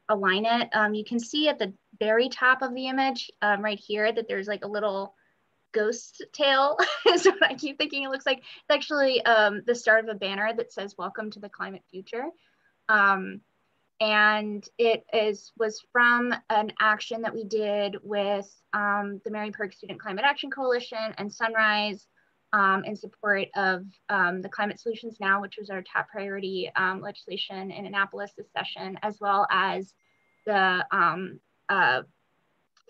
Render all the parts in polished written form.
align it. You can see at the very top of the image right here that there's like a little ghost tail is what I keep thinking it looks like. It's actually the start of a banner that says "Welcome to the Climate Future." And it was from an action that we did with the Mary Perk Student Climate Action Coalition and Sunrise in support of the Climate Solutions Now, which was our top priority legislation in Annapolis this session, as well as the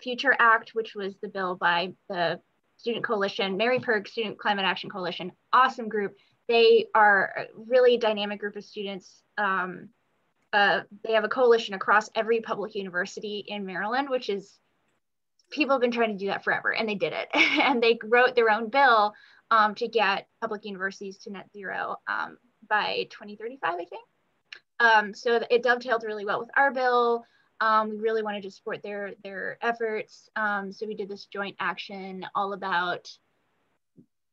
Future Act, which was the bill by the Student Coalition, Mary Perk Student Climate Action Coalition, awesome group. They are a really dynamic group of students. They have a coalition across every public university in Maryland, which is, people have been trying to do that forever, and they did it. And they wrote their own bill to get public universities to net zero by 2035, I think. So it dovetailed really well with our bill. We really wanted to support their efforts. So we did this joint action all about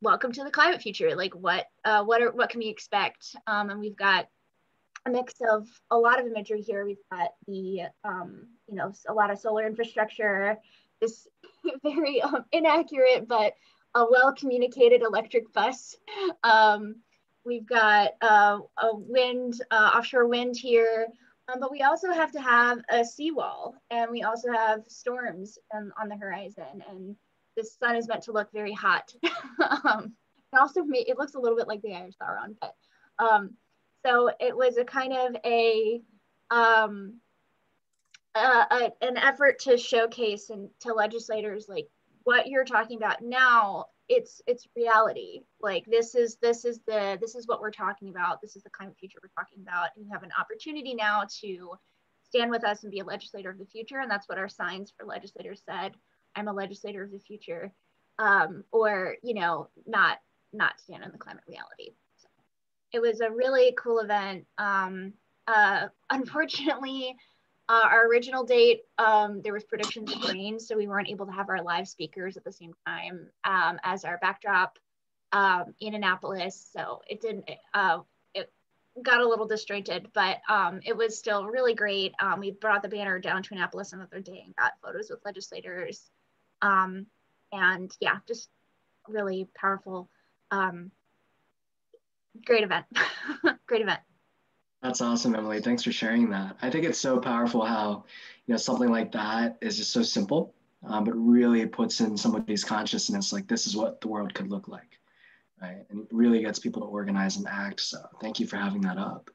welcome to the climate future. Like what can we expect? And we've got a mix of a lot of imagery here. We've got the, a lot of solar infrastructure, this very inaccurate, but a well-communicated electric bus. We've got a offshore wind here, but we also have to have a seawall, and we also have storms on the horizon, and the sun is meant to look very hot. It looks a little bit like the Eye of Sauron, but so it was a kind of an effort to showcase and to legislators like what you're talking about now. It's reality. Like this is what we're talking about. This is the climate future we're talking about. And you have an opportunity now to stand with us and be a legislator of the future. And that's what our signs for legislators said. I'm a legislator of the future, or not stand in the climate reality. So it was a really cool event. Unfortunately, our original date, there was predictions of rain, so we weren't able to have our live speakers at the same time as our backdrop in Annapolis. So it got a little disjointed, but it was still really great. We brought the banner down to Annapolis another day and got photos with legislators. And yeah, just really powerful, great event, great event. That's awesome, Emily. Thanks for sharing that. I think it's so powerful how, something like that is just so simple, but really puts in somebody's consciousness, like this is what the world could look like, right? And it really gets people to organize and act. So thank you for having that up.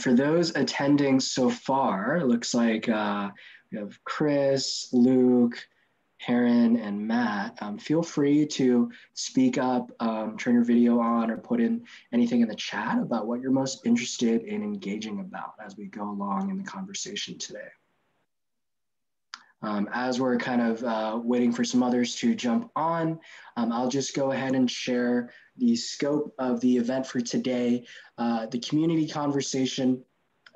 For those attending so far, it looks like we have Chris, Luke, Heron, and Matt. Feel free to speak up, turn your video on, or put in anything in the chat about what you're most interested in engaging about as we go along in the conversation today. As we're kind of waiting for some others to jump on, I'll just go ahead and share the scope of the event for today. The community conversation,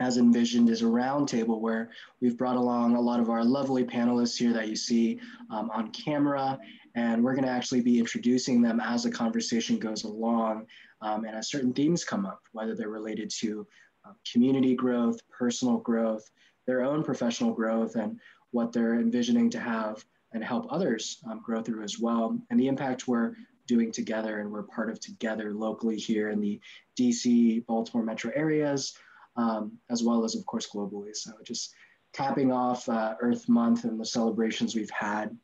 as envisioned, is a roundtable where we've brought along a lot of our lovely panelists here that you see on camera, and we're going to actually be introducing them as the conversation goes along, and as certain themes come up, whether they're related to community growth, personal growth, their own professional growth, and what they're envisioning to have and help others grow through as well, and the impact we're doing together and we're part of together locally here in the DC, Baltimore Metro areas, as well as, of course, globally. So just capping off Earth Month and the celebrations we've had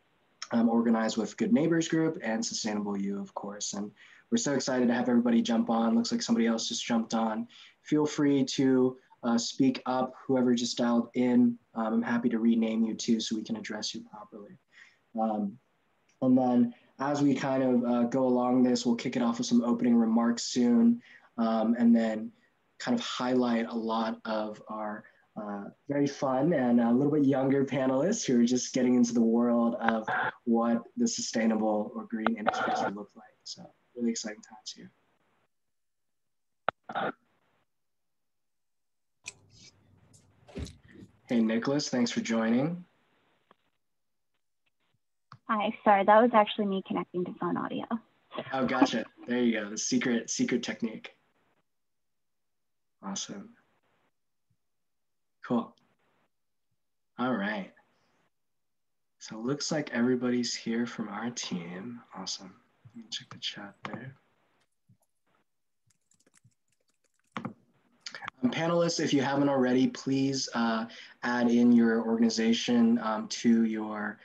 organized with Good Neighbors Group and Sustainable You, of course. And we're so excited to have everybody jump on. Looks like somebody else just jumped on. Feel free to speak up, whoever just dialed in. I'm happy to rename you too so we can address you properly. And then as we kind of go along this, we'll kick it off with some opening remarks soon, and then kind of highlight a lot of our very fun and a little bit younger panelists who are just getting into the world of what the sustainable or green industries will look like. So really exciting times here. Hey, Nicholas, thanks for joining. Hi, sorry, that was actually me connecting to phone audio. Oh, gotcha. There you go, the secret technique. Awesome. Cool. All right. So it looks like everybody's here from our team. Awesome. Let me check the chat there. Panelists, if you haven't already, please add in your organization to your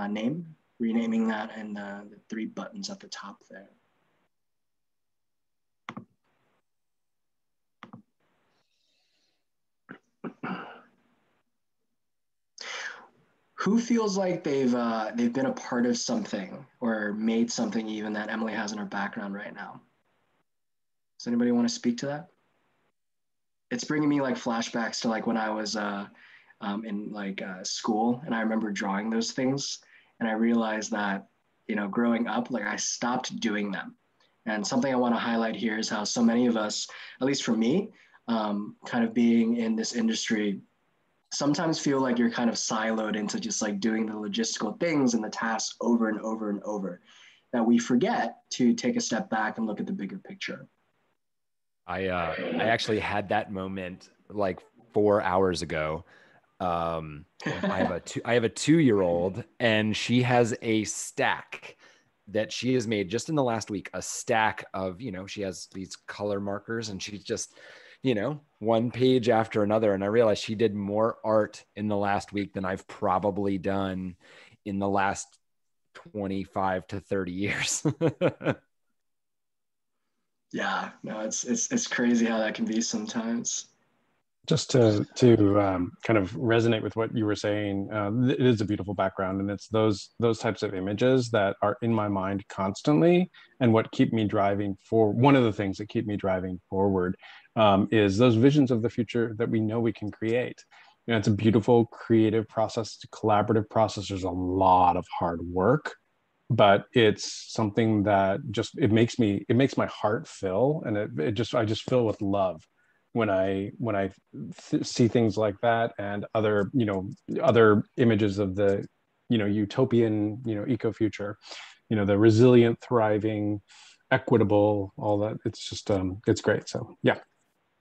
name, renaming that and the 3 buttons at the top there. Who feels like they've been a part of something or made something even that Emily has in her background right now? Does anybody want to speak to that? It's bringing me like flashbacks to like when I was in like school, and I remember drawing those things, and I realized that, you know, growing up, like I stopped doing them. And something I want to highlight here is how so many of us, at least for me, kind of being in this industry, sometimes feel like you're kind of siloed into just like doing the logistical things and the tasks over and over and over, that we forget to take a step back and look at the bigger picture. I actually had that moment like 4 hours ago. I have a 2-year-old, and she has a stack that she has made just in the last week, a stack of, you know, she has these color markers, and she's just, you know, one page after another. And I realized she did more art in the last week than I've probably done in the last 25 to 30 years. Yeah, no, it's crazy how that can be sometimes. Just to kind of resonate with what you were saying, it is a beautiful background, and it's those types of images that are in my mind constantly, and what keep me driving for. One of the things that keep me driving forward is those visions of the future that we know we can create. You know, it's a beautiful creative process, it's a collaborative process. There's a lot of hard work, but it's something that just it makes my heart fill, and I just fill with love when I see things like that, and other images of the, you know, utopian, you know, eco future, you know, the resilient, thriving, equitable, all that. It's just it's great. So yeah,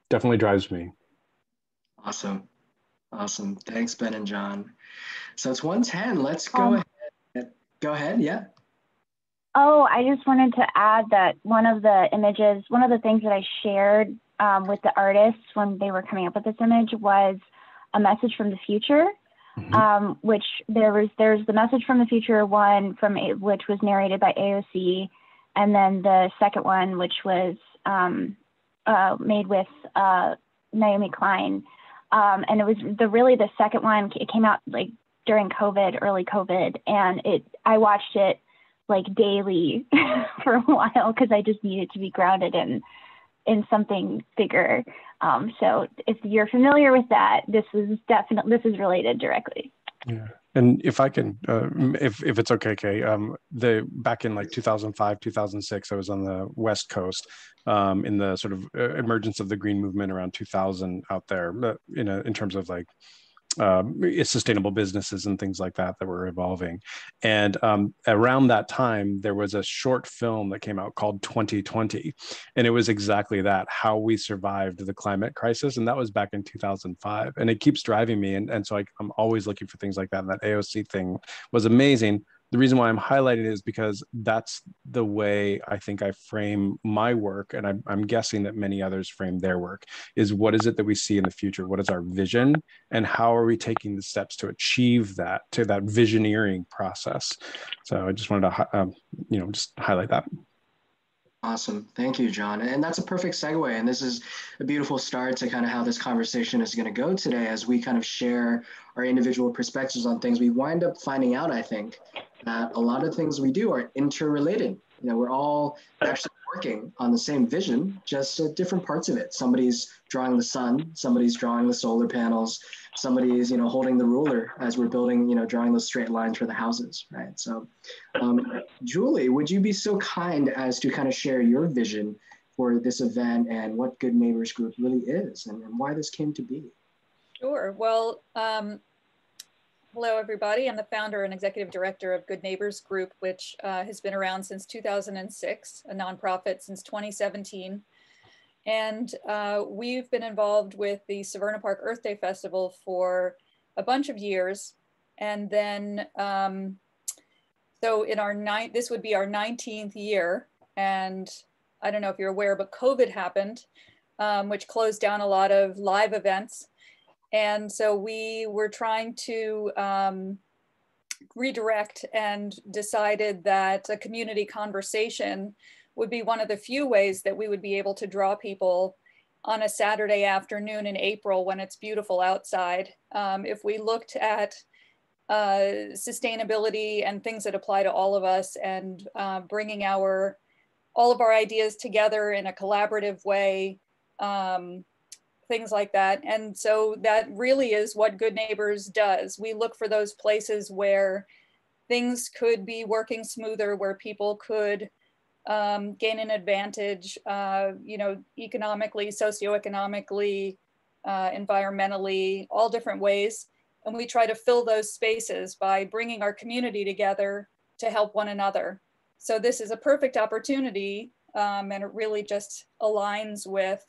definitely drives me. Awesome. Thanks, Ben and John. So it's 1:10. Let's go ahead. Go ahead. Yeah. Oh, I just wanted to add that one of the things that I shared with the artists when they were coming up with this image was a message from the future, which there's the message from the future one which was narrated by AOC, and then the second one, which was made with Naomi Klein, and it was the second one. It came out like during COVID, early COVID, and I watched it like daily for a while because I just needed to be grounded in something bigger. So if you're familiar with that, this is related directly. Yeah. And if I can, if it's okay, Kay, back in like 2005, 2006, I was on the West Coast in the sort of emergence of the green movement around 2000 out there, in terms of like sustainable businesses and things like that were evolving. And around that time, there was a short film that came out called 2020. And it was exactly that, how we survived the climate crisis. And that was back in 2005. And it keeps driving me. And so I'm always looking for things like that. And that AOC thing was amazing. The reason why I'm highlighting it is because that's the way I think I frame my work. And I'm guessing that many others frame their work, is what is it that we see in the future? What is our vision? And how are we taking the steps to achieve that, to that visioneering process? So I just wanted to, just highlight that. Awesome. Thank you, John. And that's a perfect segue. And this is a beautiful start to kind of how this conversation is going to go today as we kind of share our individual perspectives on things. We wind up finding out, I think, that a lot of things we do are interrelated. You know, we're all actually working on the same vision, just different parts of it. Somebody's drawing the sun, somebody's drawing the solar panels, somebody's, holding the ruler as we're building, drawing those straight lines for the houses, right? So, Julie, would you be so kind as to kind of share your vision for this event and what Good Neighbors Group really is and why this came to be? Sure. Well, hello, everybody. I'm the founder and executive director of Good Neighbors Group, which has been around since 2006, a nonprofit since 2017. And we've been involved with the Severna Park Earth Day Festival for a bunch of years. And then, so in our this would be our 19th year. And I don't know if you're aware, but COVID happened, which closed down a lot of live events. And so we were trying to redirect and decided that a community conversation would be one of the few ways that we would be able to draw people on a Saturday afternoon in April when it's beautiful outside. If we looked at sustainability and things that apply to all of us, and bringing all of our ideas together in a collaborative way, things like that. And so that really is what Good Neighbors does. We look for those places where things could be working smoother, where people could gain an advantage, you know, economically, socioeconomically, environmentally, all different ways. And we try to fill those spaces by bringing our community together to help one another. So this is a perfect opportunity, and it really just aligns with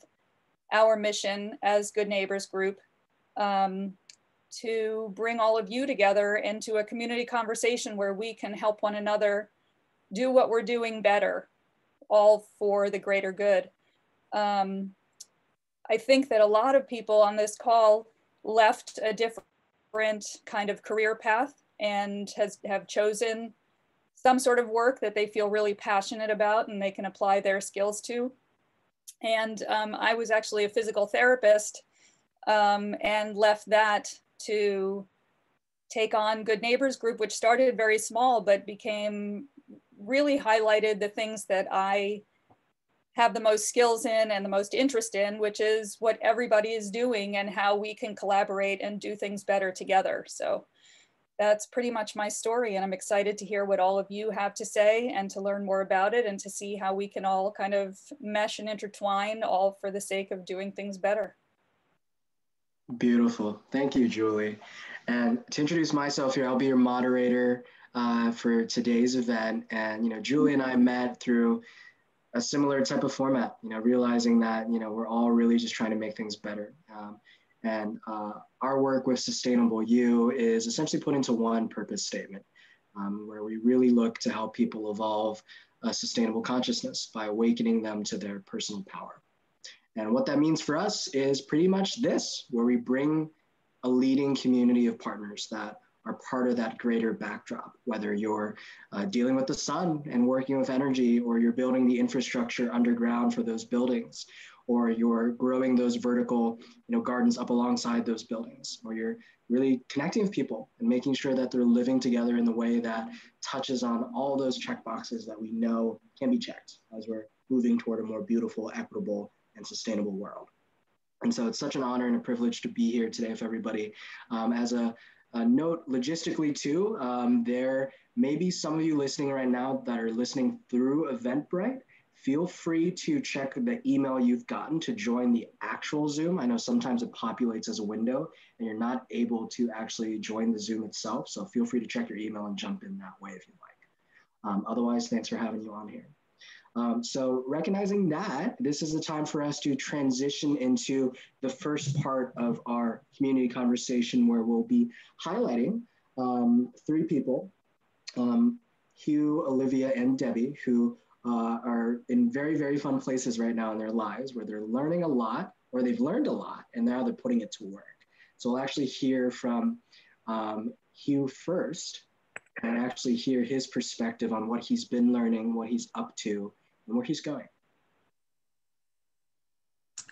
our mission as Good Neighbors Group, to bring all of you together into a community conversation where we can help one another do what we're doing better, all for the greater good. I think that a lot of people on this call left a different kind of career path and have chosen some sort of work that they feel really passionate about and they can apply their skills to. And I was actually a physical therapist, and left that to take on Good Neighbors Group, which started very small, but became really highlighted the things that I have the most skills in and the most interest in, which is what everybody is doing and how we can collaborate and do things better together. So that's pretty much my story. And I'm excited to hear what all of you have to say and to learn more about it and to see how we can all kind of mesh and intertwine, all for the sake of doing things better. Beautiful. Thank you, Julie. And to introduce myself here, I'll be your moderator for today's event. And, you know, Julie and I met through a similar type of format, you know, realizing that, you know, we're all really just trying to make things better. Our work with Sustainable You is essentially put into one purpose statement, where we really look to help people evolve a sustainable consciousness by awakening them to their personal power. And what that means for us is pretty much this, where we bring a leading community of partners that are part of that greater backdrop, whether you're dealing with the sun and working with energy, or you're building the infrastructure underground for those buildings, or you're growing those vertical, you know, gardens up alongside those buildings, or you're really connecting with people and making sure that they're living together in the way that touches on all those check boxes that we know can be checked as we're moving toward a more beautiful, equitable, and sustainable world. And so it's such an honor and a privilege to be here today with everybody. As a note logistically too, there may be some of you listening right now that are listening through Eventbrite. Feel free to check the email you've gotten to join the actual Zoom. I know sometimes it populates as a window and you're not able to actually join the Zoom itself. So feel free to check your email and jump in that way if you like. Otherwise, thanks for having you on here. So recognizing that, this is the time for us to transition into the first part of our community conversation, where we'll be highlighting three people, Hugh, Olivia, and Debbie, who are in very, very fun places right now in their lives, where they're learning a lot, or they've learned a lot, and now they're putting it to work. So we'll actually hear from Hugh first, and actually hear his perspective on what he's been learning, what he's up to, and where he's going.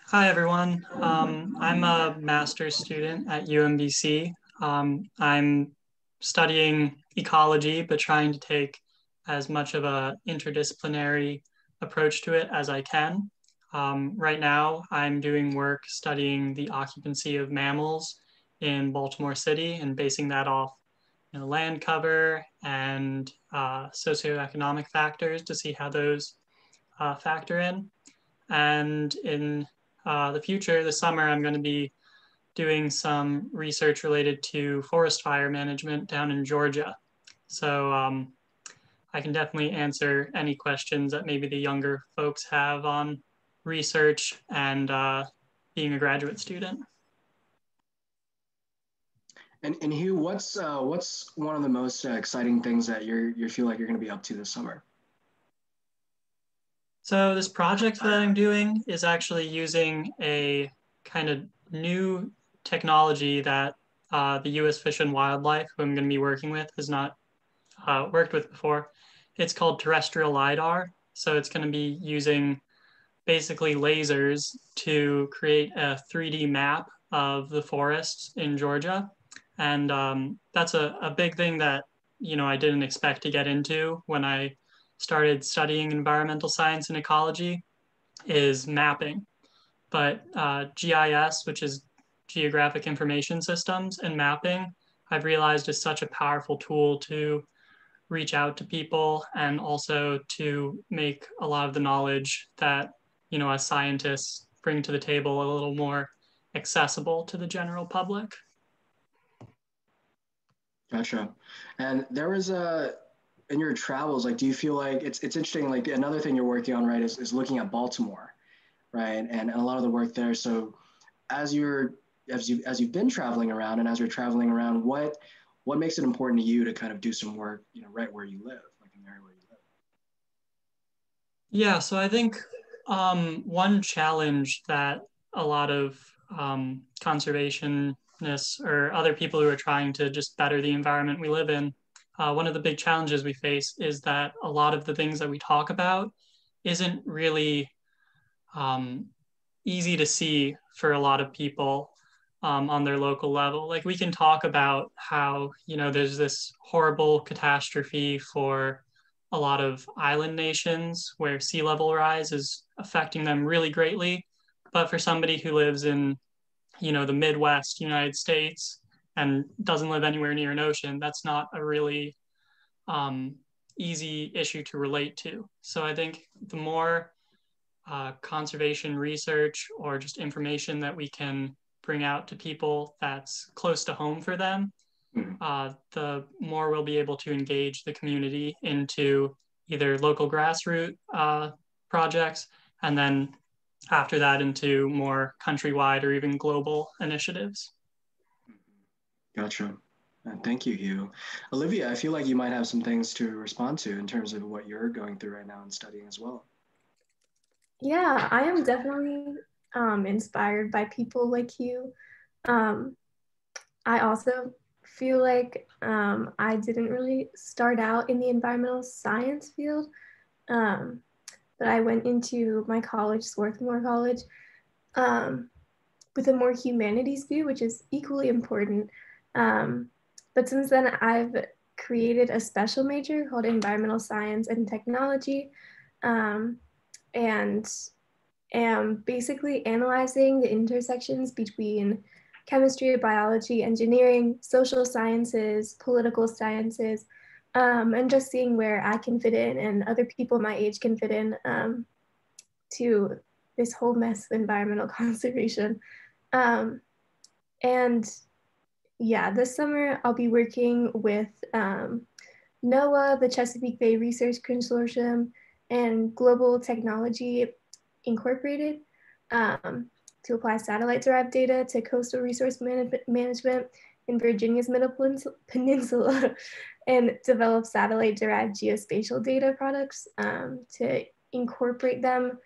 Hi, everyone. I'm a master's student at UMBC. I'm studying ecology, but trying to take as much of a interdisciplinary approach to it as I can. Right now, I'm doing work studying the occupancy of mammals in Baltimore City and basing that off, you know, land cover and socioeconomic factors to see how those factor in. And in the future, this summer, I'm going to be doing some research related to forest fire management down in Georgia. So I can definitely answer any questions that maybe the younger folks have on research and being a graduate student. And Hugh, what's one of the most exciting things that you feel like you're going to be up to this summer? So this project that I'm doing is actually using a kind of new technology that the U.S. Fish and Wildlife, who I'm going to be working with, has not worked with before. It's called Terrestrial Lidar. So it's going to be using basically lasers to create a 3D map of the forests in Georgia. And that's a big thing that, you know, I didn't expect to get into when I started studying environmental science and ecology, is mapping. But GIS, which is Geographic Information Systems, and mapping, I've realized is such a powerful tool to reach out to people and also to make a lot of the knowledge that, you know, as scientists bring to the table a little more accessible to the general public. Gotcha. And there was in your travels, like, do you feel like it's interesting, like another thing you're working on, right, is looking at Baltimore, right? And a lot of the work there. So as you've been traveling around and as you're traveling around, what makes it important to you to kind of do some work, you know, right where you live, like in the area where you live? Yeah, so I think one challenge that a lot of conservationists or other people who are trying to just better the environment we live in, one of the big challenges we face is that a lot of the things that we talk about isn't really easy to see for a lot of people on their local level. Like, we can talk about how, you know, there's this horrible catastrophe for a lot of island nations where sea level rise is affecting them really greatly. But for somebody who lives in, you know, the Midwest United States and doesn't live anywhere near an ocean, that's not a really easy issue to relate to. So I think the more conservation research or just information that we can bring out to people that's close to home for them, the more we'll be able to engage the community into either local grassroots projects, and then after that into more countrywide or even global initiatives. Gotcha. Thank you, Hugh. Olivia, I feel like you might have some things to respond to in terms of what you're going through right now and studying as well. Yeah, I am definitely inspired by people like you. I also feel like I didn't really start out in the environmental science field, but I went into my college, Swarthmore College, with a more humanities view, which is equally important. But since then, I've created a special major called Environmental Science and Technology, and am basically analyzing the intersections between chemistry, biology, engineering, social sciences, political sciences, and just seeing where I can fit in and other people my age can fit in to this whole mess of environmental conservation. And yeah, this summer I'll be working with NOAA, the Chesapeake Bay Research Consortium, and Global Technology Incorporated to apply satellite-derived data to coastal resource management in Virginia's Middle Peninsula and develop satellite-derived geospatial data products to incorporate them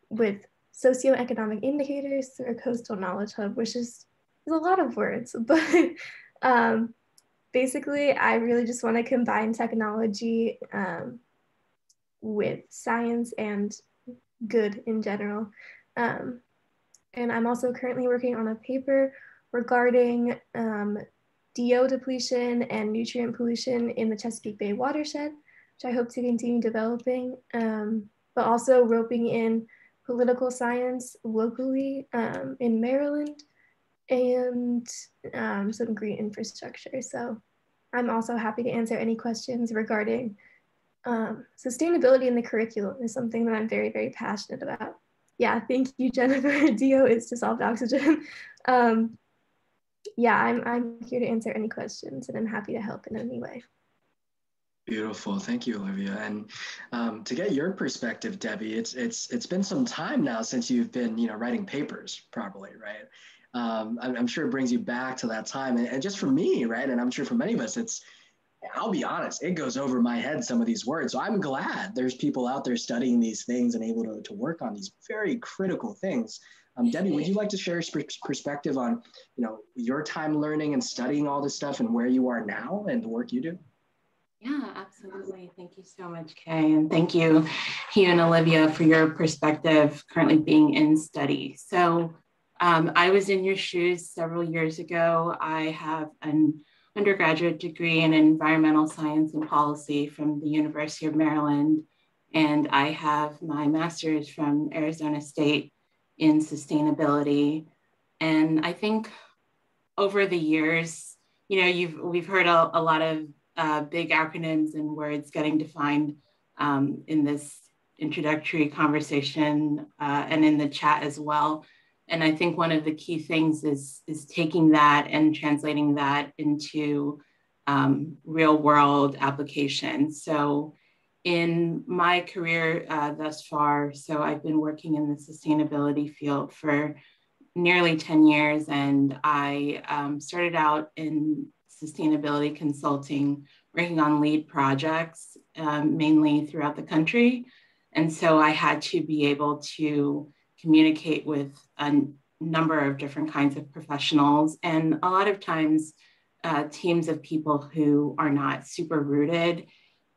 with socioeconomic indicators through a coastal knowledge hub, which is a lot of words, but basically I really just want to combine technology with science and good in general. And I'm also currently working on a paper regarding DO depletion and nutrient pollution in the Chesapeake Bay watershed, which I hope to continue developing, but also roping in political science locally in Maryland and some green infrastructure. So I'm also happy to answer any questions regarding sustainability in the curriculum is something that I'm very, very passionate about. Yeah, thank you, Jennifer. DO is dissolved oxygen. Yeah, I'm here to answer any questions and I'm happy to help in any way. Beautiful. Thank you, Olivia. And to get your perspective, Debbie, it's been some time now since you've been, writing papers properly, right? I'm sure it brings you back to that time. And just for me, right? And I'm sure for many of us, I'll be honest, it goes over my head, some of these words. So I'm glad there's people out there studying these things and able to work on these very critical things. Debbie, would you like to share your perspective on, your time learning and studying all this stuff and where you are now and the work you do? Yeah, absolutely. Thank you so much, Kay. And thank you, Hugh and Olivia, for your perspective currently being in study. So I was in your shoes several years ago. I have an undergraduate degree in environmental science and policy from the University of Maryland. And I have my master's from Arizona State in sustainability. And I think over the years, we've heard a lot of big acronyms and words getting defined in this introductory conversation and in the chat as well. And I think one of the key things is taking that and translating that into real world applications. So in my career thus far, so I've been working in the sustainability field for nearly 10 years, and I started out in sustainability consulting, working on lead projects, mainly throughout the country. And so I had to be able to communicate with a number of different kinds of professionals, and a lot of times teams of people who are not super rooted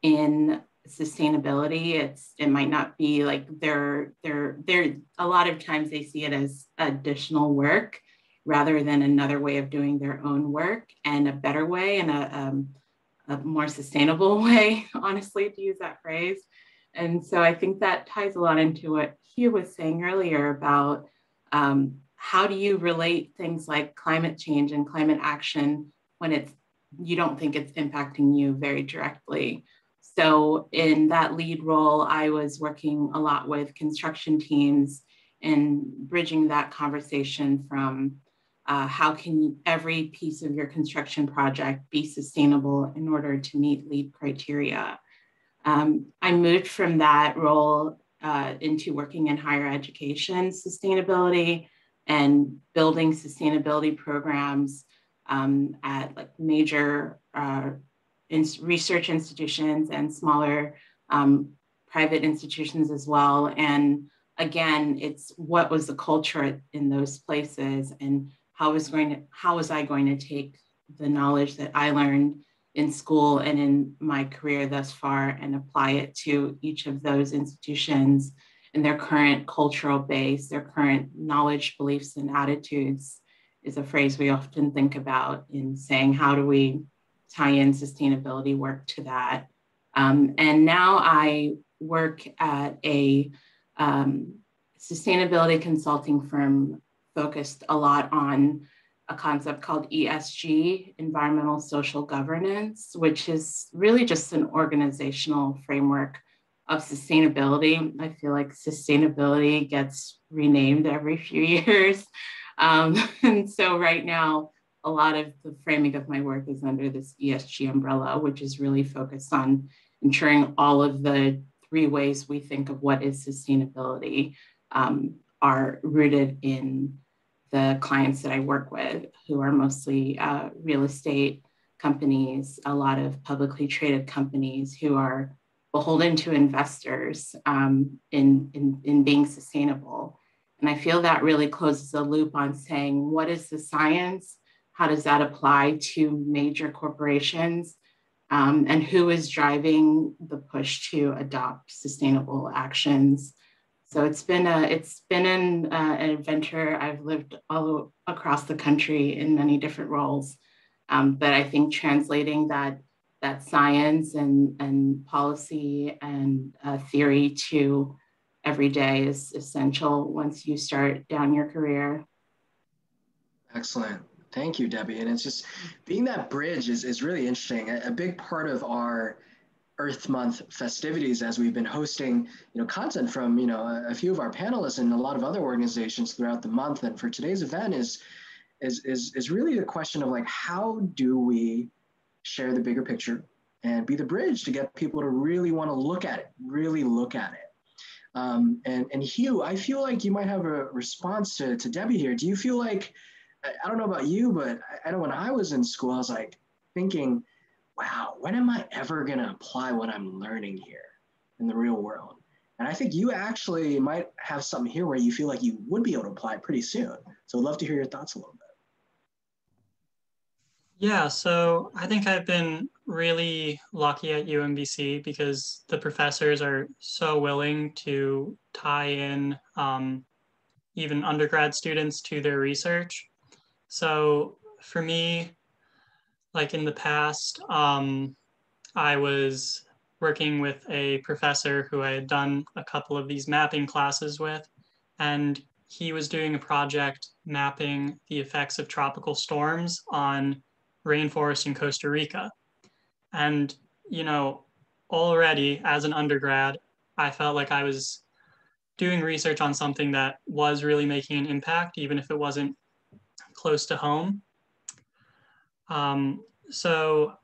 in sustainability. It might not be like they're a lot of times they see it as additional work rather than another way of doing their own work, and a better way and a more sustainable way, honestly, to use that phrase. And so I think that ties a lot into what Hugh was saying earlier about how do you relate things like climate change and climate action when you don't think it's impacting you very directly. So in that lead role, I was working a lot with construction teams and bridging that conversation from how can every piece of your construction project be sustainable in order to meet LEED criteria. I moved from that role into working in higher education sustainability and building sustainability programs at like major research institutions and smaller private institutions as well. And again, it's what was the culture in those places, and how was I going to take the knowledge that I learned in school and in my career thus far and apply it to each of those institutions and their current cultural base, their current knowledge, beliefs, and attitudes is a phrase we often think about in saying, how do we tie in sustainability work to that? And now I work at a sustainability consulting firm focused a lot on a concept called ESG, environmental social governance, which is really just an organizational framework of sustainability. I feel like sustainability gets renamed every few years. And so right now, a lot of the framing of my work is under this ESG umbrella, which is really focused on ensuring all of the three ways we think of what is sustainability are rooted in the clients that I work with, who are mostly real estate companies, a lot of publicly traded companies who are beholden to investors in being sustainable. And I feel that really closes the loop on saying, what is the science? How does that apply to major corporations? And who is driving the push to adopt sustainable actions? So it's been an adventure. I've lived all across the country in many different roles, but I think translating that science and policy and theory to every day is essential once you start down your career. Excellent. Thank you, Debbie. And it's just being that bridge is really interesting. A big part of our Earth Month festivities, as we've been hosting, content from, a few of our panelists and a lot of other organizations throughout the month. And for today's event is really the question of like, how do we share the bigger picture and be the bridge to get people to really want to look at it, really look at it. And Hugh, I feel like you might have a response to Debbie here. Do you feel like, I don't know about you, but I know when I was in school, I was like thinking, wow, when am I ever going to apply what I'm learning here in the real world? And I think you actually might have something here where you feel like you would be able to apply pretty soon. So I'd love to hear your thoughts a little bit. Yeah, so I think I've been really lucky at UMBC because the professors are so willing to tie in even undergrad students to their research. So for me, like in the past, I was working with a professor who I had done a couple of these mapping classes with, and he was doing a project mapping the effects of tropical storms on rainforest in Costa Rica. And, you know, already as an undergrad, I felt like I was doing research on something that was really making an impact, even if it wasn't close to home. So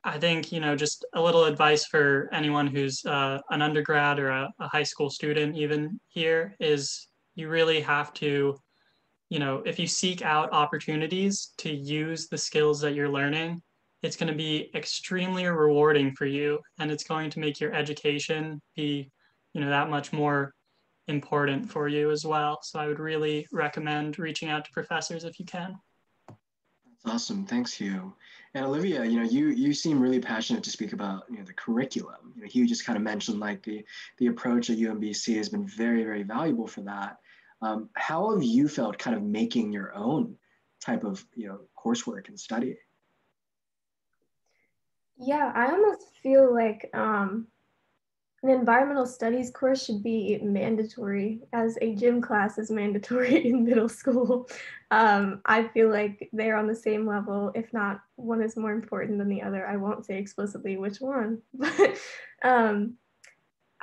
I think, you know, just a little advice for anyone who's an undergrad or a high school student even here is you really have to, you know, if you seek out opportunities to use the skills that you're learning, it's going to be extremely rewarding for you, and it's going to make your education be, you know, that much more important for you as well. So I would really recommend reaching out to professors if you can. That's awesome. Thanks, Hugh. And Olivia, you know, you seem really passionate to speak about, you know, the curriculum. You know, Hugh just kind of mentioned like the approach at UMBC has been very, very valuable for that. How have you felt kind of making your own type of, you know, coursework and study? Yeah, I almost feel like an environmental studies course should be mandatory, as a gym class is mandatory in middle school. I feel like they're on the same level, if not one is more important than the other. I won't say explicitly which one, but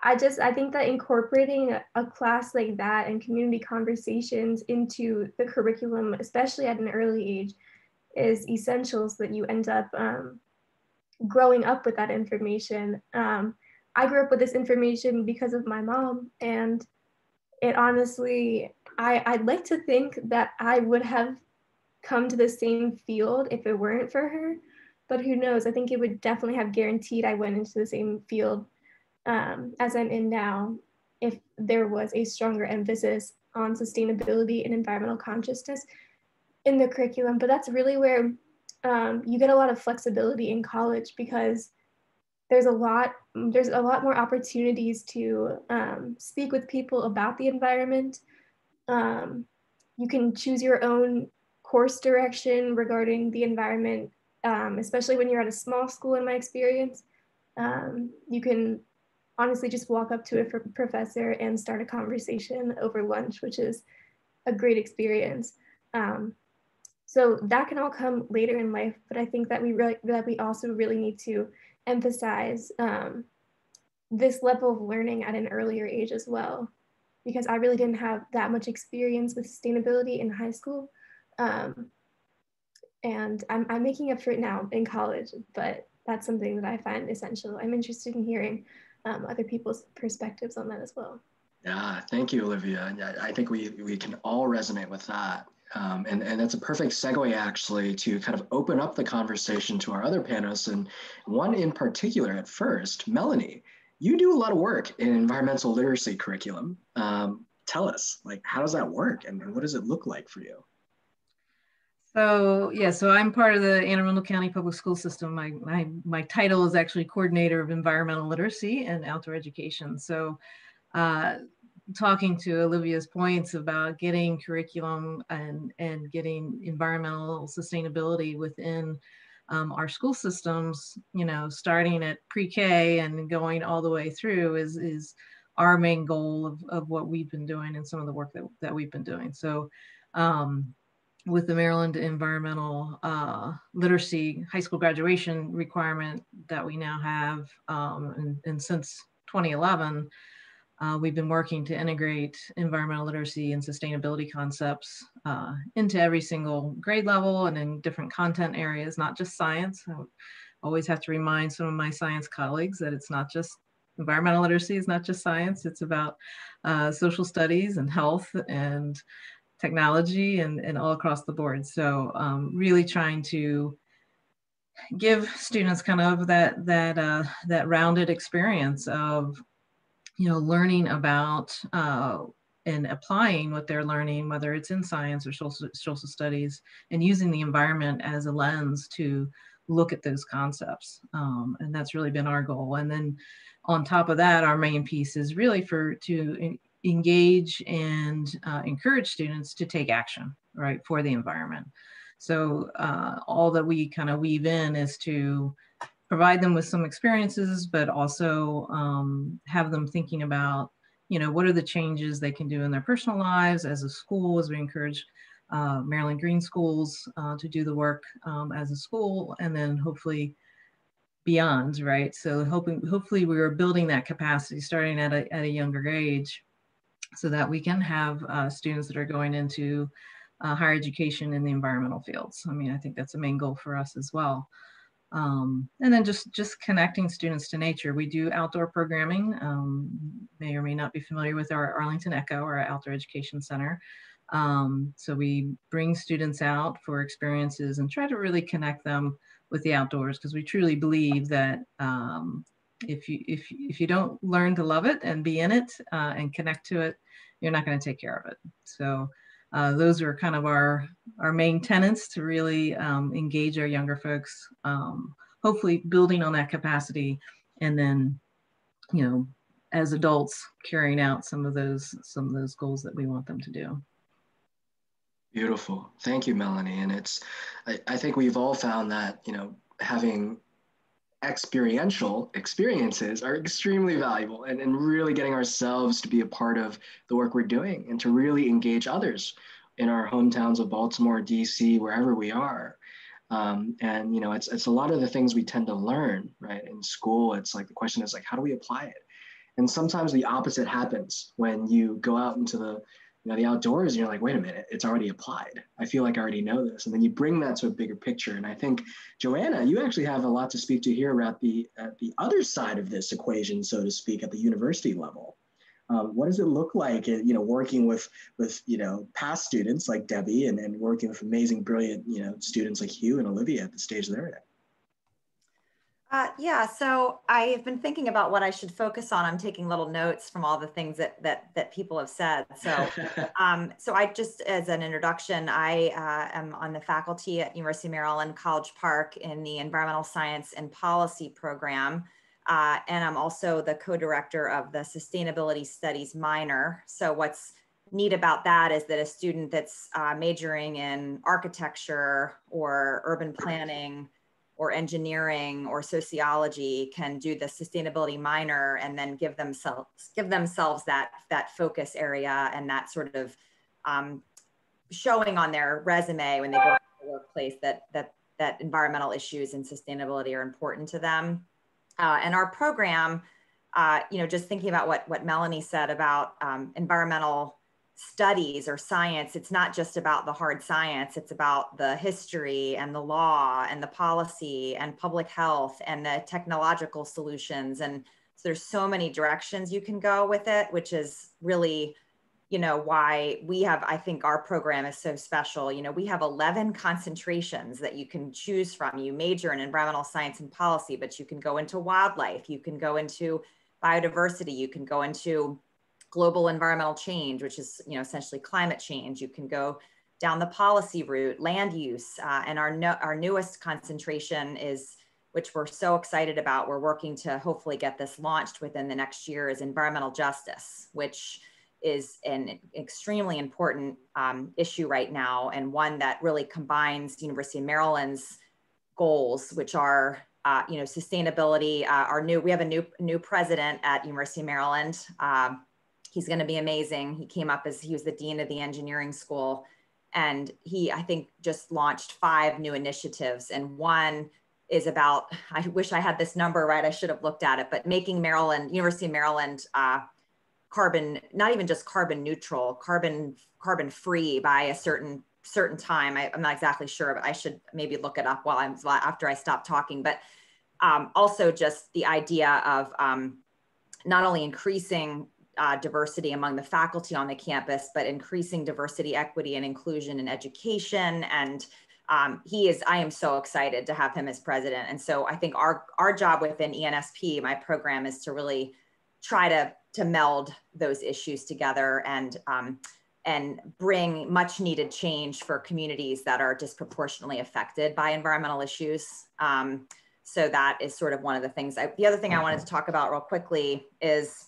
I think that incorporating a class like that and community conversations into the curriculum, especially at an early age, is essential so that you end up growing up with that information. I grew up with this information because of my mom, and it honestly, I'd like to think that I would have come to the same field if it weren't for her, but who knows? I think it would definitely have guaranteed I went into the same field as I'm in now if there was a stronger emphasis on sustainability and environmental consciousness in the curriculum. But that's really where you get a lot of flexibility in college, because there's a lot more opportunities to speak with people about the environment. You can choose your own course direction regarding the environment, especially when you're at a small school, in my experience. You can honestly just walk up to a professor and start a conversation over lunch, which is a great experience. So that can all come later in life, but I think that we also really need to emphasize this level of learning at an earlier age as well, because I really didn't have that much experience with sustainability in high school. And I'm making up for it now in college, but that's something that I find essential. I'm interested in hearing other people's perspectives on that as well. Yeah, thank you, Olivia. I think we can all resonate with that. And that's a perfect segue actually to kind of open up the conversation to our other panelists, and one in particular at first. Melanie, you do a lot of work in environmental literacy curriculum. Tell us, like, how does that work and what does it look like for you? So yeah, so I'm part of the Anne Arundel County Public School System. My title is actually Coordinator of Environmental Literacy and Outdoor Education. So talking to Olivia's points about getting curriculum and getting environmental sustainability within our school systems, you know, starting at pre-K and going all the way through is our main goal of what we've been doing and some of the work that we've been doing. So with the Maryland Environmental Literacy high school graduation requirement that we now have, and since 2011, we've been working to integrate environmental literacy and sustainability concepts into every single grade level and in different content areas, not just science. I always have to remind some of my science colleagues that it's not just environmental literacy is not just science. It's about social studies and health and technology and all across the board. So really trying to give students kind of that rounded experience of, you know, learning about and applying what they're learning, whether it's in science or social studies, and using the environment as a lens to look at those concepts. And that's really been our goal. And then on top of that, our main piece is really to engage and encourage students to take action, right, for the environment. So all that we kind of weave in is to provide them with some experiences, but also have them thinking about, you know, what are the changes they can do in their personal lives as a school, as we encourage Maryland Green Schools to do the work as a school, and then hopefully beyond, right? So hopefully we are building that capacity starting at a younger age so that we can have students that are going into higher education in the environmental fields. I mean, I think that's a main goal for us as well. And then just connecting students to nature. We do outdoor programming. May or may not be familiar with our Arlington Echo, our outdoor education center. So we bring students out for experiences and try to really connect them with the outdoors, because we truly believe that if you don't learn to love it and be in it and connect to it, you're not going to take care of it. So those are kind of our main tenets to really engage our younger folks, hopefully building on that capacity, and then, you know, as adults carrying out some of those goals that we want them to do. Beautiful. Thank you, Melanie. And I think we've all found that, you know, having experiential experiences are extremely valuable, and really getting ourselves to be a part of the work we're doing and to really engage others in our hometowns of Baltimore, DC, wherever we are. And, you know, it's a lot of the things we tend to learn, right? In school, it's like, the question is like, how do we apply it? And sometimes the opposite happens when you go out into the outdoors and you're like, wait a minute, it's already applied. I feel like I already know this. And then you bring that to a bigger picture. And I think, Joanna, you actually have a lot to speak to here about the other side of this equation, so to speak, at the university level. What does it look like, you know, working with you know, past students like Debbie and working with amazing, brilliant, you know, students like Hugh and Olivia at the stage they're at? Yeah, so I've been thinking about what I should focus on. I'm taking little notes from all the things that people have said. So, so I just, as an introduction, I am on the faculty at University of Maryland, College Park in the Environmental Science and Policy program. And I'm also the co-director of the Sustainability Studies minor. So what's neat about that is that a student that's majoring in architecture or urban planning or engineering or sociology can do the sustainability minor and then give themselves that focus area and that sort of showing on their resume when they go to the workplace that environmental issues and sustainability are important to them. And our program, you know, just thinking about what Melanie said about environmental studies or science, it's not just about the hard science, it's about the history and the law and the policy and public health and the technological solutions. And so there's so many directions you can go with it, which is really, you know, why we have, I think our program is so special. You know, we have 11 concentrations that you can choose from. You major in environmental science and policy, but you can go into wildlife, you can go into biodiversity, you can go into global environmental change, which is, you know, essentially climate change. You can go down the policy route, land use, and our newest concentration is, which we're so excited about, we're working to hopefully get this launched within the next year, is environmental justice, which is an extremely important issue right now, and one that really combines University of Maryland's goals, which are you know, sustainability. We have a new president at University of Maryland. He's going to be amazing. He came up as he was the dean of the engineering school, and he, I think, just launched 5 new initiatives. And one is about, I wish I had this number right, I should have looked at it, but making Maryland, University of Maryland, carbon, not even just carbon neutral, carbon free by a certain time. I'm not exactly sure, but I should maybe look it up after I stop talking. But Also just the idea of not only increasing diversity among the faculty on the campus, but increasing diversity, equity, and inclusion in education. And I am so excited to have him as president. And so I think our job within ENSP, my program, is to really try to meld those issues together and bring much needed change for communities that are disproportionately affected by environmental issues. So that is sort of one of the things. The other thing I wanted to talk about real quickly is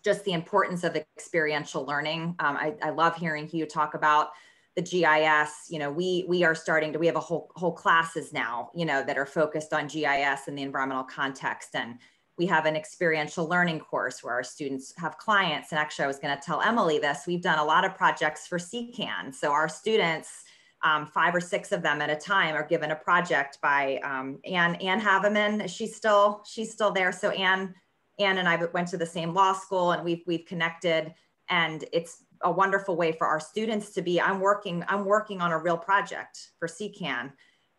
just the importance of experiential learning. I love hearing Hugh talk about the GIS. You know, we have a whole classes now, you know, that are focused on GIS in the environmental context. And we have an experiential learning course where our students have clients. And actually I was gonna tell Emily this, we've done a lot of projects for CCAN. So our students, 5 or 6 of them at a time, are given a project by Ann Haveman. She's still there. So Ann and I went to the same law school, and we've connected, and it's a wonderful way for our students to be. I'm working on a real project for CCAN,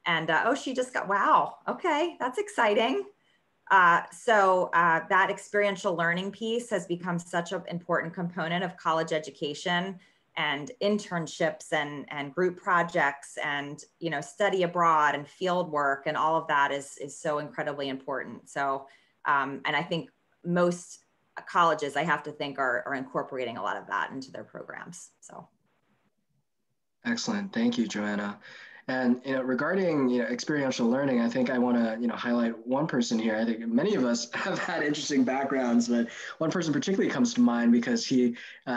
and she just got, wow, okay, that's exciting. So that experiential learning piece has become such an important component of college education, and internships and group projects and, you know, study abroad and field work and all of that is so incredibly important. So, and I think most colleges, I have to think, are incorporating a lot of that into their programs. So. Excellent. Thank you, Joanna. And regarding experiential learning, I think I want to highlight one person here. I think many of us have had interesting backgrounds, but one person particularly comes to mind because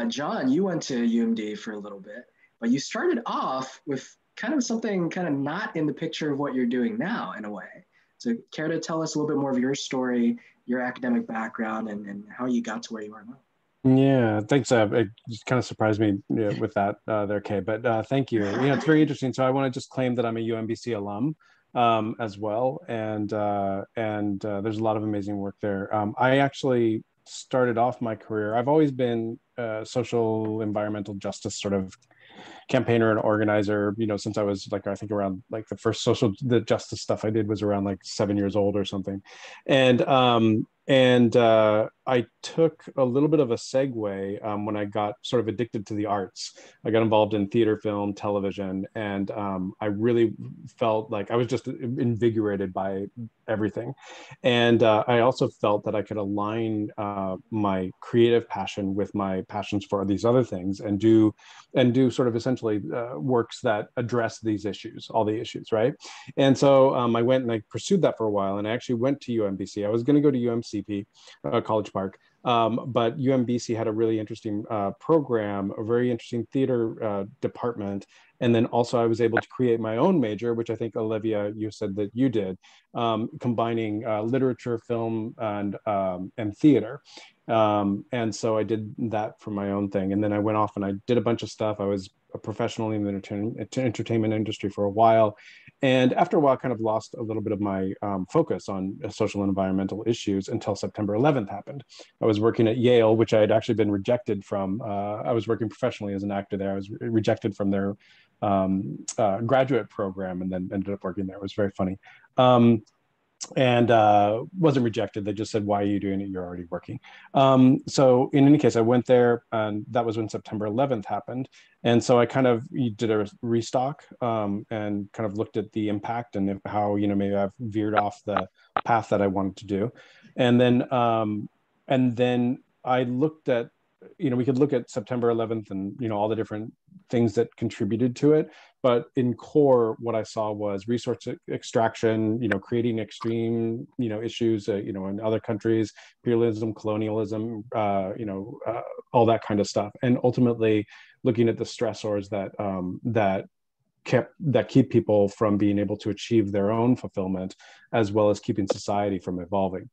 John, you went to UMD for a little bit, but you started off with kind of something kind of not in the picture of what you're doing now in a way. So care to tell us a little bit more of your story, your academic background, and how you got to where you are now? Yeah, thanks. It just kind of surprised me with that there, Kay, but thank you. It's very interesting. So I want to just claim that I'm a UMBC alum as well. And there's a lot of amazing work there. I actually started off my career, I've always been social environmental justice sort of campaigner and organizer, since I was I think around the first the justice stuff I did was around 7 years old or something. And I took a little bit of a segue when I got sort of addicted to the arts. I got involved in theater, film, television, and I really felt like I was just invigorated by everything. And I also felt that I could align my creative passion with my passions for these other things and do sort of essentially works that address these issues, all the issues, right? And so I went and I pursued that for a while, and I actually went to UMBC. I was going to go to UMCP, College Park, but UMBC had a really interesting program, a very interesting theater department. And then also I was able to create my own major, which I think, Olivia, you said that you did, combining literature, film, and theater. And so I did that for my own thing. And then I went off and I did a bunch of stuff. I was a professional in the entertainment industry for a while. And after a while, I kind of lost a little bit of my focus on social and environmental issues until September 11th happened. I was working at Yale, which I had actually been rejected from. I was working professionally as an actor there. I was rejected from their graduate program and then ended up working there. It was very funny. And wasn't rejected. They just said, why are you doing it? You're already working. So in any case, I went there, and that was when September 11th happened. And so I kind of did a restock and kind of looked at the impact and how, maybe I've veered off the path that I wanted to do. And then I looked at, we could look at September 11th and, all the different things that contributed to it. But in core, what I saw was resource extraction, creating extreme, issues, in other countries, imperialism, colonialism, all that kind of stuff. And ultimately looking at the stressors that keep people from being able to achieve their own fulfillment, as well as keeping society from evolving.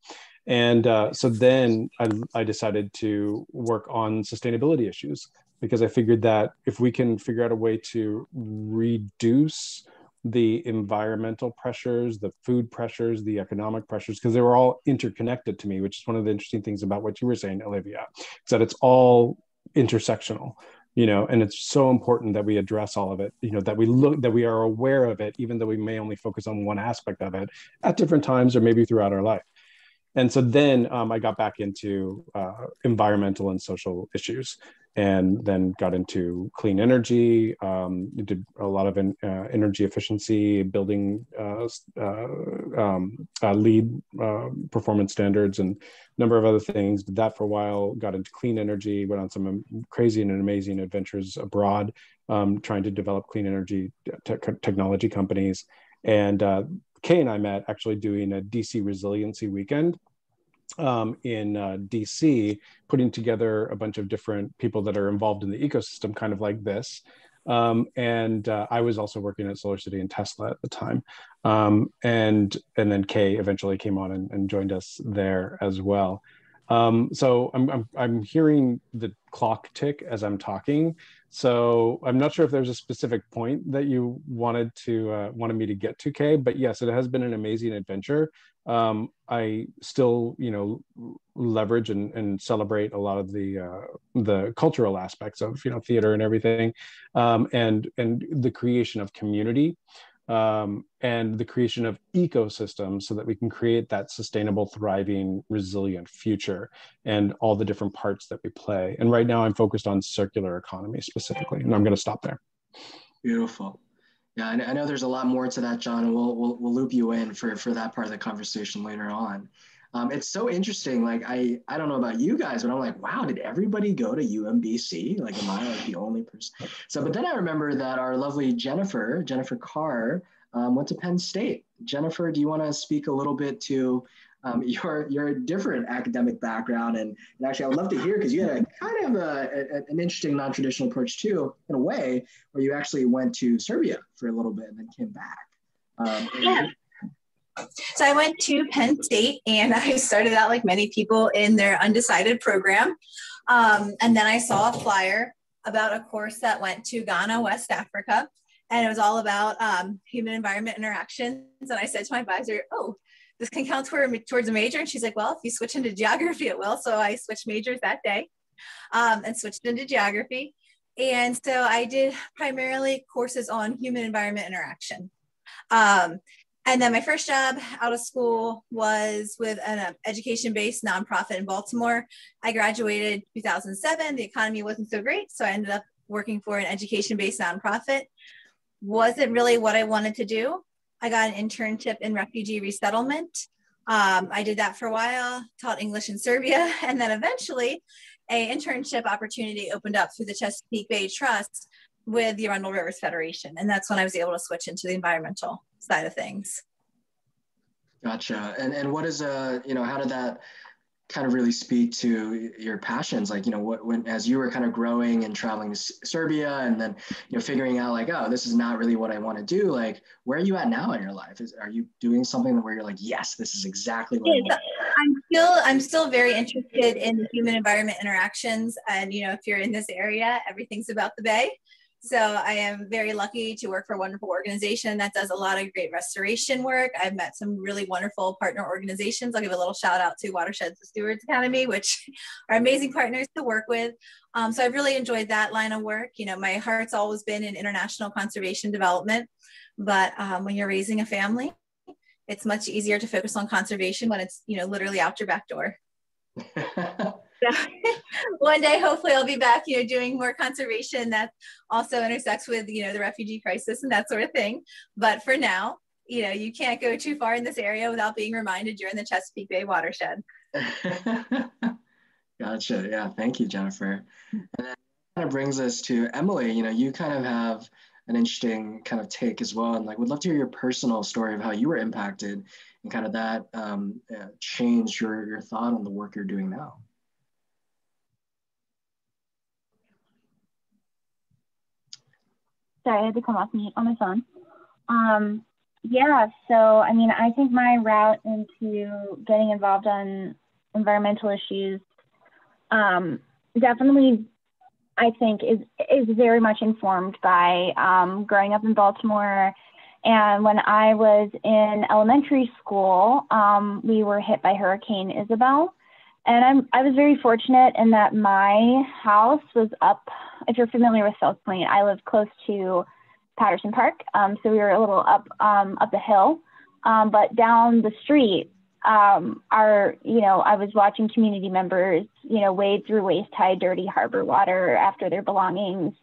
And so then I decided to work on sustainability issues, because I figured that if we can figure out a way to reduce the environmental pressures, the food pressures, the economic pressures, because they were all interconnected to me, which is one of the interesting things about what you were saying, Olivia, is that it's all intersectional. you know, and it's so important that we address all of it, you know, that we are aware of it, even though we may only focus on one aspect of it at different times or maybe throughout our life. And so then I got back into environmental and social issues, and then got into clean energy, did a lot of energy efficiency, building LEED performance standards, and a number of other things. Did that for a while, got into clean energy, went on some crazy and amazing adventures abroad, trying to develop clean energy technology companies. And Kay and I met actually doing a DC resiliency weekend in DC, putting together a bunch of different people that are involved in the ecosystem, kind of like this. And I was also working at SolarCity and Tesla at the time. And then Kay eventually came on and joined us there as well. So I'm hearing the clock tick as I'm talking. So I'm not sure if there's a specific point that you wanted me to get to, Kay, but yes, it has been an amazing adventure. I still, you know, leverage and celebrate a lot of the cultural aspects of, you know, theater and everything, and the creation of community. And the creation of ecosystems so that we can create that sustainable, thriving, resilient future, and all the different parts that we play. And right now I'm focused on circular economy specifically, and I'm going to stop there. Beautiful. Yeah, I know there's a lot more to that, John, and we'll loop you in for that part of the conversation later on. It's so interesting. Like, I don't know about you guys, but I'm like, wow, did everybody go to UMBC? Like, am I like the only person? So, but then I remember that our lovely Jennifer Carr, went to Penn State. Jennifer, do you want to speak a little bit to your different academic background? And actually, I would love to hear, because you had a kind of an interesting non-traditional approach too, in a way, where you actually went to Serbia for a little bit and then came back. Yeah. So I went to Penn State, and I started out like many people in their undecided program. And then I saw a flyer about a course that went to Ghana, West Africa, and it was all about human environment interactions. And I said to my advisor, oh, this can count towards a major. And she's like, well, if you switch into geography, it will. So I switched majors that day and switched into geography. And so I did primarily courses on human environment interaction. And then my first job out of school was with an education-based nonprofit in Baltimore. I graduated 2007. The economy wasn't so great, so I ended up working for an education-based nonprofit. Wasn't really what I wanted to do. I got an internship in refugee resettlement. I did that for a while, taught English in Serbia, and then eventually an internship opportunity opened up through the Chesapeake Bay Trust with the Arundel Rivers Federation. And that's when I was able to switch into the environmental side of things. Gotcha. And what is how did that kind of really speak to your passions? Like, when as you were kind of growing and traveling to Serbia, and then figuring out like, oh, this is not really what I want to do. Like, where are you at now in your life? Are you doing something where you're like, yes, this is exactly what I want? I'm still very interested in the human environment interactions. And if you're in this area, everything's about the Bay. So I am very lucky to work for a wonderful organization that does a lot of great restoration work. I've met some really wonderful partner organizations. I'll give a little shout out to Watershed Stewards Academy, which are amazing partners to work with. So I've really enjoyed that line of work. My heart's always been in international conservation development, but when you're raising a family, it's much easier to focus on conservation when it's, literally out your back door. One day, hopefully I'll be back, doing more conservation that also intersects with, the refugee crisis and that sort of thing. But for now, you can't go too far in this area without being reminded you're in the Chesapeake Bay watershed. Gotcha. Yeah. Thank you, Jennifer. And that kind of brings us to Emily. You kind of have an interesting kind of take as well. And would love to hear your personal story of how you were impacted and kind of that changed your thought on the work you're doing now. Sorry, I had to come off mute on my phone. Yeah, so I think my route into getting involved on environmental issues definitely, I think, is very much informed by growing up in Baltimore. And when I was in elementary school, we were hit by Hurricane Isabel. I was very fortunate in that my house was up, if you're familiar with South Point, I live close to Patterson Park. So we were a little up the hill, but down the street, I was watching community members, wade through waist-high, dirty harbor water after their belongings,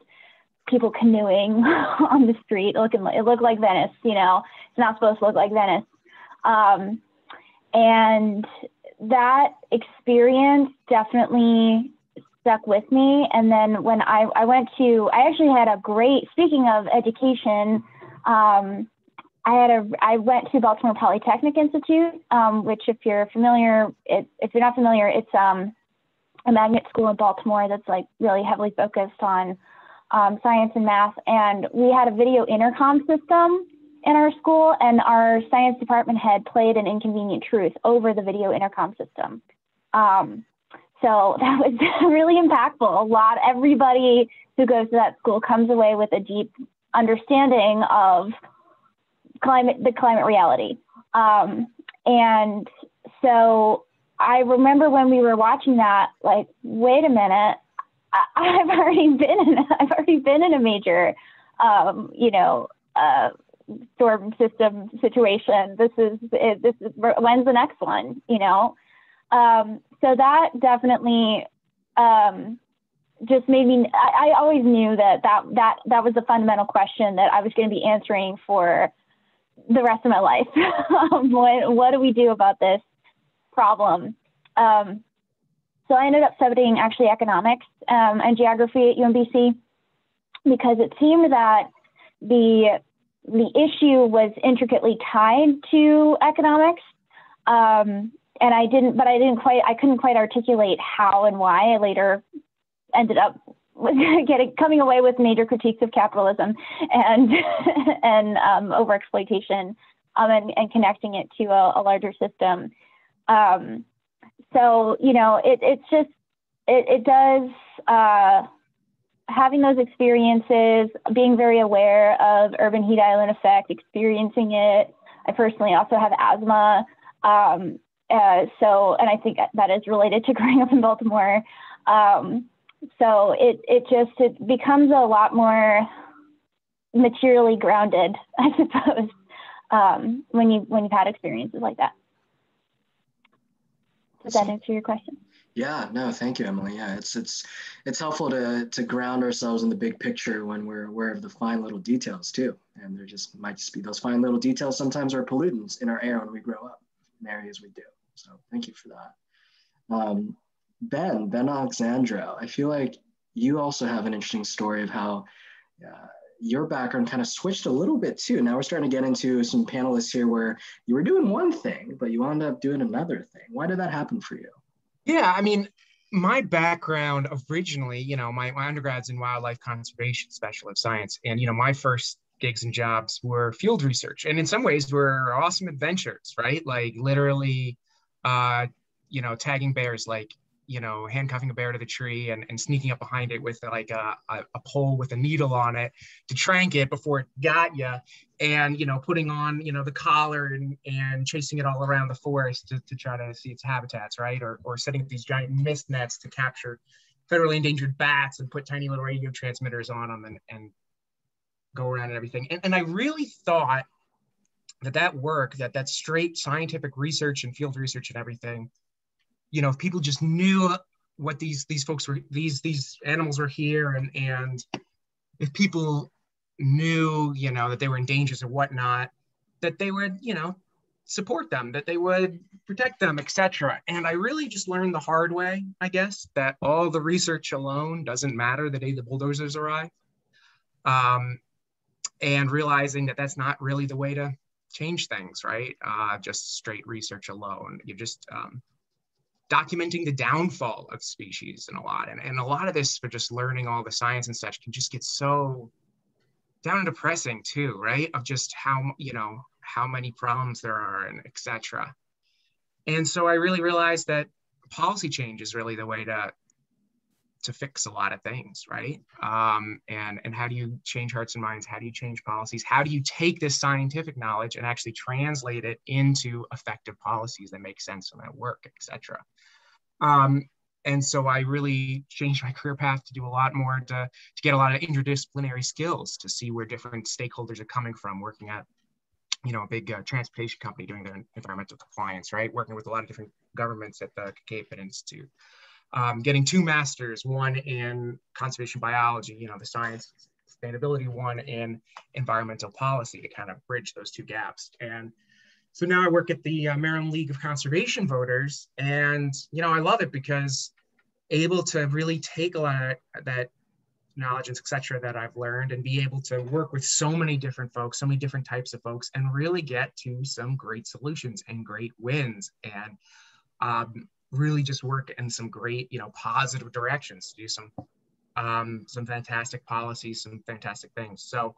people canoeing on the street. It looked like Venice, it's not supposed to look like Venice. And that experience definitely stuck with me. And then when I actually had a great, speaking of education, I went to Baltimore Polytechnic Institute, which if you're not familiar, it's a magnet school in Baltimore that's like really heavily focused on science and math. And we had a video intercom system in our school, and our science department head played An Inconvenient Truth over the video intercom system. So that was really impactful. Everybody who goes to that school comes away with a deep understanding of the climate reality. And so I remember when we were watching that, like, wait a minute, I've already been in a major, storm system situation. This is when's the next one, so that definitely just made me, I always knew that was the fundamental question that I was going to be answering for the rest of my life. What do we do about this problem? So I ended up studying actually economics and geography at UMBC, because it seemed that the issue was intricately tied to economics. And I couldn't quite articulate how and why. I later ended up coming away with major critiques of capitalism and overexploitation, and connecting it to a larger system. So, it does, having those experiences, being very aware of urban heat island effect, experiencing it. I personally also have asthma. And I think that is related to growing up in Baltimore. So it becomes a lot more materially grounded, I suppose, when you've had experiences like that. Does that answer your question? Yeah, no, thank you, Emily. Yeah, it's helpful to ground ourselves in the big picture when we're aware of the fine little details too. And there might just be those fine little details sometimes are pollutants in our air when we grow up in areas we do. So thank you for that. Ben Alexandro, I feel like you also have an interesting story of how your background kind of switched a little bit too. Now we're starting to get into some panelists here where you were doing one thing, but you wound up doing another thing. Why did that happen for you? Yeah, I mean, my background originally, my undergrad's in wildlife conservation, Bachelor of Science. And, my first gigs and jobs were field research. And in some ways were awesome adventures, right? Like literally, tagging bears, like, handcuffing a bear to the tree and sneaking up behind it with like a pole with a needle on it to trank it before it got you. And, putting on, the collar and chasing it all around the forest to try to see its habitats, right? Or setting up these giant mist nets to capture federally endangered bats and put tiny little radio transmitters on them and go around and everything. And I really thought that work, that straight scientific research and field research and everything, if people just knew what these folks were, these animals were here, and if people knew, that they were endangered or whatnot, that they would, support them, that they would protect them, etc. And I really just learned the hard way, I guess, that all the research alone doesn't matter the day the bulldozers arrive. And realizing that that's not really the way to change things, right? Just straight research alone. You're just documenting the downfall of species and a lot. And a lot of this for just learning all the science and such can just get so down and depressing too, right? Of just how many problems there are and etc. And so I really realized that policy change is really the way to fix a lot of things, right? And how do you change hearts and minds? How do you change policies? How do you take this scientific knowledge and actually translate it into effective policies that make sense and that work, etc.? And so I really changed my career path to do a lot more to get a lot of interdisciplinary skills, to see where different stakeholders are coming from, working at, you know, a big transportation company doing their environmental compliance, right? Working with a lot of different governments at the Cape Institute. Getting 2 masters, one in conservation biology, you know, the science sustainability, one in environmental policy, to kind of bridge those 2 gaps. And so now I work at the Maryland League of Conservation Voters, and, you know, I love it because able to really take a lot of that knowledge and et cetera that I've learned and be able to work with so many different folks, so many different types of folks, and really get to some great solutions and great wins, and really just work in some great, you know, positive directions to do some fantastic policies, some fantastic things. So,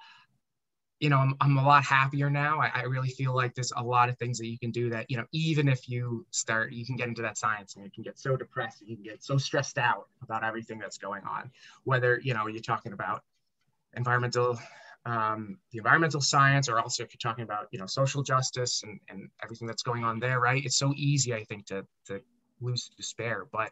you know, I'm a lot happier now. I really feel like there's a lot of things that you can do that, you know, even if you can get into that science and you can get so depressed and you can get so stressed out about everything that's going on, whether, you know, you're talking about the environmental science, or also if you're talking about, you know, social justice and everything that's going on there, right? It's so easy, I think, to lose despair, but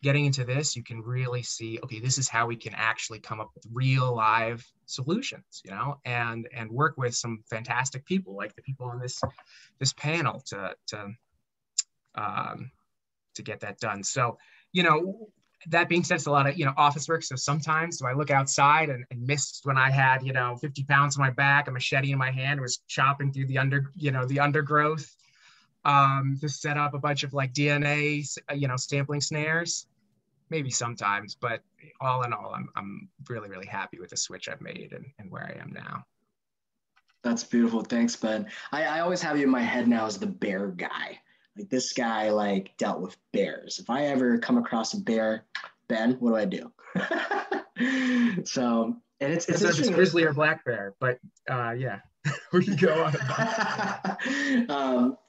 getting into this, you can really see, okay, this is how we can actually come up with real live solutions, you know, and work with some fantastic people like the people on this panel to get that done. So, you know, that being said, it's a lot of, you know, office work. So sometimes do I look outside and miss when I had, you know, 50 pounds on my back, a machete in my hand, was chopping through the undergrowth to set up a bunch of like DNA, you know, sampling snares. Maybe sometimes, but all in all, I'm really, really happy with the switch I've made and where I am now. That's beautiful. Thanks, Ben. I always have you in my head now as the bear guy. Like, this guy like dealt with bears. If I ever come across a bear, Ben, what do I do? So, and it's interesting. Grizzly or black bear, but yeah, we can go on.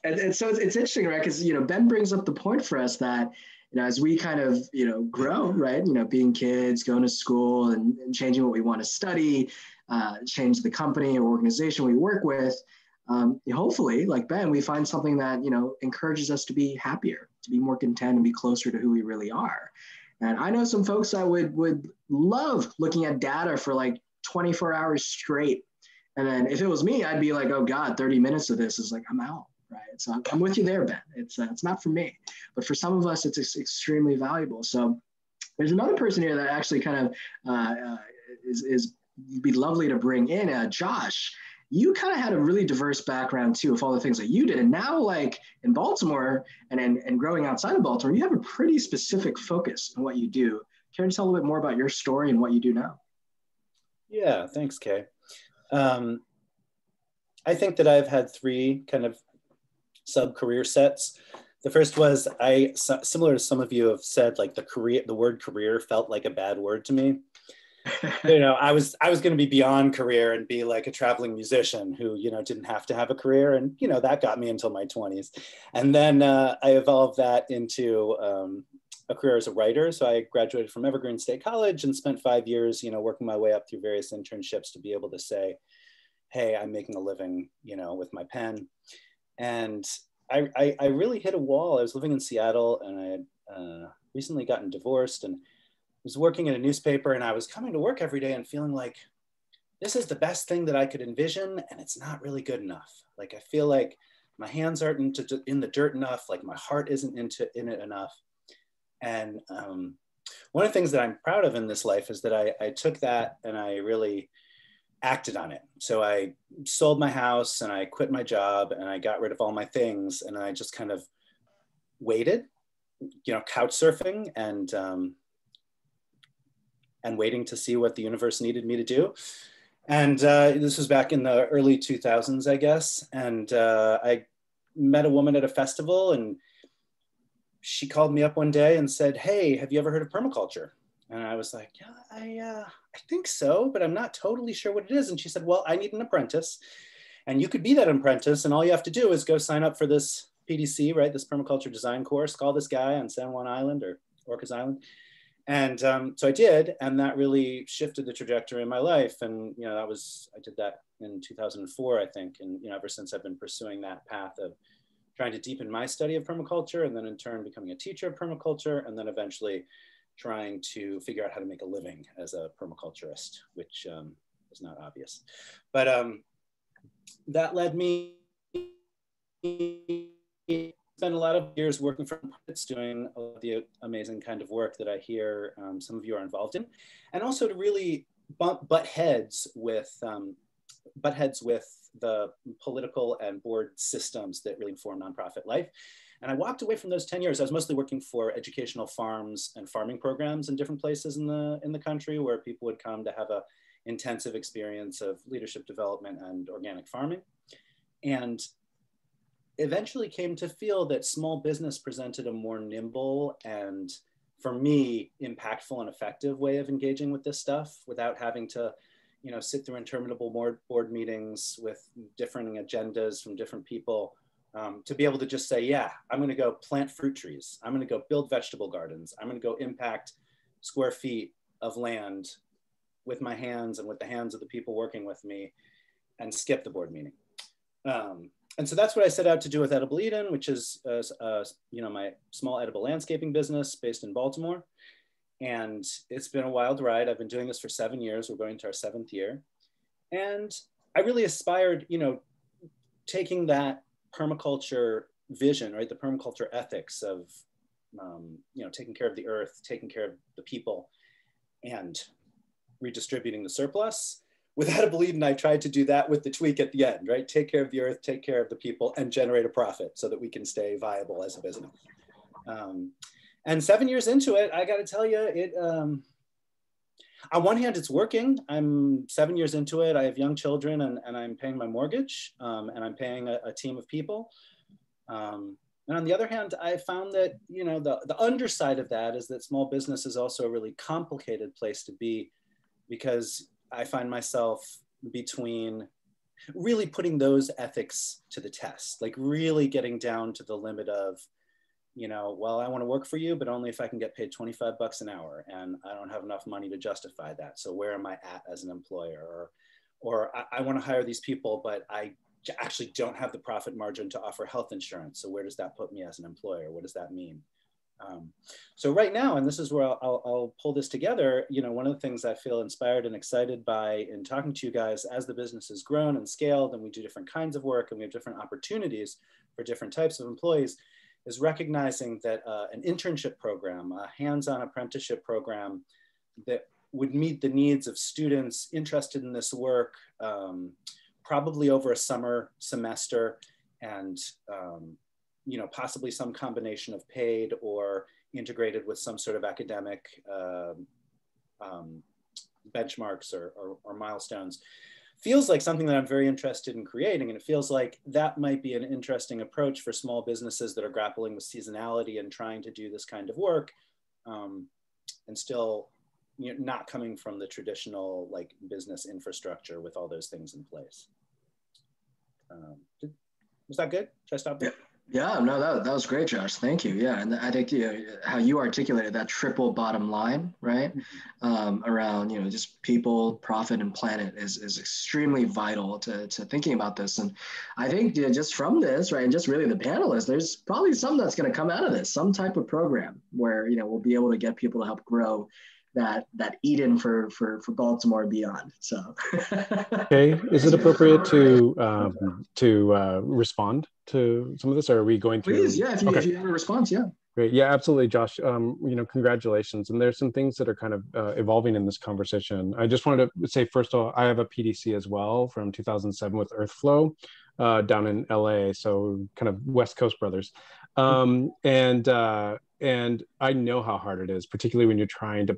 And so it's interesting, right? Because, you know, Ben brings up the point for us that, you know, as we kind of, you know, grow, right, you know, being kids, going to school and changing what we want to study, change the company or organization we work with, hopefully, like Ben, we find something that, you know, encourages us to be happier, to be more content and be closer to who we really are. And I know some folks that would love looking at data for like 24 hours straight. And then if it was me, I'd be like, oh God, 30 minutes of this is like, I'm out. Right. So I'm with you there, Ben. It's not for me, but for some of us, it's extremely valuable. So there's another person here that actually kind of is be lovely to bring in. Josh, you kind of had a really diverse background too, of all the things that you did. And now, like in Baltimore and growing outside of Baltimore, you have a pretty specific focus on what you do. Can you tell a little bit more about your story and what you do now? Yeah, thanks, Kay. I think that I've had 3 kind of sub-career sets. The first was, similar to some of you have said, like the word career felt like a bad word to me. You know, I was going to be beyond career and be like a traveling musician who, you know, didn't have to have a career. And, you know, that got me until my 20s. And then I evolved that into a career as a writer. So I graduated from Evergreen State College and spent 5 years, you know, working my way up through various internships to be able to say, hey, I'm making a living, you know, with my pen. And I really hit a wall. I was living in Seattle and I had recently gotten divorced and was working in a newspaper, and I was coming to work every day and feeling like this is the best thing that I could envision, and it's not really good enough. Like, I feel like my hands aren't in the dirt enough, like my heart isn't in it enough. And one of the things that I'm proud of in this life is that I took that and I really acted on it. So I sold my house and I quit my job and I got rid of all my things, and I just kind of waited, you know, couch surfing and waiting to see what the universe needed me to do. And this was back in the early 2000s, I guess. And I met a woman at a festival, and she called me up one day and said, hey, have you ever heard of permaculture? And I was like, yeah, I think so, but I'm not totally sure what it is. And she said, well, I need an apprentice, and you could be that apprentice, and all you have to do is go sign up for this PDC, right? This permaculture design course, call this guy on San Juan Island or Orcas Island. And so I did, and that really shifted the trajectory in my life. And, you know, I did that in 2004, I think. And, you know, ever since I've been pursuing that path of trying to deepen my study of permaculture, and then in turn becoming a teacher of permaculture, and then eventually trying to figure out how to make a living as a permaculturist, which is not obvious. But that led me to spend a lot of years working for nonprofits, doing a lot of the amazing kind of work that I hear some of you are involved in, and also to really butt heads with the political and board systems that really inform nonprofit life. And I walked away from those 10 years. I was mostly working for educational farms and farming programs in different places in the country where people would come to have a intensive experience of leadership development and organic farming. And eventually came to feel that small business presented a more nimble and, for me, impactful and effective way of engaging with this stuff without having to, sit through interminable board meetings with differing agendas from different people, to be able to just say, yeah, I'm going to go plant fruit trees. I'm going to go build vegetable gardens. I'm going to go impact square feet of land with my hands and with the hands of the people working with me, and skip the board meeting. And so that's what I set out to do with Edible Eden, which is, my small edible landscaping business based in Baltimore. And it's been a wild ride. I've been doing this for 7 years. We're going to our 7th year. And I really aspired, taking that permaculture vision, right? The permaculture ethics of, taking care of the earth, taking care of the people, and redistributing the surplus. With Edible Eden, I tried to do that with the tweak at the end, right? Take care of the earth, take care of the people, and generate a profit so that we can stay viable as a business. And 7 years into it, I got to tell you, on one hand, it's working. I'm 7 years into it. I have young children, and I'm paying my mortgage, and I'm paying a team of people. And on the other hand, I found that, the underside of that is that small business is also a really complicated place to be, because I find myself between really putting those ethics to the test, like really getting down to the limit of, well, I want to work for you, but only if I can get paid 25 bucks an hour, and I don't have enough money to justify that. So where am I at as an employer? Or I want to hire these people, but I actually don't have the profit margin to offer health insurance. So where does that put me as an employer? What does that mean? So right now, and this is where I'll pull this together, one of the things I feel inspired and excited by in talking to you guys as the business has grown and scaled, and we do different kinds of work and we have different opportunities for different types of employees, is recognizing that an internship program, a hands-on apprenticeship program that would meet the needs of students interested in this work, probably over a summer semester, and possibly some combination of paid or integrated with some sort of academic benchmarks or milestones, feels like something that I'm very interested in creating. And it feels like that might be an interesting approach for small businesses that are grappling with seasonality and trying to do this kind of work, and still not coming from the traditional business infrastructure with all those things in place. Was that good? Should I stop there? Yeah, no, that was great, Josh. Thank you. Yeah, and I think how you articulated that triple bottom line, right, around just people, profit, and planet is extremely vital to thinking about this. And I think just from this, right, and just really the panelists, there's probably some that's going to come out of this, some type of program where we'll be able to get people to help grow that Eden for Baltimore and beyond. So, okay, is it appropriate to respond to some of this, or are we going to? Please, yeah, if you have a response, yeah. Great, yeah, absolutely, Josh. Congratulations. And there's some things that are kind of evolving in this conversation. I just wanted to say, first of all, I have a PDC as well from 2007 with Earthflow down in LA, so kind of West Coast brothers. And I know how hard it is, particularly when you're trying to,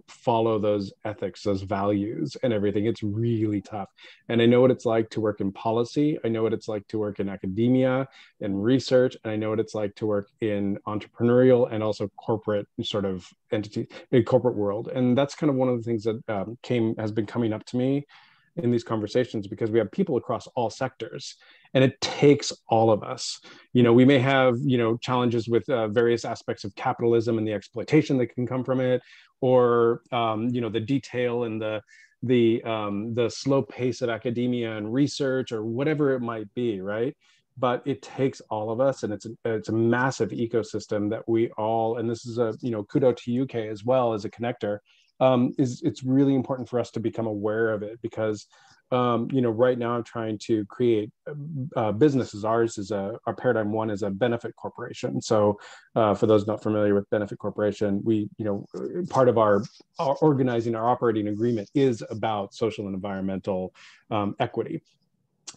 follow those ethics, those values and everything. It's really tough. And I know what it's like to work in policy. I know what it's like to work in academia and research. And I know what it's like to work in entrepreneurial and also corporate sort of entity, in corporate world. And that's kind of one of the things that has been coming up to me in these conversations, because we have people across all sectors, and it takes all of us. We may have, challenges with various aspects of capitalism and the exploitation that can come from it, or, the detail and the slow pace of academia and research, or whatever it might be, right? but it takes all of us, and it's a massive ecosystem that we all, and this is a, kudo to UK as well as a connector, it's really important for us to become aware of it, because right now I'm trying to create businesses. Ours is our paradigm one is a benefit corporation. So for those not familiar with benefit corporation, we, part of our organizing, our operating agreement is about social and environmental equity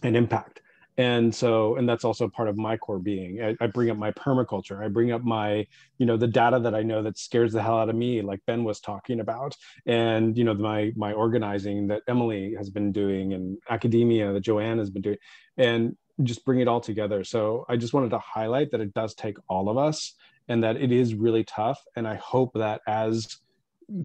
and impact. And that's also part of my core being. I bring up my permaculture. I bring up my, the data that I know that scares the hell out of me, like Ben was talking about, and my organizing that Emily has been doing, and academia that Joanne has been doing, and just bring it all together. So I just wanted to highlight that it does take all of us, and that it is really tough. And I hope that as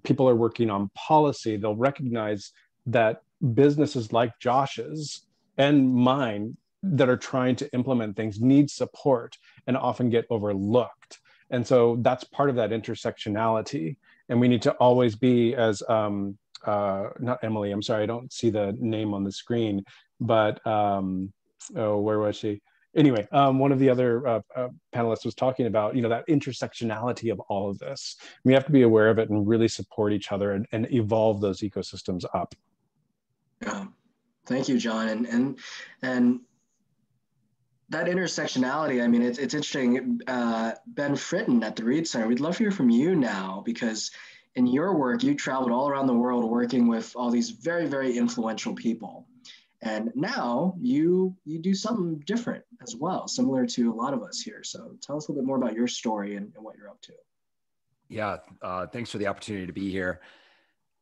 people are working on policy, they'll recognize that businesses like Josh's and mine that are trying to implement things need support and often get overlooked. And so that's part of that intersectionality. And we need to always be, as not Emily, I'm sorry, I don't see the name on the screen, but where was she? Anyway, one of the other panelists was talking about, that intersectionality of all of this. We have to be aware of it and really support each other and evolve those ecosystems up. Yeah, thank you, John. And that intersectionality, I mean, it's interesting. Ben Fritton at the Reed Center, we'd love to hear from you now, because in your work, you traveled all around the world working with all these very, very influential people. And now you do something different as well, similar to a lot of us here. So tell us a little bit more about your story and what you're up to. Yeah, thanks for the opportunity to be here.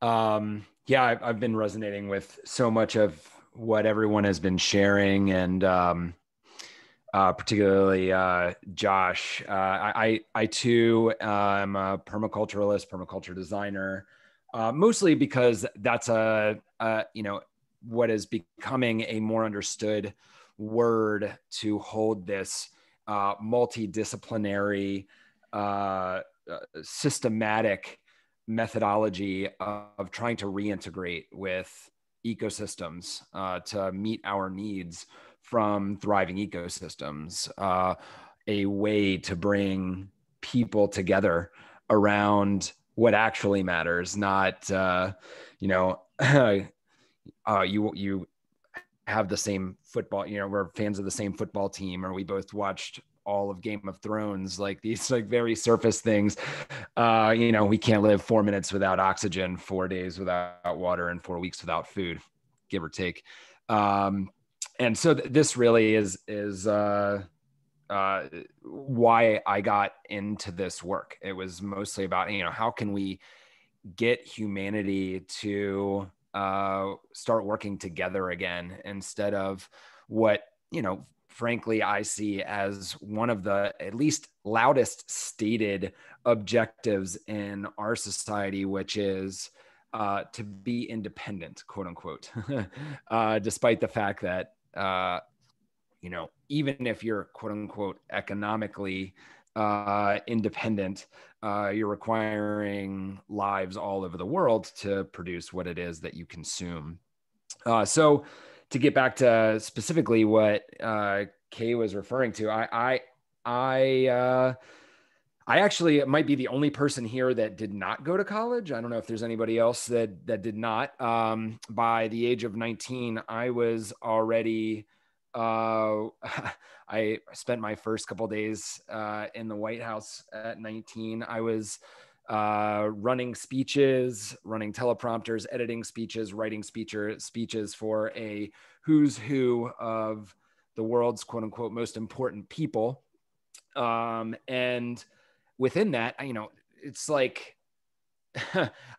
I've been resonating with so much of what everyone has been sharing, and particularly Josh. I too am a permaculturalist, permaculture designer, mostly because that's what is becoming a more understood word to hold this multidisciplinary, systematic methodology of trying to reintegrate with ecosystems to meet our needs from thriving ecosystems, a way to bring people together around what actually matters, not, you have the same football, we're fans of the same football team, or we both watched all of Game of Thrones, like these very surface things. We can't live 4 minutes without oxygen, 4 days without water, and 4 weeks without food, give or take. And so this really is why I got into this work. It was mostly about, how can we get humanity to start working together again, instead of what, frankly, I see as one of the at least loudest stated objectives in our society, which is to be independent, quote unquote, despite the fact that, even if you're quote unquote economically independent, you're requiring lives all over the world to produce what it is that you consume. So to get back to specifically what Kay was referring to, I actually might be the only person here that did not go to college. I don't know if there's anybody else that did not. By the age of 19, I was already, I spent my first couple of days in the White House at 19. I was running speeches, running teleprompters, editing speeches, writing speeches for a who's who of the world's quote unquote most important people. And within that, it's like,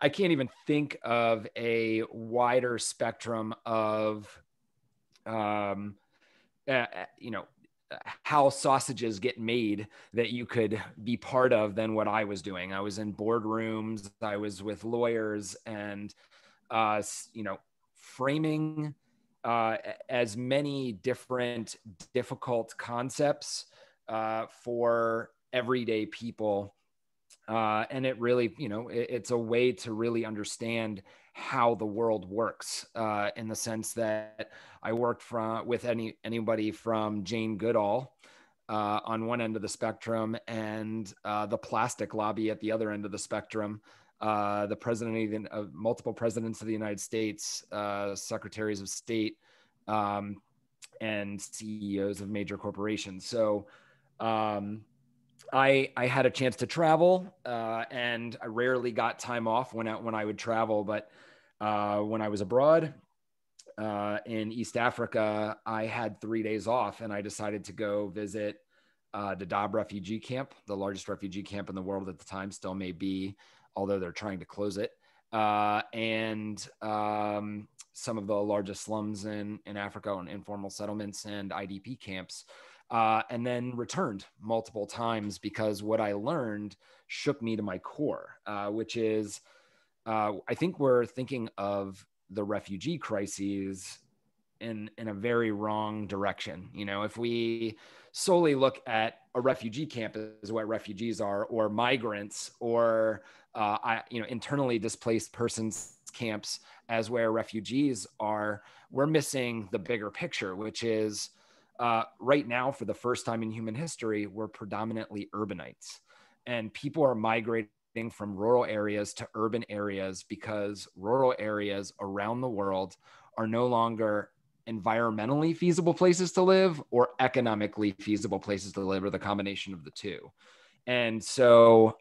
I can't even think of a wider spectrum of, how sausages get made that you could be part of than what I was doing. I was in boardrooms, I was with lawyers, and, framing as many different difficult concepts for everyday people. And it really, it's a way to really understand how the world works, in the sense that I worked with anybody from Jane Goodall on one end of the spectrum, and the plastic lobby at the other end of the spectrum. The president of multiple presidents of the United States, secretaries of state, and CEOs of major corporations. So I had a chance to travel, and I rarely got time off when I would travel. But when I was abroad in East Africa, I had 3 days off, and I decided to go visit Dadaab refugee camp, the largest refugee camp in the world at the time, still may be, although they're trying to close it, and some of the largest slums in Africa and informal settlements and IDP camps. And then returned multiple times, because what I learned shook me to my core, which is, I think we're thinking of the refugee crises in a very wrong direction. You know, if we solely look at a refugee camp as what refugees are, or migrants, or internally displaced persons camps as where refugees are, we're missing the bigger picture, which is, right now, for the first time in human history, we're predominantly urbanites, and people are migrating from rural areas to urban areas because rural areas around the world are no longer environmentally feasible places to live or economically feasible places to live, or the combination of the two. And so,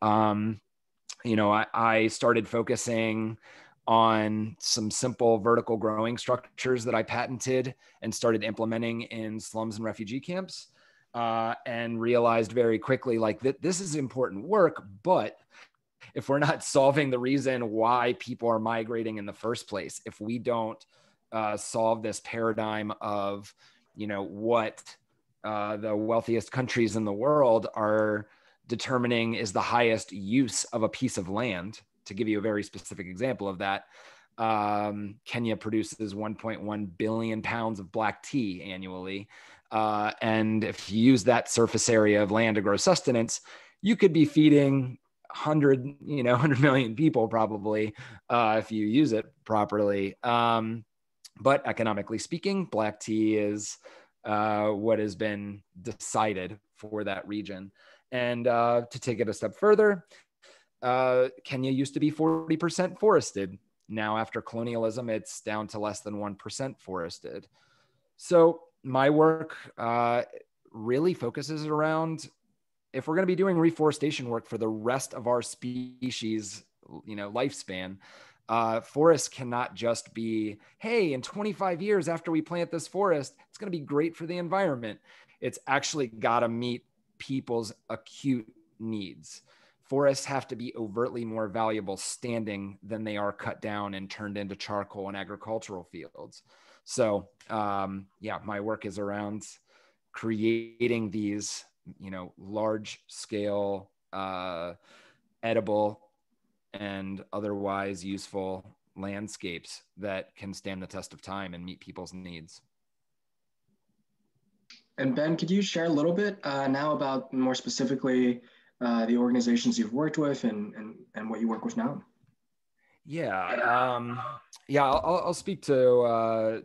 I started focusing on some simple vertical growing structures that I patented and started implementing in slums and refugee camps, and realized very quickly, like, that this is important work, but if we're not solving the reason why people are migrating in the first place, if we don't solve this paradigm of, what the wealthiest countries in the world are determining is the highest use of a piece of land. To give you a very specific example of that, Kenya produces 1.1 billion pounds of black tea annually. And if you use that surface area of land to grow sustenance, you could be feeding 100 million people probably, if you use it properly. But economically speaking, black tea is what has been decided for that region. And to take it a step further, Kenya used to be 40% forested. Now, after colonialism, it's down to less than 1% forested. So my work really focuses around, if we're going to be doing reforestation work for the rest of our species, lifespan, forests cannot just be, hey, in 25 years after we plant this forest, it's going to be great for the environment. It's actually got to meet people's acute needs. Forests have to be overtly more valuable standing than they are cut down and turned into charcoal and agricultural fields. So, my work is around creating these, large scale, edible and otherwise useful landscapes that can stand the test of time and meet people's needs. And Ben, could you share a little bit now about more specifically the organizations you've worked with and what you work with now? I'll speak to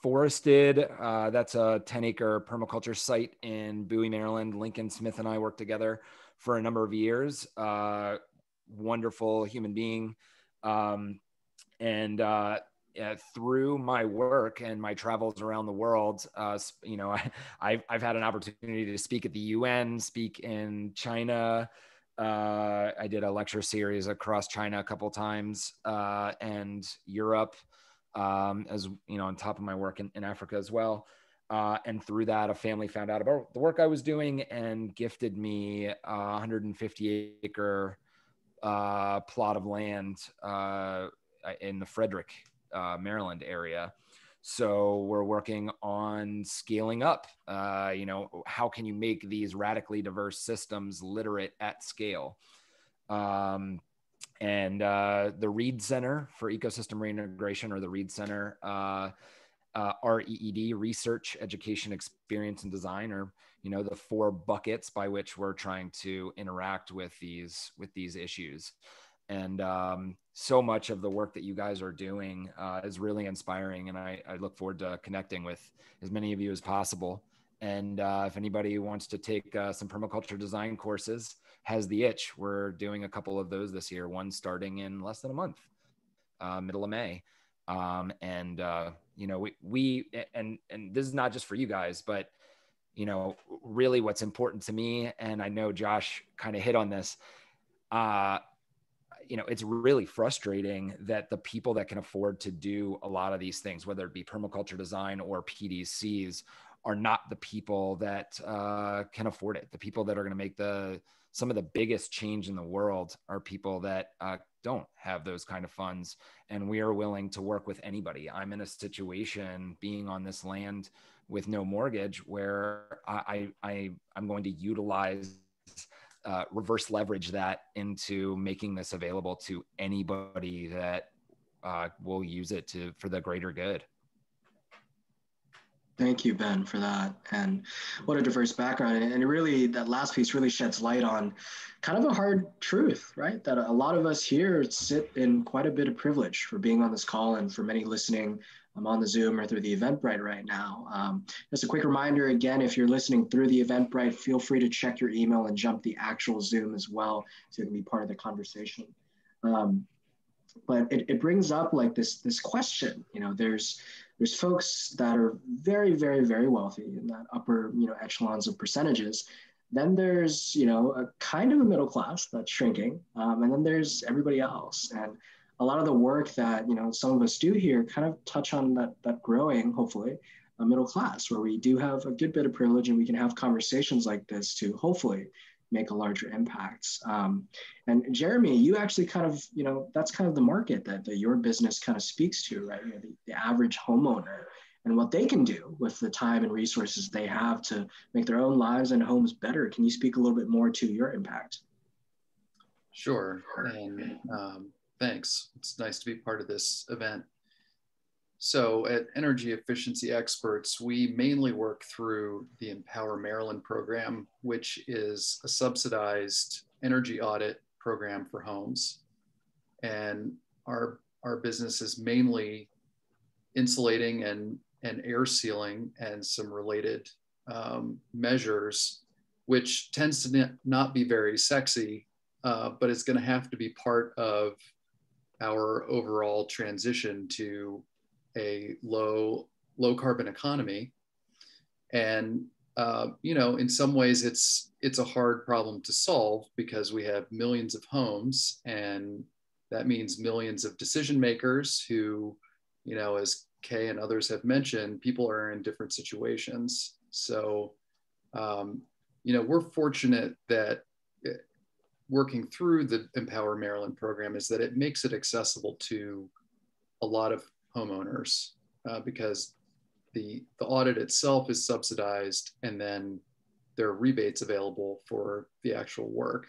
Forested. That's a 10-acre permaculture site in Bowie, Maryland. Lincoln Smith and I worked together for a number of years. Wonderful human being. Through my work and my travels around the world, I've had an opportunity to speak at the UN, speak in China. I did a lecture series across China a couple of times, and Europe, as on top of my work in Africa as well. And through that, a family found out about the work I was doing and gifted me a 150-acre plot of land in the Frederick, Maryland area. So we're working on scaling up, how can you make these radically diverse systems literate at scale? And the Reed Center for Ecosystem Reintegration, or the Reed Center, REED, Research, Education, Experience, and Design, are, the 4 buckets by which we're trying to interact with these issues. And so much of the work that you guys are doing is really inspiring. And I look forward to connecting with as many of you as possible. And if anybody wants to take some permaculture design courses, has the itch, we're doing a couple of those this year, one starting in less than a month, middle of May. You know, we this is not just for you guys, but, you know, really what's important to me, and I know Josh kind of hit on this, you know, it's really frustrating that the people that can afford to do a lot of these things, whether it be permaculture design or PDCs, are not the people that can afford it. The people that are going to make some of the biggest change in the world are people that don't have those kind of funds. And we are willing to work with anybody. I'm in a situation being on this land with no mortgage where I'm going to utilize reverse leverage that into making this available to anybody that will use it for the greater good. Thank you, Ben, for that. And what a diverse background. And really, that last piece really sheds light on kind of a hard truth, right? That a lot of us here sit in quite a bit of privilege for being on this call, and for many listening on the Zoom or through the Eventbrite right now. Just a quick reminder, again, if you're listening through the Eventbrite, feel free to check your email and jump the actual Zoom as well, so you can be part of the conversation. But it brings up like this question, you know, there's folks that are very, very, very wealthy in that upper, you know, echelons of percentages. Then there's, you know, a kind of a middle class that's shrinking. And then there's everybody else. And a lot of the work that, you know, some of us do here kind of touch on that growing, hopefully, a middle class, where we do have a good bit of privilege and we can have conversations like this to hopefully make a larger impact. And Jeremy, you actually kind of, you know, that's kind of the market that your business kind of speaks to, right? You know, the average homeowner and what they can do with the time and resources they have to make their own lives and homes better. Can you speak a little bit more to your impact? Sure, and thanks. It's nice to be part of this event. So at Energy Efficiency Experts, we mainly work through the Empower Maryland program, which is a subsidized energy audit program for homes. And our business is mainly insulating and air sealing and some related measures, which tends to not be very sexy, but it's going to have to be part of our overall transition to a low carbon economy. And you know, in some ways it's a hard problem to solve because we have millions of homes, and that means millions of decision makers who, you know, as Kay and others have mentioned, people are in different situations. So you know, we're fortunate that working through the Empower Maryland program is that it makes it accessible to a lot of homeowners because the audit itself is subsidized, and then there are rebates available for the actual work.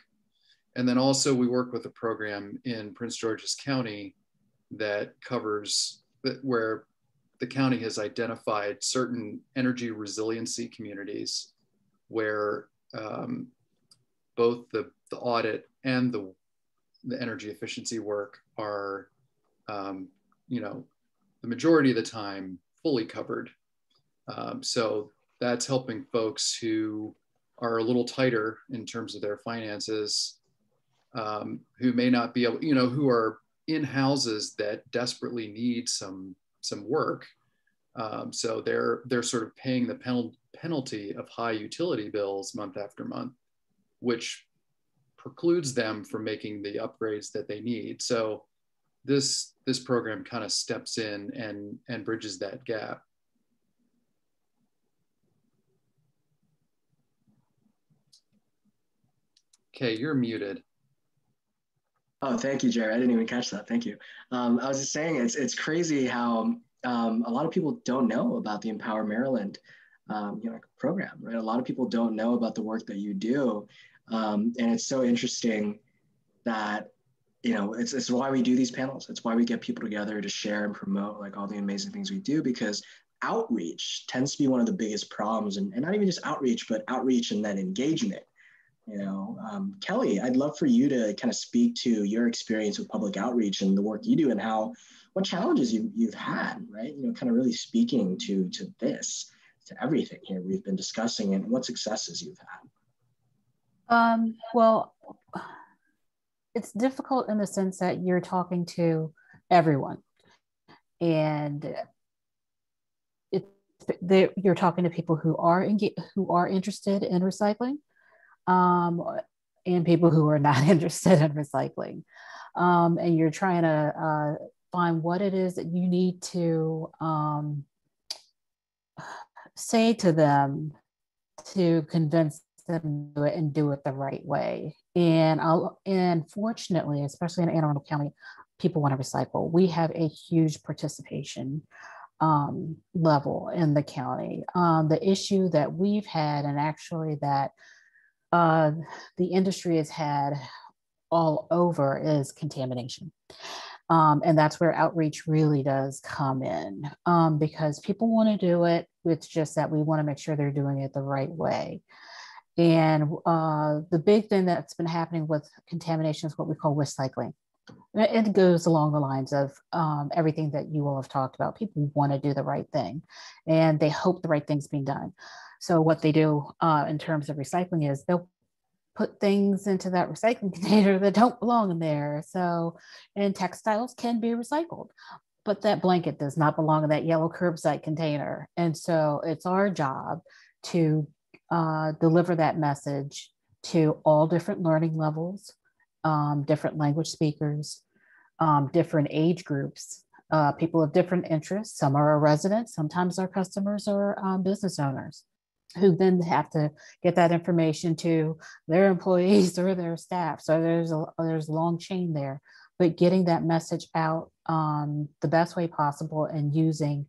And then also we work with a program in Prince George's County that covers where the county has identified certain energy resiliency communities where both the audit and the energy efficiency work are, you know, the majority of the time fully covered. So that's helping folks who are a little tighter in terms of their finances, who may not be able, you know, who are in houses that desperately need some work. So they're sort of paying the penalty of high utility bills month after month, which precludes them from making the upgrades that they need. So this program kind of steps in and bridges that gap. Okay, you're muted. Oh, thank you, Jerry. I didn't even catch that. Thank you. I was just saying, it's crazy how a lot of people don't know about the Empower Maryland you know, program, right? A lot of people don't know about the work that you do. And it's so interesting that, you know, it's why we do these panels. It's why we get people together to share and promote like all the amazing things we do, because outreach tends to be one of the biggest problems, and not even just outreach, but outreach and then engagement. Kelly, I'd love for you to kind of speak to your experience with public outreach and the work you do and what challenges you've had, right? Kind of really speaking to this, to everything here we've been discussing, and what successes you've had. Well, it's difficult in the sense that you're talking to everyone, and you're talking to people who are interested in recycling, and people who are not interested in recycling, and you're trying to find what it is that you need to say to them to convince them to do it and do it the right way. And fortunately, especially in Anne Arundel County, people want to recycle. We have a huge participation level in the county. The issue that we've had, and actually that the industry has had all over, is contamination. And that's where outreach really does come in, because people want to do it. It's just that we want to make sure they're doing it the right way. And the big thing that's been happening with contamination is what we call waste cycling. It goes along the lines of everything that you all have talked about. People want to do the right thing, and they hope the right thing's being done. So what they do in terms of recycling is they'll put things into that recycling container that don't belong in there. So, and textiles can be recycled, but that blanket does not belong in that yellow curbside container. And so it's our job to deliver that message to all different learning levels, different language speakers, different age groups, people of different interests. Some are our residents, sometimes our customers are business owners, who then have to get that information to their employees or their staff. So there's a long chain there, but getting that message out the best way possible, and using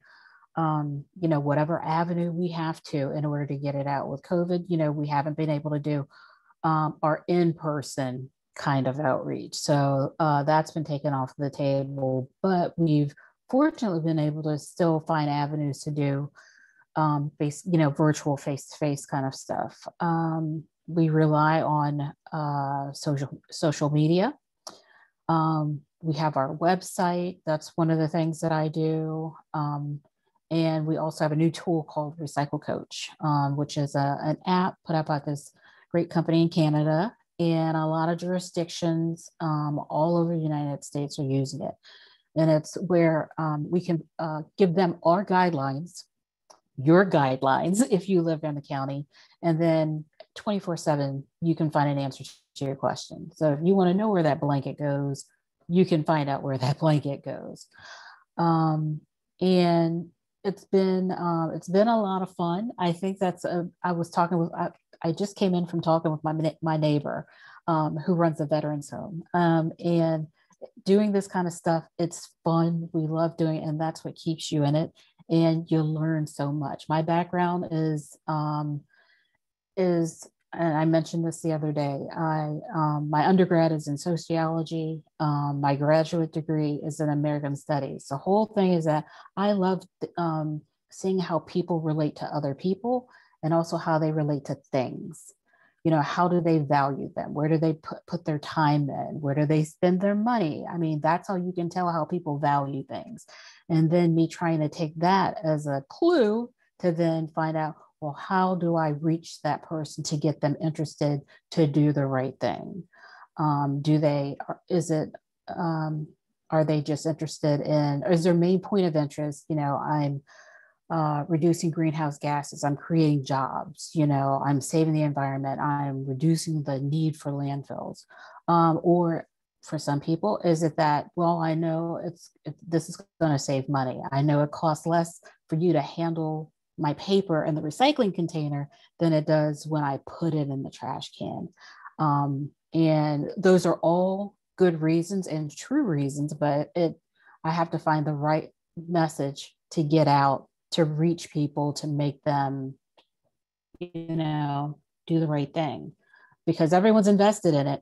whatever avenue we have to in order to get it out. With COVID, we haven't been able to do our in-person kind of outreach. So that's been taken off the table, but we've fortunately been able to still find avenues to do virtual face-to-face kind of stuff. We rely on social media. We have our website. That's one of the things that I do. And we also have a new tool called Recycle Coach, which is an app put up by this great company in Canada. And a lot of jurisdictions all over the United States are using it. And it's where we can give them our guidelines, your guidelines, if you live in the county, and then 24/7, you can find an answer to your question. So if you want to know where that blanket goes, you can find out where that blanket goes. And it's been a lot of fun. I think I just came in from talking with my neighbor who runs a veterans home, and doing this kind of stuff, it's fun. We love doing it, and that's what keeps you in it. And you learn so much. My background is, and I mentioned this the other day, my undergrad is in sociology. My graduate degree is in American Studies. The whole thing is that I love seeing how people relate to other people, and also how they relate to things. How do they value them? Where do they put their time in? Where do they spend their money? I mean, that's how you can tell how people value things. And then me trying to take that as a clue to then find out, well, how do I reach that person to get them interested to do the right thing? Are they just interested in, or is their main point of interest, I'm reducing greenhouse gases, I'm creating jobs, I'm saving the environment, I'm reducing the need for landfills. Or for some people, is it that, well, I know this is going to save money. I know it costs less for you to handle my paper in the recycling container than it does when I put it in the trash can. And those are all good reasons and true reasons, but I have to find the right message to get out, to reach people, to make them, do the right thing, because everyone's invested in it.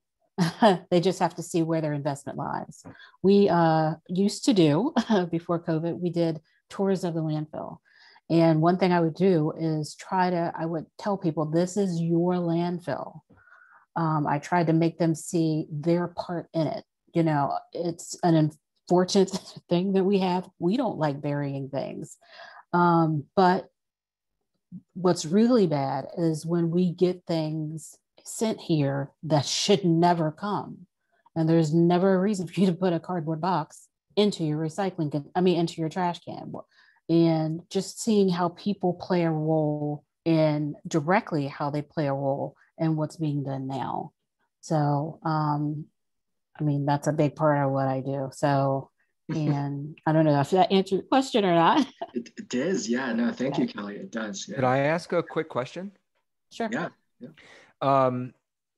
They just have to see where their investment lies. We used to do, before COVID, we did tours of the landfill. And one thing I would do is I would tell people, this is your landfill. I tried to make them see their part in it. You know, it's an unfortunate thing that we have. We don't like burying things. But what's really bad is when we get things sent here that should never come. And there's never a reason for you to put a cardboard box into your into your trash can. And just seeing how people play a role in directly how they play a role in what's being done now. So, that's a big part of what I do. So, and I don't know if that answered your question or not. It is. Yeah. No, thank you, Kelly. It does. Yeah. Could I ask a quick question? Sure. Yeah.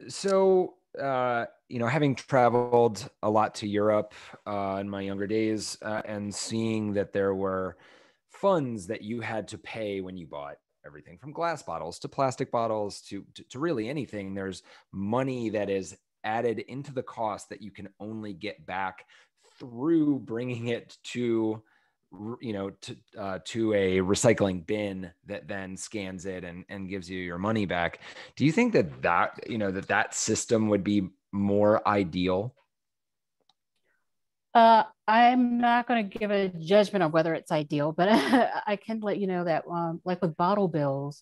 So, having traveled a lot to Europe in my younger days and seeing that there were funds that you had to pay when you bought everything from glass bottles to plastic bottles to really anything, there's money that is added into the cost that you can only get back through bringing it to a recycling bin that then scans it and gives you your money back. Do you think that system would be more ideal? I'm not going to give a judgment on whether it's ideal, but I can let you know that like with bottle bills,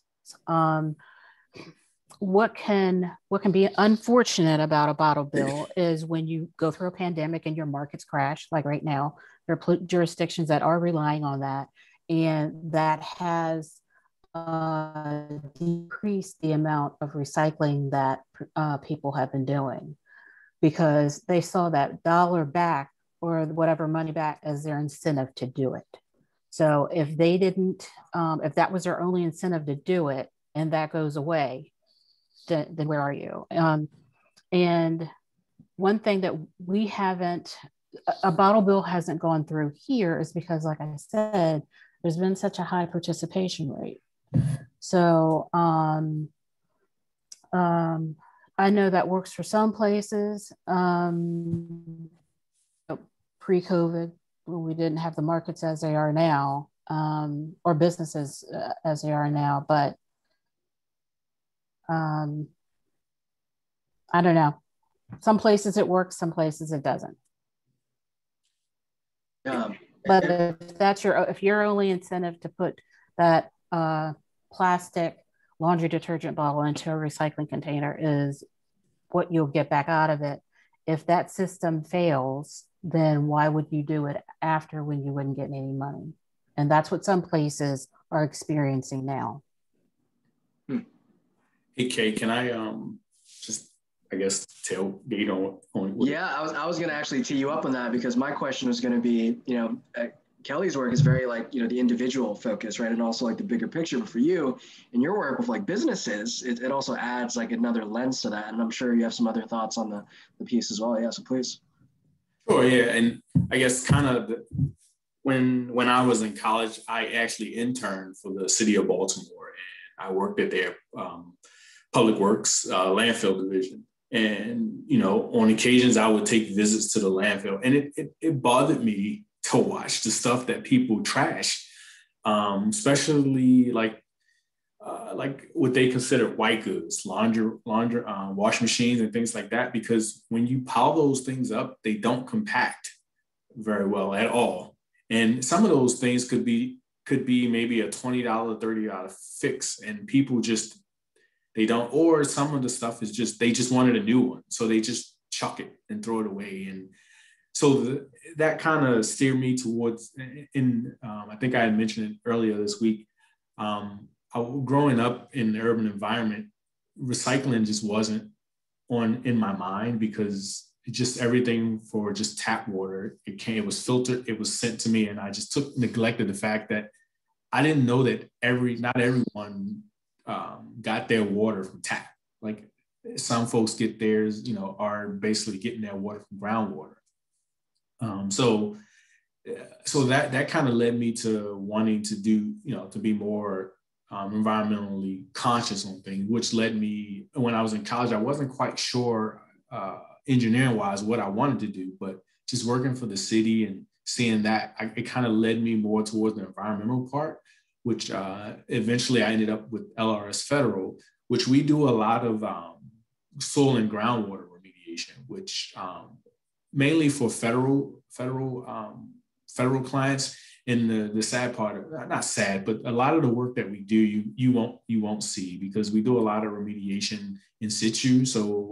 what can be unfortunate about a bottle bill is when you go through a pandemic and your markets crash, like right now, there are jurisdictions that are relying on that, and that has decreased the amount of recycling that people have been doing, because they saw that dollar back or whatever money back as their incentive to do it. So if they didn't, if that was their only incentive to do it and that goes away, then where are you? And one thing that we haven't, a bottle bill hasn't gone through here is because, like I said, there's been such a high participation rate. So I know that works for some places. Pre-COVID, when we didn't have the markets as they are now, or businesses as they are now, but I don't know. Some places it works, some places it doesn't. But if your only incentive to put that plastic laundry detergent bottle into a recycling container is what you'll get back out of it, if that system fails, then why would you do it after when you wouldn't get any money? And that's what some places are experiencing now. Hey, Kay, can I just, I guess, tell Gate on Yeah, I was going to actually tee you up on that, because my question was going to be, Kelly's work is very the individual focus, right? And also the bigger picture. But for you and your work with businesses, it also adds another lens to that. And I'm sure you have some other thoughts on the piece as well. Yeah, so please. Sure, yeah. And I guess kind of when I was in college, I actually interned for the city of Baltimore, and I worked at their public works landfill division. And, on occasions I would take visits to the landfill, and it bothered me to watch the stuff that people trash, especially like what they consider white goods, laundry, wash machines and things like that, because when you pile those things up, they don't compact very well at all. And some of those things could be maybe a $20, $30 fix, and people just, they don't, or some of the stuff is just, they just wanted a new one. So they just chuck it and throw it away. And so that kind of steered me towards, I think I had mentioned it earlier this week, growing up in the urban environment, recycling just wasn't in my mind, because just everything for just tap water, it was filtered, it was sent to me, and I just neglected the fact that I didn't know that not everyone got their water from tap. Like some folks get theirs, are basically getting their water from groundwater. So that kind of led me to wanting to do, to be more environmentally conscious on things, which led me, when I was in college, I wasn't quite sure engineering wise what I wanted to do, but just working for the city and seeing that, it kind of led me more towards the environmental part, which eventually I ended up with LRS Federal, which we do a lot of soil and groundwater remediation, which mainly for federal clients. And the sad part, not sad, but a lot of the work that we do, you won't see, because we do a lot of remediation in situ. So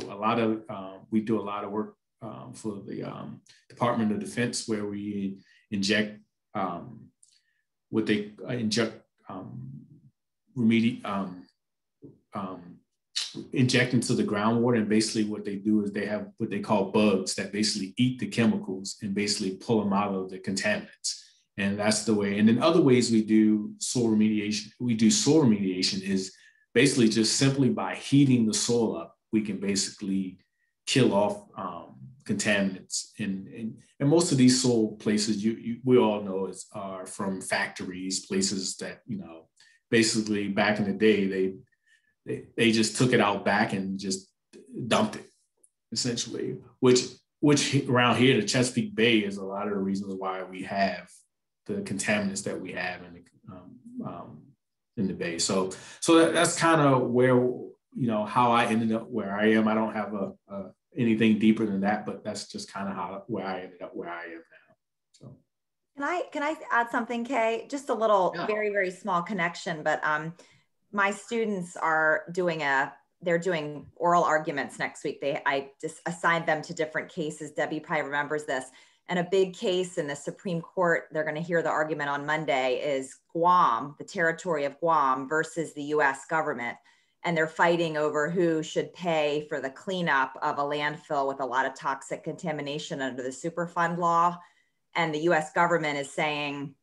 we do a lot of work for the Department of Defense, where we inject inject into the groundwater. And basically what they do is they have what they call bugs that basically eat the chemicals and basically pull them out of the contaminants. And that's the way. And then other ways we do soil remediation, is basically just simply by heating the soil up, we can basically kill off contaminants. And most of these soil places, we all know are from factories, places that, basically back in the day, they just took it out back and just dumped it, essentially, which around here, the Chesapeake Bay is a lot of the reasons why we have the contaminants that we have in the bay. So that's kind of where, how I ended up where I am. I don't have anything deeper than that, but that's just kind of where I ended up where I am now. So. Can I add something, Kay? Just a little, very, very small connection, but my students are they're doing oral arguments next week. I just assigned them to different cases. Debbie probably remembers this. And a big case in the Supreme Court, they're going to hear the argument on Monday, is Guam, the territory of Guam versus the US government. And they're fighting over who should pay for the cleanup of a landfill with a lot of toxic contamination under the Superfund law. And the US government is saying,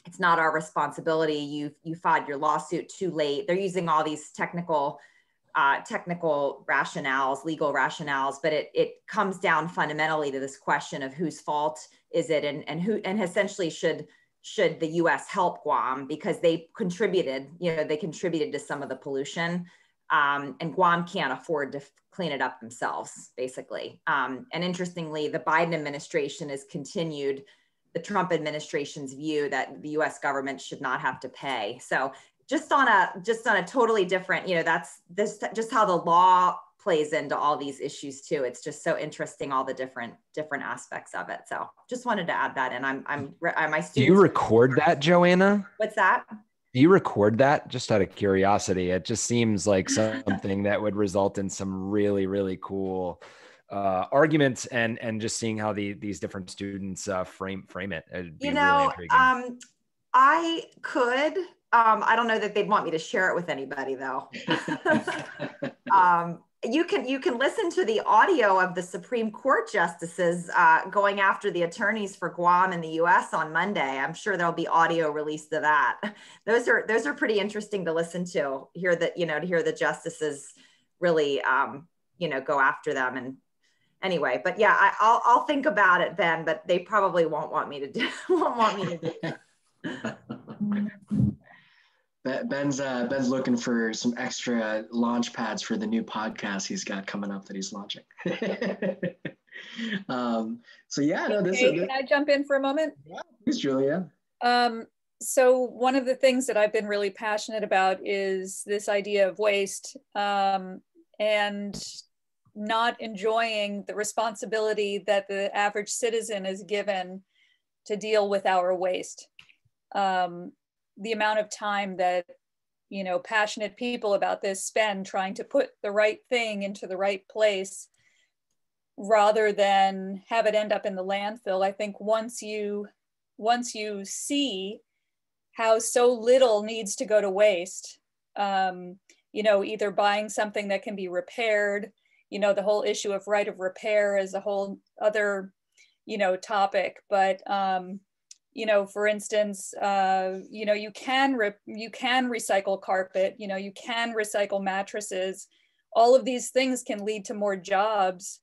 it's not our responsibility. You filed your lawsuit too late. They're using all these technical rationales, legal rationales, but it comes down fundamentally to this question of whose fault is it, and essentially should the U.S. help Guam, because they contributed to some of the pollution, and Guam can't afford to clean it up themselves, basically. And interestingly, the Biden administration has continued the Trump administration's view that the U.S. government should not have to pay. So just on a totally different, that's just how the law plays into all these issues too. It's just so interesting, all the different aspects of it. So just wanted to add that. And my students. Do you record that, Joanna? What's that? Do you record that, just out of curiosity? It just seems like something that would result in some really, really cool arguments, and just seeing how these different students frame it. It'd be really intriguing. I could. I don't know that they'd want me to share it with anybody, though. You can listen to the audio of the Supreme Court justices going after the attorneys for Guam and the U.S. on Monday. I'm sure there'll be audio released of that. Those are pretty interesting to listen to. To hear the justices really go after them. And anyway, but yeah, I'll think about it, Ben. But they probably won't want me to do that. Ben's looking for some extra launch pads for the new podcast he's got coming up that he's launching. So yeah, no, can I jump in for a moment? Yeah, please, Julia. So one of the things that I've been really passionate about is this idea of waste, and not enjoying the responsibility that the average citizen is given to deal with our waste. The amount of time that, passionate people about this spend trying to put the right thing into the right place rather than have it end up in the landfill. I think once you see how so little needs to go to waste, either buying something that can be repaired, the whole issue of right of repair is a whole other, topic, but for instance, you can recycle carpet, you can recycle mattresses. All of these things can lead to more jobs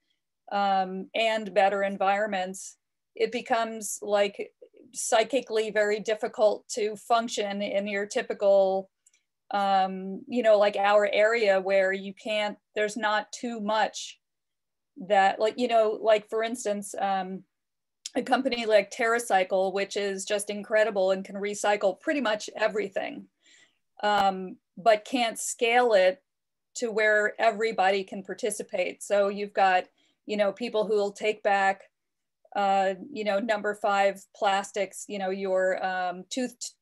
and better environments. It becomes like psychically very difficult to function in your typical, like our area where there's not too much that like for instance, a company like TerraCycle, which is just incredible and can recycle pretty much everything, but can't scale it to where everybody can participate. So you've got, you know, people who will take back, you know, number 5 plastics, you know, your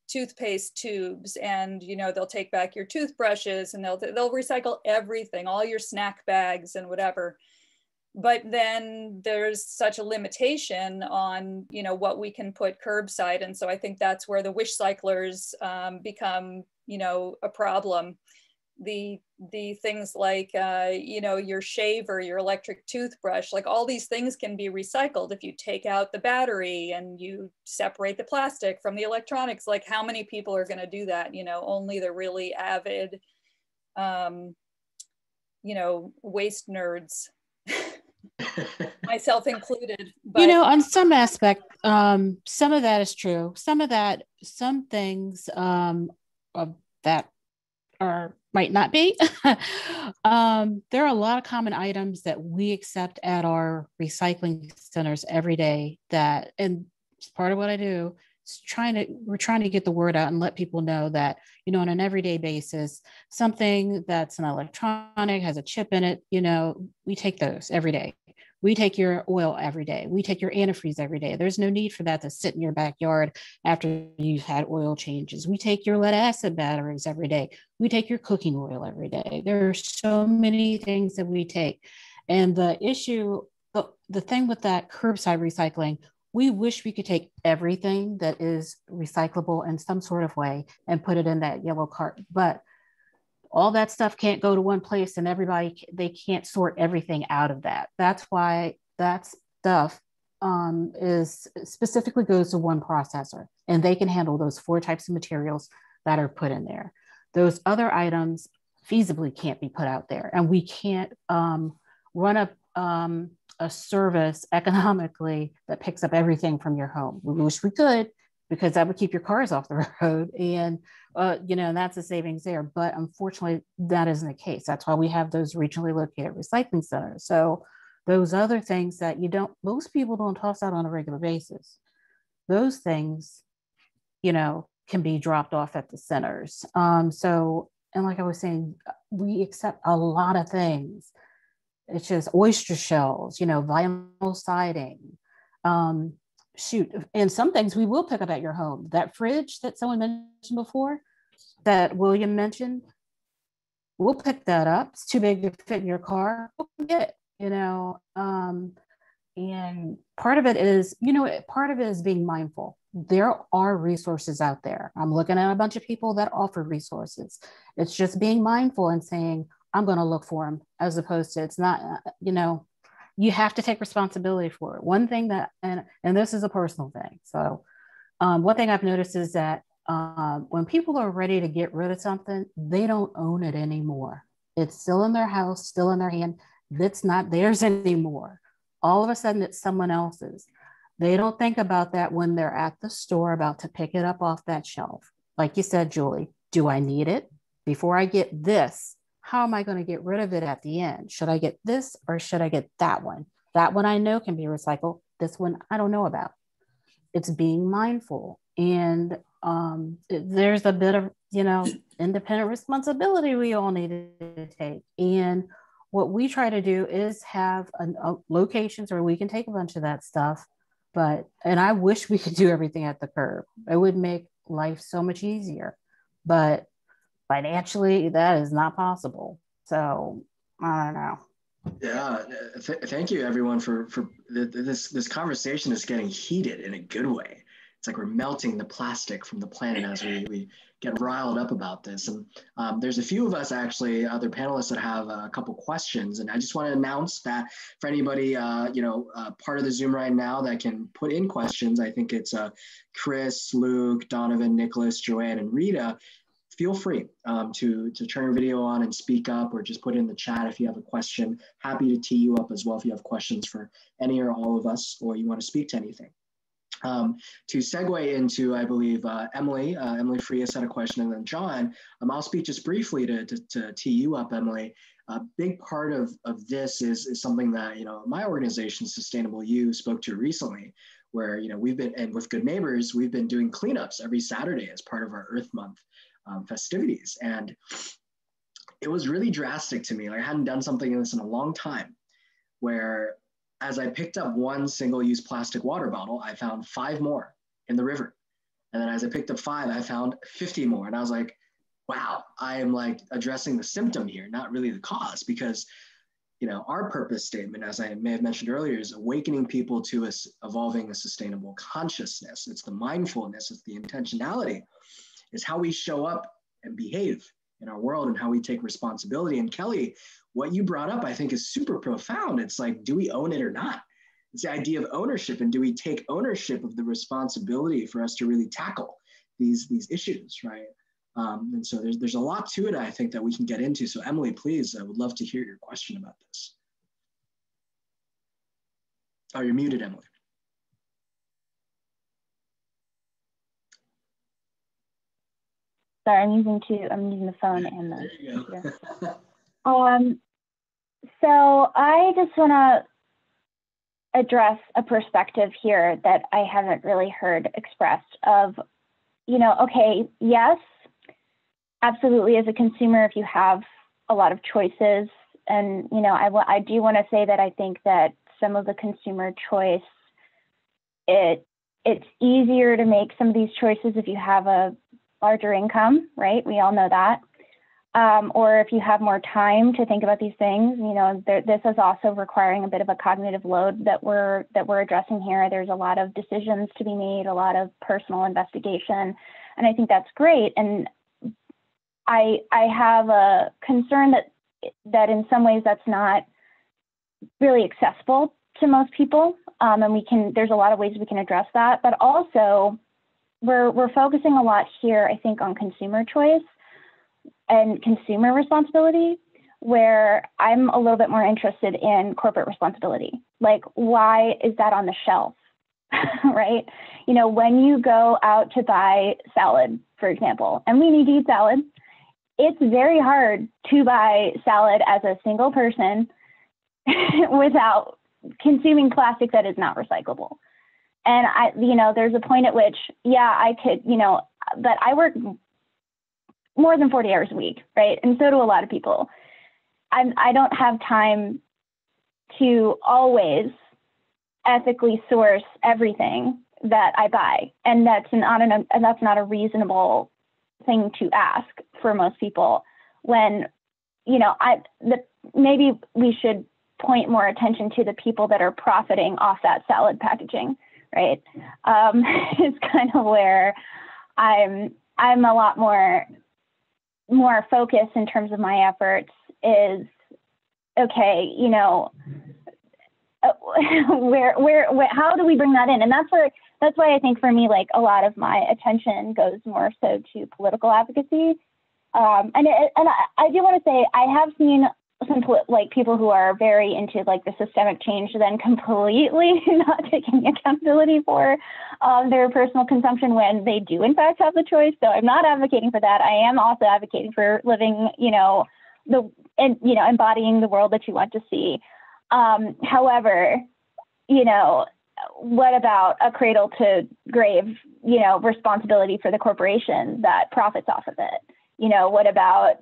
toothpaste tubes, and, you know, they'll take back your toothbrushes, and they'll recycle everything, all your snack bags and whatever. But then there's such a limitation on, you know, what we can put curbside. And so I think that's where the wish cyclers become, you know, a problem. The things like, you know, your shaver, your electric toothbrush, like all these things can be recycled if you take out the battery and you separate the plastic from the electronics. Like, how many people are going to do that? You know, only the really avid, you know, waste nerds. Myself included. But, you know, on some aspect, some of that is true. Some things that are might not be. There are a lot of common items that we accept at our recycling centers every day that, and it's part of what I do, is we're trying to get the word out and let people know that, you know, on an everyday basis, something that's an electronic, has a chip in it, you know, we take those every day. We take your oil every day. We take your antifreeze every day. There's no need for that to sit in your backyard after you've had oil changes. We take your lead acid batteries every day. We take your cooking oil every day. There are so many things that we take. And the issue, the thing with that curbside recycling, we wish we could take everything that is recyclable in some sort of way and put it in that yellow cart. But all that stuff can't go to one place, and they can't sort everything out of that. That's why that stuff is specifically goes to one processor, and they can handle those 4 types of materials that are put in there. Those other items feasibly can't be put out there, and we can't run a service economically that picks up everything from your home. We wish we could, because that would keep your cars off the road, and you know, that's a savings there. But unfortunately, that isn't the case. That's why we have those regionally located recycling centers. So those other things that most people don't toss out on a regular basis, those things, you know, can be dropped off at the centers. So, and like I was saying, we accept a lot of things. It's just oyster shells, you know, vinyl siding, and some things we will pick up at your home. That fridge that someone mentioned before, that William mentioned, we'll pick that up. It's too big to fit in your car. We'll get it, you know. And part of it is, you know, part of it is being mindful. There are resources out there. I'm looking at a bunch of people that offer resources. It's just being mindful and saying, I'm going to look for them, as opposed to, it's not, you know, you have to take responsibility for it. One thing that, and this is a personal thing. So one thing I've noticed is that when people are ready to get rid of something, they don't own it anymore. It's still in their house, still in their hand. It's not theirs anymore. All of a sudden it's someone else's. They don't think about that when they're at the store about to pick it up off that shelf. Like you said, Julie, do I need it? Before I get this, how am I going to get rid of it at the end? Should I get this or should I get that one? That one I know can be recycled. This one I don't know about. It's being mindful. And there's a bit of, you know, independent responsibility we all need to take. And what we try to do is have locations where we can take a bunch of that stuff. And I wish we could do everything at the curb. It would make life so much easier. But financially, that is not possible. So I don't know. Yeah, thank you everyone for this conversation is getting heated in a good way. It's like we're melting the plastic from the planet as we get riled up about this. And there's a few of us actually, other panelists, that have a couple questions. And I just want to announce that for anybody, part of the Zoom right now that can put in questions, I think it's Chris, Luke, Donovan, Nicholas, Joanne, and Rita. Feel free to turn your video on and speak up, or just put it in the chat if you have a question. Happy to tee you up as well if you have questions for any or all of us, or you want to speak to anything. To segue into, I believe, Emily Frias had a question, and then John, I'll speak just briefly to tee you up, Emily. A big part of this is something that, you know, my organization, Sustainable You, spoke to recently, where, you know, we've been, and with Good Neighbors, we've been doing cleanups every Saturday as part of our Earth Month festivities. And it was really drastic to me. Like I hadn't done something like this in a long time, where as I picked up one single-use plastic water bottle, I found 5 more in the river. And then as I picked up 5, I found 50 more. And I was like, wow, I am like addressing the symptom here, not really the cause, because our purpose statement, as I may have mentioned earlier, is awakening people to evolving a sustainable consciousness. It's the mindfulness, it's the intentionality, is how we show up and behave in our world and how we take responsibility. And Kelly, what you brought up, I think is super profound. It's like, do we own it or not? It's the idea of ownership, and do we take ownership of the responsibility for us to really tackle these issues, right? And so there's a lot to it, I think, that we can get into. So Emily, please, I would love to hear your question about this. Oh, you're muted, Emily. Sorry, I'm using the phone and the computer. So I just want to address a perspective here that I haven't really heard expressed of, okay, yes, absolutely, as a consumer, if you have a lot of choices, and I do want to say that I think that some of the consumer choice, it's easier to make some of these choices if you have a larger income, right? We all know that. Or if you have more time to think about these things, this is also requiring a bit of a cognitive load that we're addressing here. There's a lot of decisions to be made, a lot of personal investigation, and I think that's great. And I have a concern that in some ways that's not really accessible to most people, and there's a lot of ways we can address that. But also, we're focusing a lot here, I think, on consumer choice and consumer responsibility, where I'm a little bit more interested in corporate responsibility. Like, why is that on the shelf, right? When you go out to buy salad, for example, and we need to eat salad, it's very hard to buy salad as a single person without consuming plastic that is not recyclable. And there's a point at which, I could, but I work more than 40 hours a week, right? And so do a lot of people. I don't have time to always ethically source everything that I buy. And that's not a reasonable thing to ask for most people when, maybe we should point more attention to the people that are profiting off that salad packaging, right? It's kind of where I'm a lot more focused in terms of my efforts is, okay, how do we bring that in? And that's why I think for me, like a lot of my attention goes more so to political advocacy. And I do want to say, I have seen some people who are very into like the systemic change, then completely not taking accountability for their personal consumption when they do in fact have the choice. So I'm not advocating for that. I am also advocating for living, embodying the world that you want to see. However, what about a cradle to grave, responsibility for the corporation that profits off of it? What about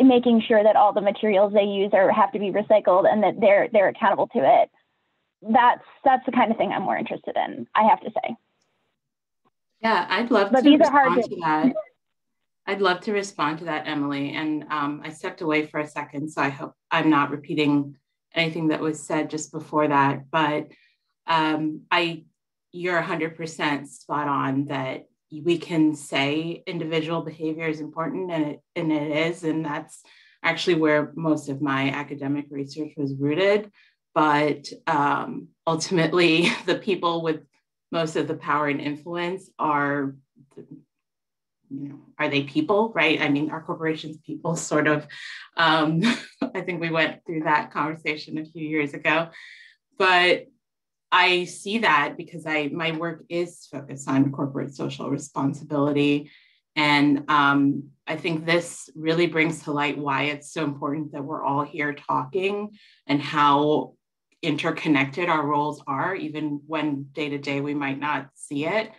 making sure that all the materials they use have to be recycled and that they're accountable to it? That's the kind of thing I'm more interested in, I have to say. Yeah, I'd love to respond to that. I'd love to respond to that, Emily. And I stepped away for a second, so I hope I'm not repeating anything that was said just before that. But you're 100% spot on that we can say individual behavior is important, and it is, and that's actually where most of my academic research was rooted. But ultimately, the people with most of the power and influence are they people, right? I mean, are corporations people, sort of. I think we went through that conversation a few years ago, but I see that because my work is focused on corporate social responsibility. And I think this really brings to light why it's so important that we're all here talking and how interconnected our roles are, even when day to day we might not see it.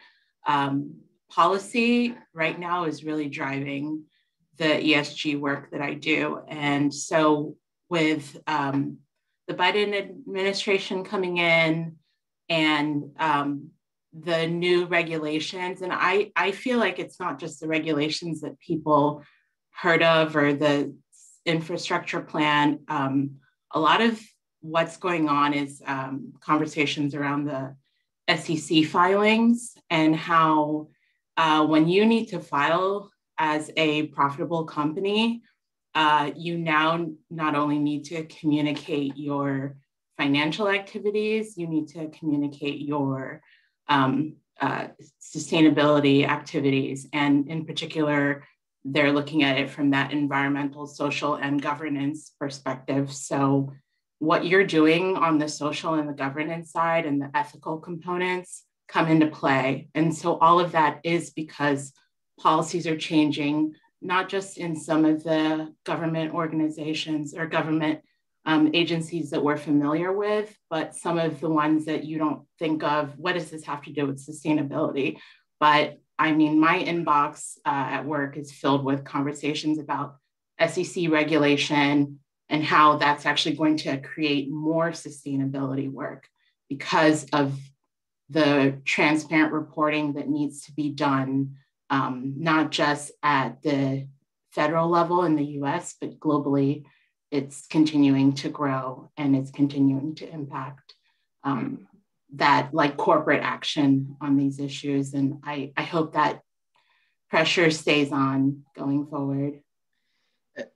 Policy right now is really driving the ESG work that I do. And so with the Biden administration coming in and the new regulations, and I feel like it's not just the regulations that people heard of or the infrastructure plan. A lot of what's going on is conversations around the SEC filings and how when you need to file as a profitable company, you now not only need to communicate your financial activities, you need to communicate your sustainability activities. And in particular, they're looking at it from that environmental, social, and governance perspective. So what you're doing on the social and the governance side and the ethical components come into play. And so all of that is because policies are changing, not just in some of the government organizations or government agencies that we're familiar with, but some of the ones that you don't think of, what does this have to do with sustainability? But I mean, my inbox at work is filled with conversations about SEC regulation and how that's actually going to create more sustainability work because of the transparent reporting that needs to be done, not just at the federal level in the US, but globally. It's continuing to grow and it's continuing to impact that like corporate action on these issues. And I hope that pressure stays on going forward.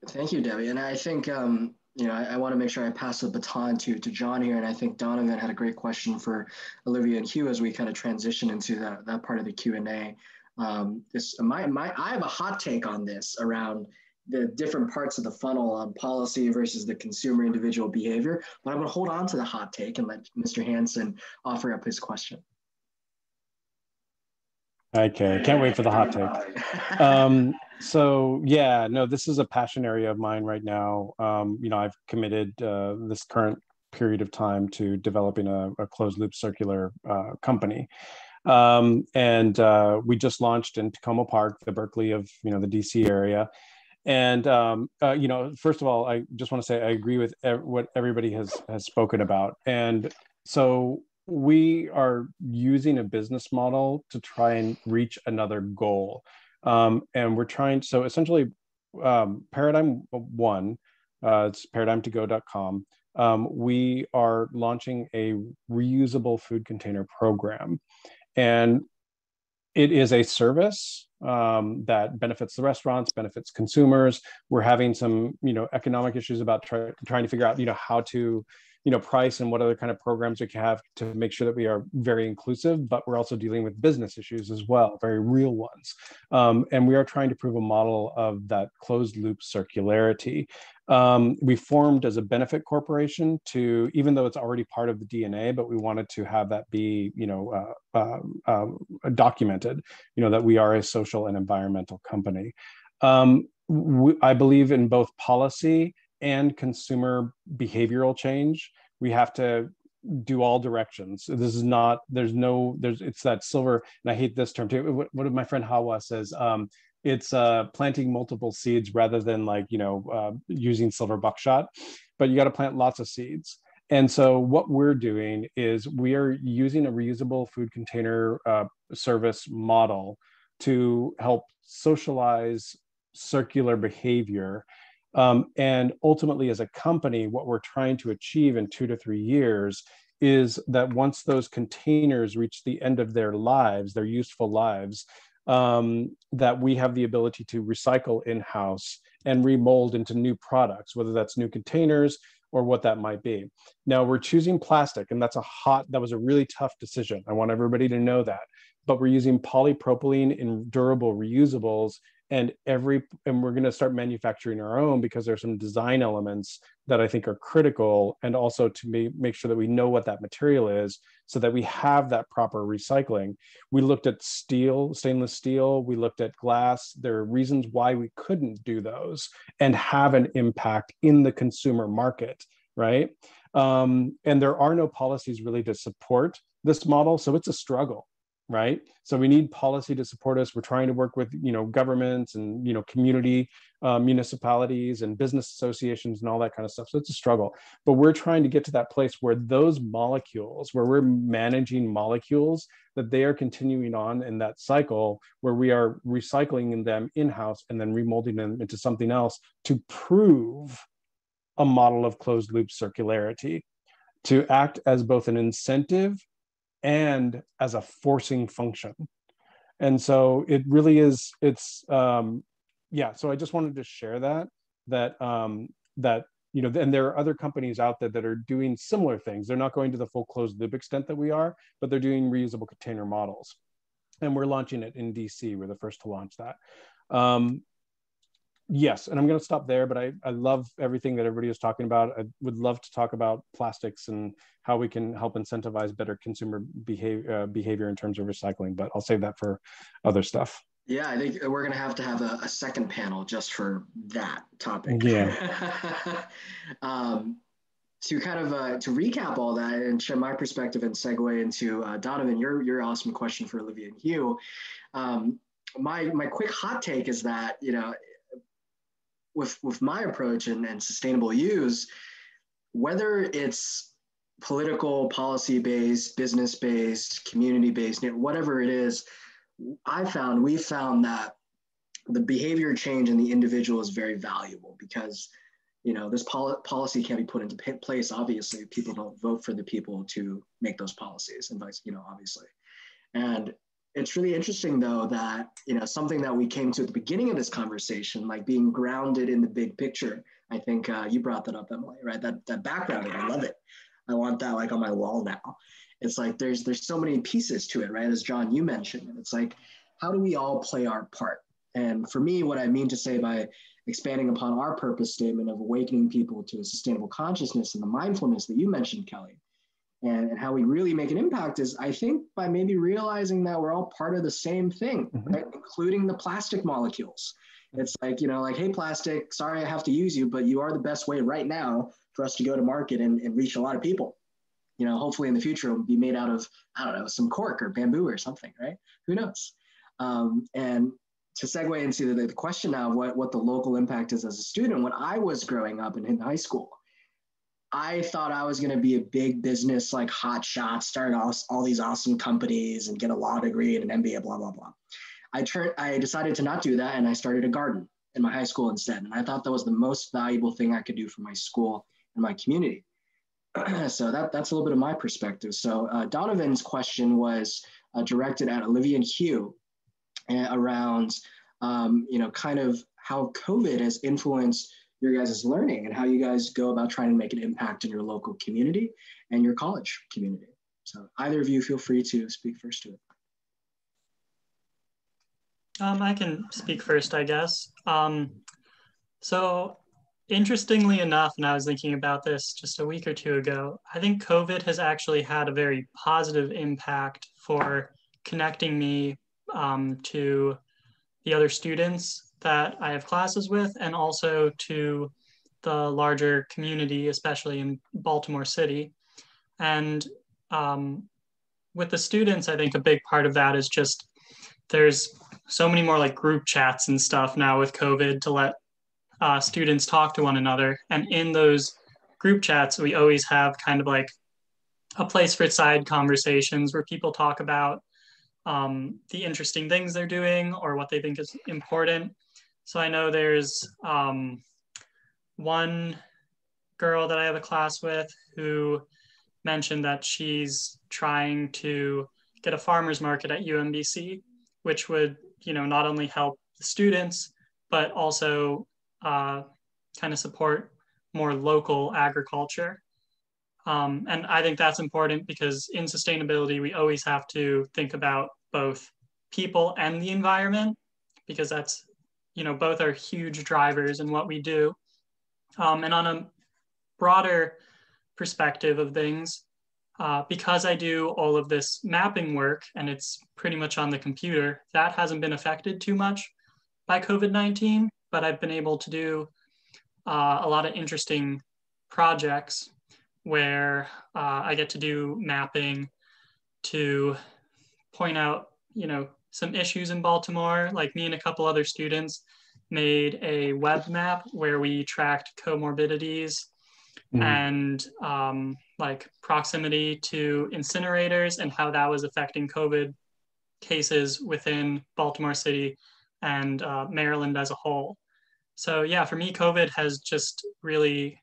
Thank you, Debbie. And I think, I want to make sure I pass the baton to John here. And I think Donovan had a great question for Olivia and Hugh as we kind of transition into that part of the Q&A. I have a hot take on this around the different parts of the funnel on policy versus the consumer individual behavior, but I'm going to hold on to the hot take and let Mr. Hansen offer up his question. Okay, can't wait for the hot take. So yeah, no, this is a passion area of mine right now. I've committed this current period of time to developing a closed loop circular company. And we just launched in Tacoma Park, the Berkeley of, the DC area. And, first of all, I just want to say I agree with what everybody has spoken about. And so we are using a business model to try and reach another goal. And we're trying, so essentially paradigm one, it's paradigm2go.com. We are launching a reusable food container program. And it is a service that benefits the restaurants, benefits consumers. We're having some, economic issues about trying to figure out, how to, price and what other kind of programs we can have to make sure that we are very inclusive, but we're also dealing with business issues as well, very real ones. And we are trying to prove a model of that closed loop circularity. We formed as a benefit corporation to, even though it's already part of the DNA, but we wanted to have that be, documented, that we are a social and environmental company. I believe in both policy and consumer behavioral change. We have to do all directions. This is not, it's that silver, and I hate this term too. What my friend Hawa says, it's planting multiple seeds rather than using silver buckshot, but you got to plant lots of seeds. And so what we're doing is we are using a reusable food container service model to help socialize circular behavior. And ultimately, as a company, what we're trying to achieve in 2 to 3 years is that once those containers reach the end of their lives, their useful lives, that we have the ability to recycle in-house and remold into new products, whether that's new containers or what that might be. Now we're choosing plastic, and that was a really tough decision. I want everybody to know that, but we're using polypropylene in durable reusables, and we're going to start manufacturing our own because there's some design elements that I think are critical, and also to make sure that we know what that material is so that we have that proper recycling. We looked at steel, stainless steel, we looked at glass. There are reasons why we couldn't do those and have an impact in the consumer market, right? And there are no policies really to support this model, so it's a struggle. right? So we need policy to support us. We're trying to work with, governments and, community municipalities and business associations and all that kind of stuff. So it's a struggle, but we're trying to get to that place where those molecules, where we're managing molecules, that they are continuing on in that cycle where we are recycling them in-house and then remolding them into something else to prove a model of closed loop circularity, to act as both an incentive and as a forcing function. And so it really is, so I just wanted to share that, and there are other companies out there that are doing similar things. They're not going to the full closed loop extent that we are, but they're doing reusable container models. And we're launching it in DC. We're the first to launch that. Yes, and I'm going to stop there, but I love everything that everybody is talking about. I would love to talk about plastics and how we can help incentivize better consumer behavior in terms of recycling, but I'll save that for other stuff. Yeah, I think we're going to have a second panel just for that topic. Yeah. To kind of to recap all that and share my perspective and segue into Donovan, your awesome question for Olivia and Hugh. My quick hot take is that, with my approach and sustainable use, whether it's political, policy-based, business-based, community-based, whatever it is, we've found that the behavior change in the individual is very valuable because, this policy can't be put into place. Obviously, people don't vote for the people to make those policies and vice, obviously. And it's really interesting though that, something that we came to at the beginning of this conversation, like being grounded in the big picture. I think you brought that up, Emily, right? That backgrounding, I love it. I want that like on my wall now. It's like, there's so many pieces to it, right? As John, you mentioned, and it's like, how do we all play our part? And for me, what I mean to say by expanding upon our purpose statement of awakening people to a sustainable consciousness and the mindfulness that you mentioned, Kelly, and how we really make an impact is, I think, by maybe realizing that we're all part of the same thing, right? Including the plastic molecules. It's like, hey, plastic, sorry I have to use you, but you are the best way right now for us to go to market and reach a lot of people. Hopefully in the future it'll be made out of, I don't know, some cork or bamboo or something, right? Who knows? And to segue into the question now of what the local impact is as a student, when I was growing up and in high school, I thought I was going to be a big business, like hot shot, start all these awesome companies and get a law degree and an MBA, blah, blah, blah. I decided to not do that. And I started a garden in my high school instead. And I thought that was the most valuable thing I could do for my school and my community. So that's a little bit of my perspective. So Donovan's question was directed at Olivia and Hugh around, kind of how COVID has influenced your guys' learning and how you guys go about trying to make an impact in your local community and your college community. So either of you feel free to speak first to it. I can speak first, I guess. So interestingly enough, and I was thinking about this just a week or two ago, I think COVID has actually had a very positive impact for connecting me to the other students that I have classes with, and also to the larger community, especially in Baltimore City. And with the students, I think a big part of that is just there's so many more like group chats and stuff now with COVID to let students talk to one another. And in those group chats, we always have kind of like a place for side conversations where people talk about the interesting things they're doing or what they think is important. So I know there's one girl that I have a class with who mentioned that she's trying to get a farmer's market at UMBC, which would, not only help the students, but also kind of support more local agriculture. And I think that's important because in sustainability, we always have to think about both people and the environment, because that's, both are huge drivers in what we do. And on a broader perspective of things, because I do all of this mapping work and it's pretty much on the computer, that hasn't been affected too much by COVID-19, but I've been able to do a lot of interesting projects where I get to do mapping to point out, some issues in Baltimore. Like me and a couple other students made a web map where we tracked comorbidities and like proximity to incinerators and how that was affecting COVID cases within Baltimore City and Maryland as a whole. So yeah, for me, COVID has just really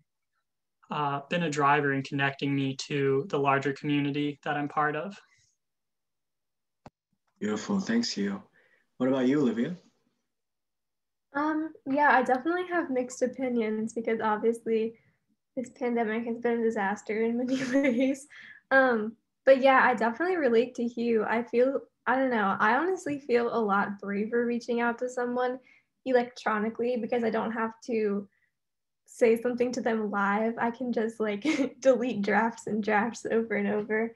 been a driver in connecting me to the larger community that I'm part of. Beautiful, thanks you. What about you, Olivia? Yeah, I definitely have mixed opinions because obviously this pandemic has been a disaster in many ways. But yeah, I definitely relate to Hugh. I don't know, I honestly feel a lot braver reaching out to someone electronically because I don't have to say something to them live. I can just like delete drafts and drafts over and over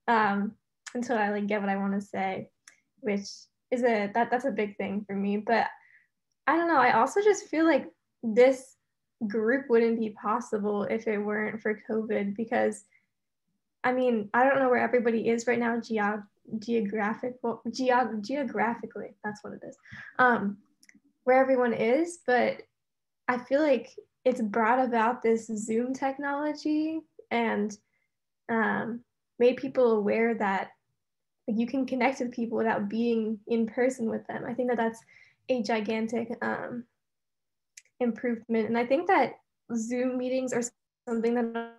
until I like get what I want to say, which is that's a big thing for me. But I don't know, I also just feel like this group wouldn't be possible if it weren't for COVID, because I mean, I don't know where everybody is right now geographically, that's what it is, where everyone is, but I feel like it's brought about this Zoom technology and made people aware that like, you can connect with people without being in person with them. I think that that's a gigantic improvement. And I think that Zoom meetings are something that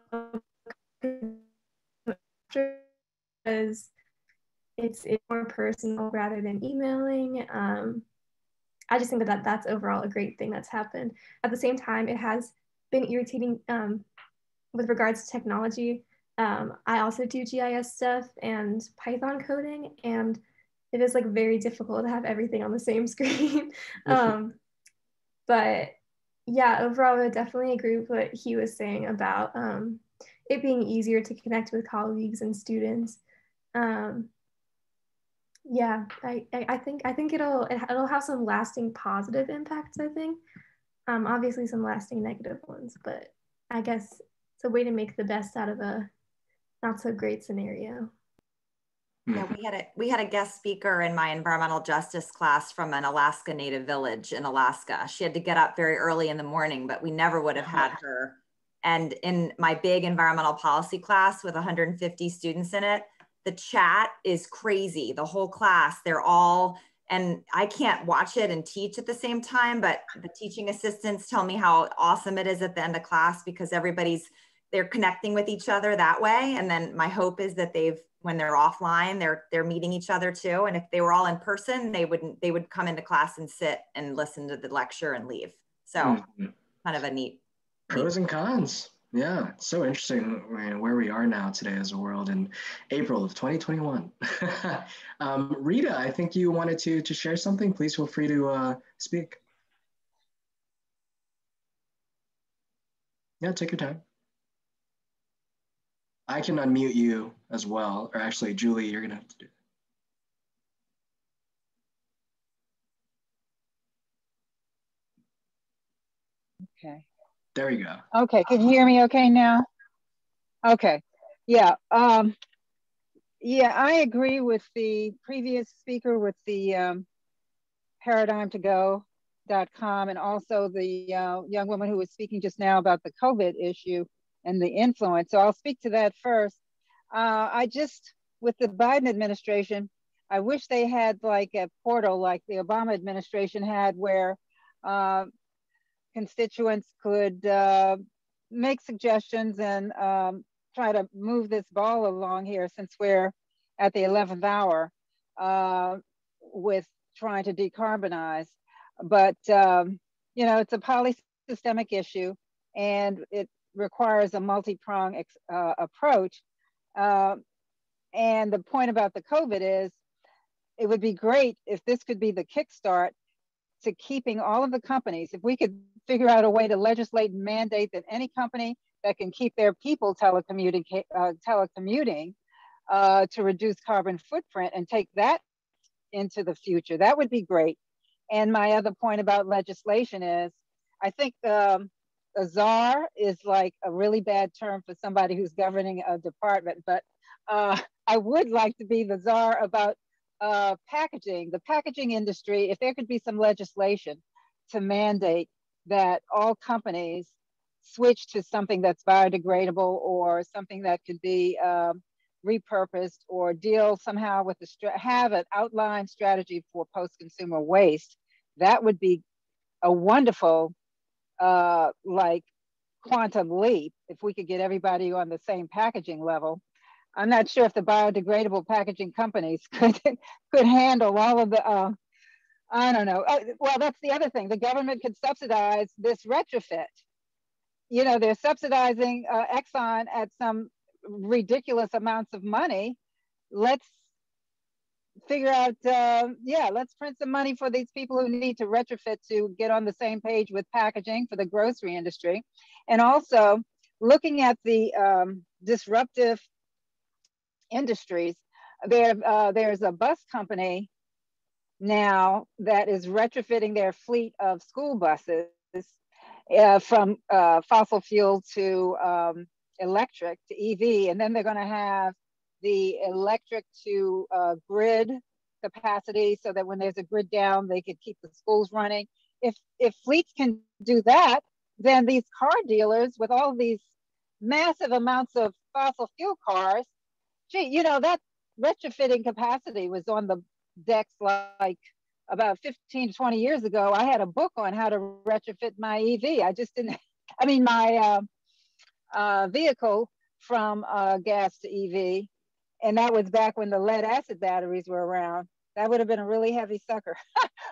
because it's more personal rather than emailing. I just think that that's overall a great thing that's happened. At the same time, it has been irritating with regards to technology. I also do GIS stuff and Python coding, and it is like very difficult to have everything on the same screen. But yeah, overall, I definitely agree with what he was saying about it being easier to connect with colleagues and students. Yeah, I think it'll have some lasting positive impacts, I think. Obviously some lasting negative ones, but I guess it's a way to make the best out of a not so great scenario. Yeah, we had a guest speaker in my environmental justice class from an Alaska Native village in Alaska. She had to get up very early in the morning, but we never would have had her. And in my big environmental policy class with 150 students in it, the chat is crazy. The whole class, they're all, and I can't watch it and teach at the same time, but the teaching assistants tell me how awesome it is at the end of class because they're connecting with each other that way. And then my hope is that when they're offline, they're meeting each other too. And if they were all in person, they would come into class and sit and listen to the lecture and leave. So kind of a neat. Pros and cons. Yeah, it's so interesting where we are now today as a world in April of 2021. Rita, I think you wanted to share something. Please feel free to speak. Yeah, take your time. I can unmute you as well, or actually, Julie, you're gonna have to do it. Okay. There we go. Okay, can you hear me okay now? Okay, yeah. Yeah, I agree with the previous speaker with the paradigm2go.com and also the young woman who was speaking just now about the COVID issue and the influence. So I'll speak to that first. With the Biden administration, I wish they had like a portal like the Obama administration had where constituents could make suggestions and try to move this ball along here since we're at the 11th hour with trying to decarbonize. But, it's a polysystemic issue and it requires a multi-pronged approach. And the point about the COVID is it would be great if this could be the kickstart to keeping all of the companies, if we could figure out a way to legislate and mandate that any company that can keep their people telecommuting to reduce carbon footprint and take that into the future, that would be great. And my other point about legislation is, I think a czar is like a really bad term for somebody who's governing a department, but I would like to be the czar about packaging, the packaging industry, if there could be some legislation to mandate that all companies switch to something that's biodegradable or something that could be repurposed, or deal somehow with have an outlined strategy for post-consumer waste, that would be a wonderful like quantum leap if we could get everybody on the same packaging level. I'm not sure if the biodegradable packaging companies could handle all of the, I don't know. Well, that's the other thing. The government could subsidize this retrofit. You know, they're subsidizing Exxon at some ridiculous amounts of money. Let's figure out, yeah, let's print some money for these people who need to retrofit to get on the same page with packaging for the grocery industry. And also looking at the disruptive industries, there's a bus company now that is retrofitting their fleet of school buses from fossil fuel to electric to EV, and then they're going to have the electric to grid capacity, so that when there's a grid down, they could keep the schools running. If fleets can do that, then these car dealers with all these massive amounts of fossil fuel cars, gee, you know, that retrofitting capacity was on the decks like about 15 to 20 years ago. I had a book on how to retrofit my EV. I just didn't, I mean, my vehicle from gas to EV. And that was back when the lead acid batteries were around. That would have been a really heavy sucker.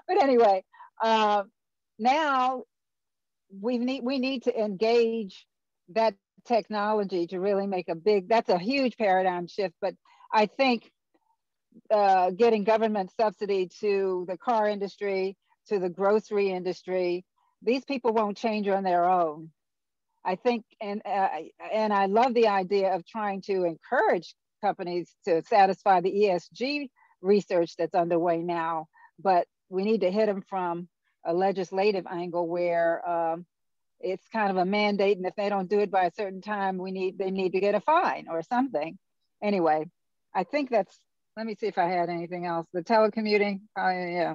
But anyway, now we need to engage that technology to really make a big, that's a huge paradigm shift. But I think getting government subsidy to the car industry, to the grocery industry, these people won't change on their own. I think, and I love the idea of trying to encourage companies to satisfy the ESG research that's underway now, but we need to hit them from a legislative angle where it's kind of a mandate, and if they don't do it by a certain time, they need to get a fine or something. Anyway, I think that's, let me see if I had anything else. The telecommuting, yeah.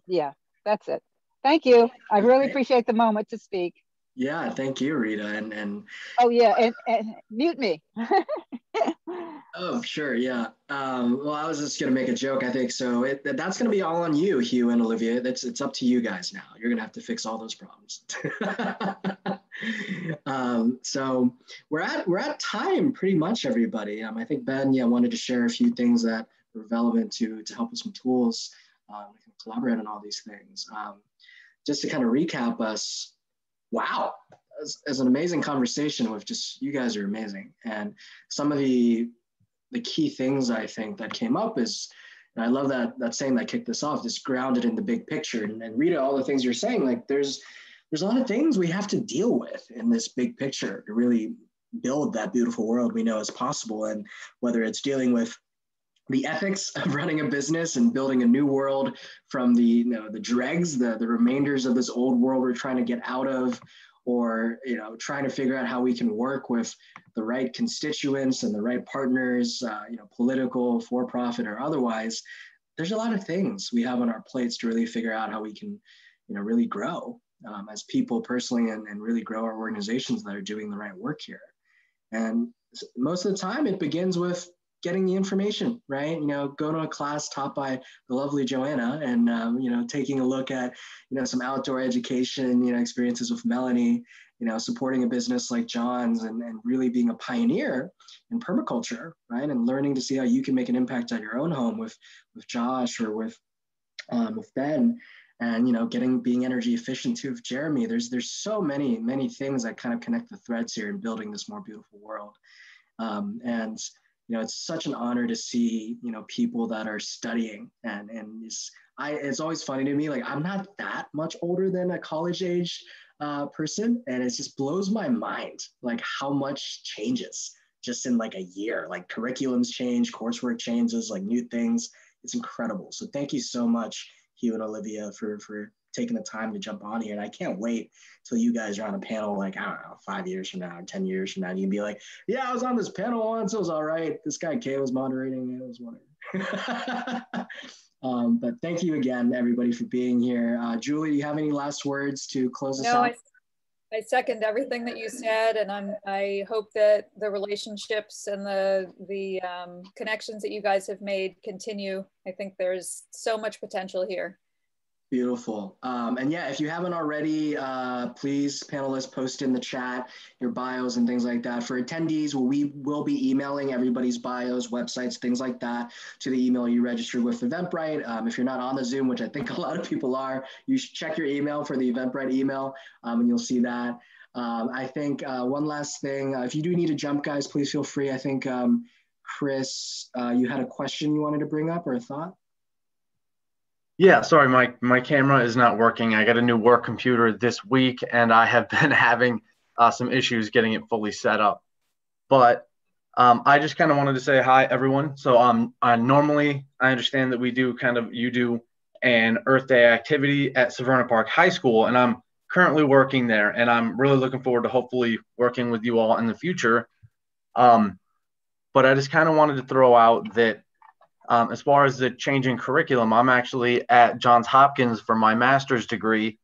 Yeah, that's it. Thank you. I really appreciate the moment to speak. Yeah, thank you, Rita. And oh yeah, and mute me. Oh, sure, yeah. Well, I was just gonna make a joke, I think. So that's gonna be all on you, Hugh and Olivia. It's up to you guys now. You're gonna have to fix all those problems. So we're at time, pretty much, everybody. I think Ben, wanted to share a few things that were relevant to help with some tools. We can collaborate on all these things. Just to kind of recap us. Wow, it's an amazing conversation with just, you guys are amazing. And some of the key things I think that came up is, and I love that saying that kicked this off, just grounded in the big picture. And Rita, all the things you're saying, like there's a lot of things we have to deal with in this big picture to really build that beautiful world we know is possible. And whether it's dealing with the ethics of running a business and building a new world from the dregs, the remainders of this old world we're trying to get out of, or trying to figure out how we can work with the right constituents and the right partners, political, for-profit, or otherwise. There's a lot of things we have on our plates to really figure out how we can, really grow as people personally, and really grow our organizations that are doing the right work here. And most of the time, it begins with getting the information, right? Go to a class taught by the lovely Joanna, and taking a look at some outdoor education experiences with Melanie, supporting a business like John's, and really being a pioneer in permaculture, right? And learning to see how you can make an impact at your own home with Josh, or with Ben, and being energy efficient too with Jeremy. There's so many things that kind of connect the threads here in building this more beautiful world. And it's such an honor to see, people that are studying, and it's always funny to me, like I'm not that much older than a college age person. And it just blows my mind, like how much changes just in like a year, like curriculums change, coursework changes, like new things. It's incredible. So thank you so much, Hugh and Olivia, for taking the time to jump on here. And I can't wait till you guys are on a panel, like, I don't know, 5 years from now, 10 years from now, you can be like, yeah, I was on this panel once, it was all right. This guy Kay was moderating, it was whatever. But thank you again, everybody, for being here. Julie, do you have any last words to close us out? I second everything that you said, and I hope that the relationships and the connections that you guys have made continue. I think there's so much potential here. Beautiful. And yeah, if you haven't already, please, panelists, post in the chat your bios and things like that. For attendees, we will be emailing everybody's bios, websites, things like that to the email you registered with Eventbrite. If you're not on the Zoom, which I think a lot of people are, you should check your email for the Eventbrite email, and you'll see that. I think one last thing, if you do need to jump, guys, please feel free. I think, Chris, you had a question you wanted to bring up or a thought? Yeah, sorry, my camera is not working. I got a new work computer this week, and I have been having some issues getting it fully set up. But I just kind of wanted to say hi, everyone. So normally I understand that we do you do an Earth Day activity at Severna Park High School, and I'm currently working there, and I'm really looking forward to hopefully working with you all in the future. But I just kind of wanted to throw out that as far as the changing curriculum, I'm actually at Johns Hopkins for my master's degree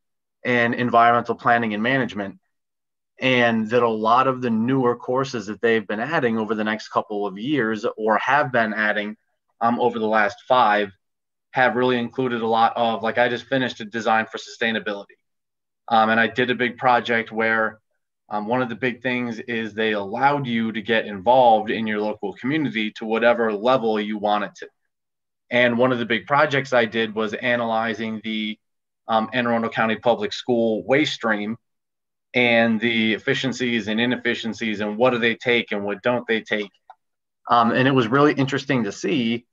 in environmental planning and management. And that a lot of the newer courses that they've been adding over the next couple of years, or have been adding over the last 5, have really included a lot of, like, I just finished a design for sustainability. And I did a big project where one of the big things is they allowed you to get involved in your local community to whatever level you wanted to. And one of the big projects I did was analyzing the Anne Arundel County Public School waste stream and the efficiencies and inefficiencies and what do they take and what don't they take. And it was really interesting to see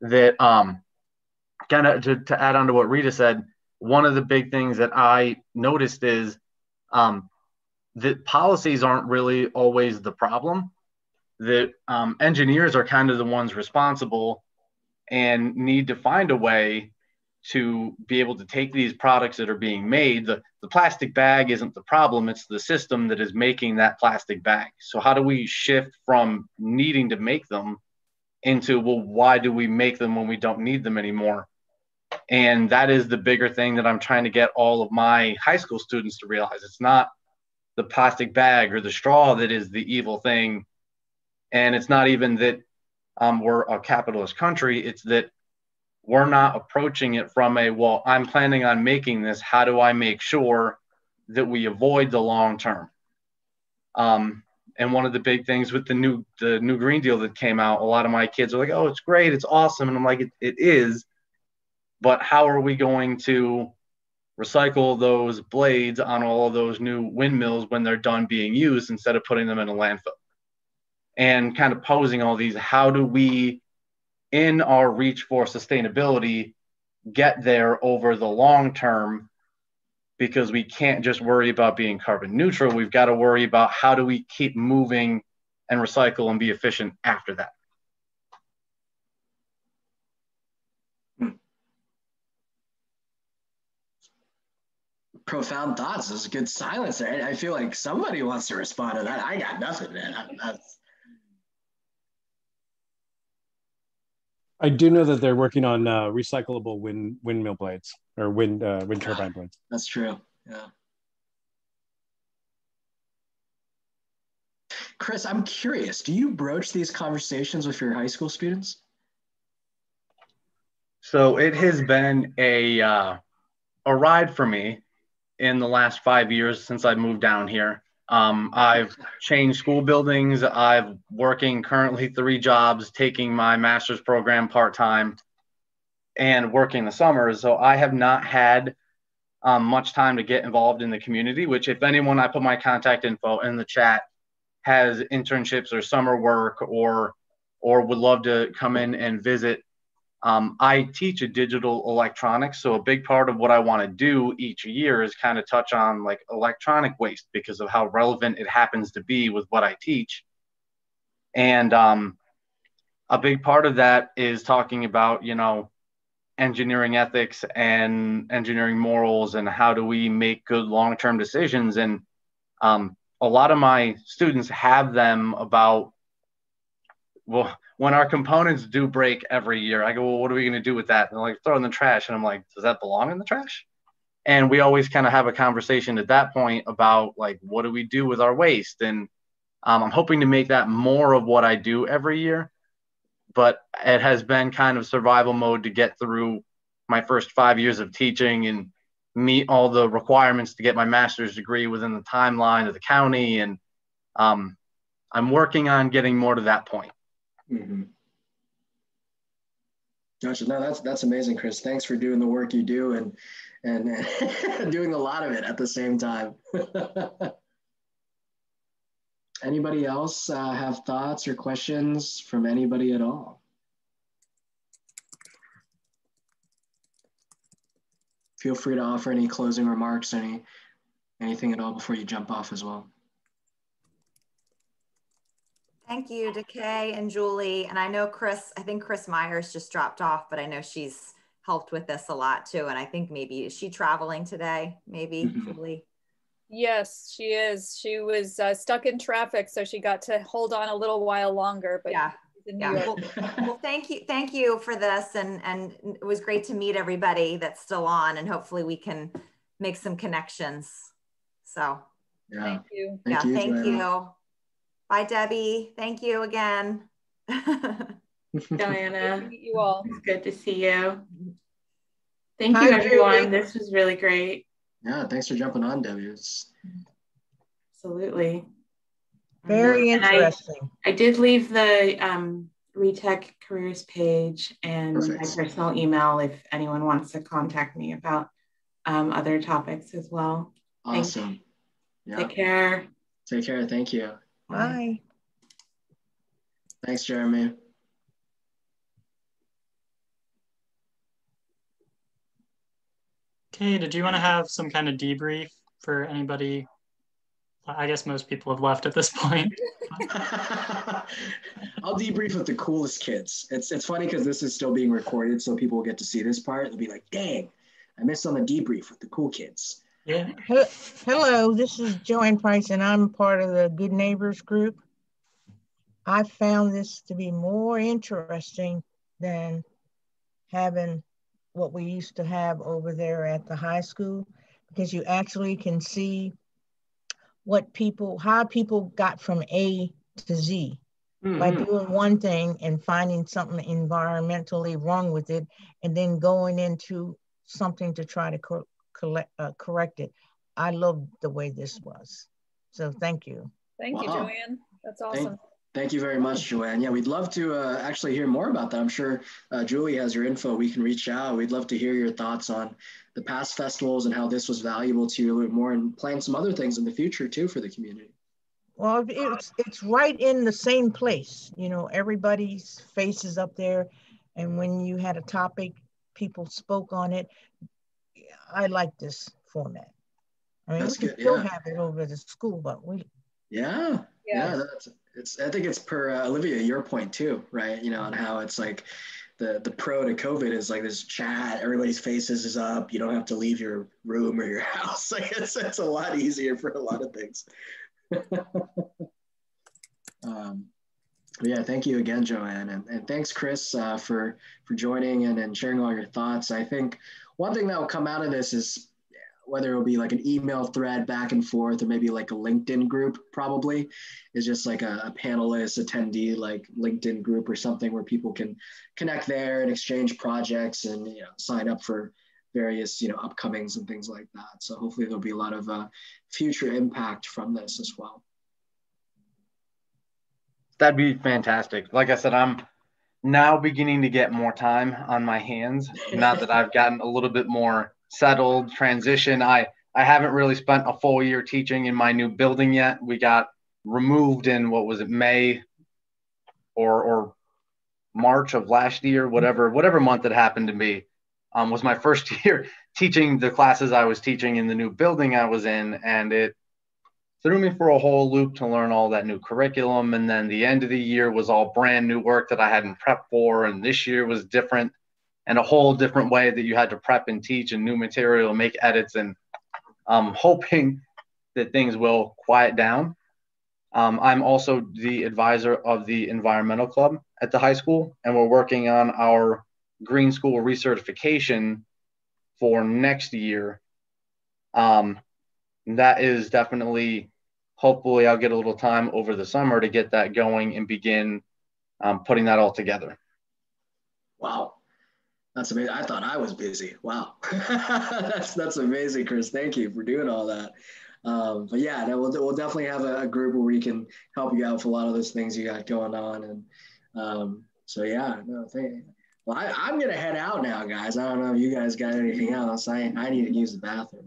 that kind of to add on to what Rita said, one of the big things that I noticed is that policies aren't really always the problem, that engineers are kind of the ones responsible and need to find a way to be able to take these products that are being made. The plastic bag isn't the problem, it's the system that is making that plastic bag. So how do we shift from needing to make them into, well, why do we make them when we don't need them anymore? And that is the bigger thing that I'm trying to get all of my high school students to realize. It's not the plastic bag or the straw that is the evil thing. And it's not even that we're a capitalist country. It's that we're not approaching it from a, well, I'm planning on making this. How do I make sure that we avoid the long term? And one of the big things with the new Green Deal that came out, a lot of my kids are like, oh, it's great, it's awesome. And I'm like, it is. But how are we going to recycle those blades on all of those new windmills when they're done being used instead of putting them in a landfill? And kind of posing all these, how do we, in our reach for sustainability, get there over the long term? Because we can't just worry about being carbon neutral. We've got to worry about how do we keep moving and recycle and be efficient after that. Profound thoughts. There's a good silence there. I feel like somebody wants to respond to that. I got nothing, man. I do know that they're working on recyclable windmill blades or wind turbine blades. That's true. Yeah. Chris, I'm curious. Do you broach these conversations with your high school students? So it has been a ride for me in the last 5 years since I moved down here. I've changed school buildings. I'm working currently 3 jobs, taking my master's program part-time and working the summers. So I have not had much time to get involved in the community, which if anyone, I put my contact info in the chat, has internships or summer work or would love to come in and visit. I teach a digital electronics. So a big part of what I want to do each year is kind of touch on like electronic waste because of how relevant it happens to be with what I teach. And a big part of that is talking about, you know, engineering ethics and engineering morals, and how do we make good long-term decisions. And a lot of my students have them about, well, when our components do break every year, I go, well, what are we going to do with that? And they're like, throw it in the trash. And I'm like, does that belong in the trash? And we always kind of have a conversation at that point about, like, what do we do with our waste? And I'm hoping to make that more of what I do every year, but it has been kind of survival mode to get through my first 5 years of teaching and meet all the requirements to get my master's degree within the timeline of the county. And I'm working on getting more to that point. Mm-hmm. Gotcha. No, that's amazing, Chris. Thanks for doing the work you do and doing a lot of it at the same time. Anybody else have thoughts or questions from anybody at all? Feel free to offer any closing remarks, anything at all before you jump off as well. Thank you to Kay and Julie. And I know I think Chris Myers just dropped off, but I know she's helped with this a lot too. And I think maybe, is she traveling today? Maybe, Julie? Yes, she is. She was stuck in traffic, so she got to hold on a little while longer, but yeah. Well, thank you for this. And it was great to meet everybody that's still on, and hopefully we can make some connections. So yeah. Thank you. Thank you. Bye, Debbie. Thank you again. Joanna, Good to meet you all. it's good to see you. Thank you, everyone. This was really great. Yeah, thanks for jumping on, Debbie. Absolutely. Very interesting. I did leave the Retech Careers page and my personal email if anyone wants to contact me about other topics as well. Awesome. Yeah. Take care. Take care. Thank you. Bye. Thanks, Jeremy. Okay, did you want to have some kind of debrief for anybody? I guess most people have left at this point. I'll debrief with the coolest kids. It's funny because this is still being recorded, so people will get to see this part. They'll be like, dang, I missed on the debrief with the cool kids. Yeah. Hello, this is Joanne Price, and I'm part of the Good Neighbors group. I found this to be more interesting than having what we used to have over there at the high school, because you actually can see how people got from A to Z by doing one thing and finding something environmentally wrong with it, and then going into something to try to correct it. I love the way this was. So thank you. Thank you, Joanne. That's awesome. Thank you very much, Joanne. Yeah, we'd love to actually hear more about that. I'm sure Julie has your info. We can reach out. We'd love to hear your thoughts on the past festivals and how this was valuable to you a little more, and plan some other things in the future too for the community. Well, it's right in the same place. You know, everybody's face is up there. And when you had a topic, people spoke on it. I like this format. I mean, we still have it over at the school, but we. Yeah. I think it's per Olivia, your point too, right? You know, on how it's like the pro to COVID is like this chat, everybody's faces is up. You don't have to leave your room or your house. Like it's a lot easier for a lot of things. Yeah, thank you again, Joanne. And thanks, Chris, for joining and sharing all your thoughts. I think one thing that will come out of this is, whether it'll be like an email thread back and forth, or maybe like a LinkedIn group, probably is just like a panelist attendee, like LinkedIn group or something where people can connect there and exchange projects and, you know, sign up for various, you know, upcomings and things like that. So hopefully there'll be a lot of future impact from this as well. That'd be fantastic. Like I said, I'm now beginning to get more time on my hands. Now that I've gotten a little bit more settled, transition. I haven't really spent a full year teaching in my new building yet. We got removed in, what was it, May or March of last year, whatever month it happened to be, was my first year teaching the classes I was teaching in the new building I was in, and it threw me for a whole loop to learn all that new curriculum. And then the end of the year was all brand new work that I hadn't prepped for, and this year was different. and a whole different way that you had to prep and teach and new material, make edits, and I'm hoping that things will quiet down. I'm also the advisor of the environmental club at the high school, and we're working on our green school recertification for next year. That is definitely, hopefully I'll get a little time over the summer to get that going and begin putting that all together. Wow. That's amazing. I thought I was busy. Wow. that's amazing, Chris. Thank you for doing all that. But yeah, no, we'll definitely have a group where we can help you out with a lot of those things you got going on. And so yeah, no, well, I'm going to head out now, guys. I don't know if you guys got anything else. I need to use the bathroom.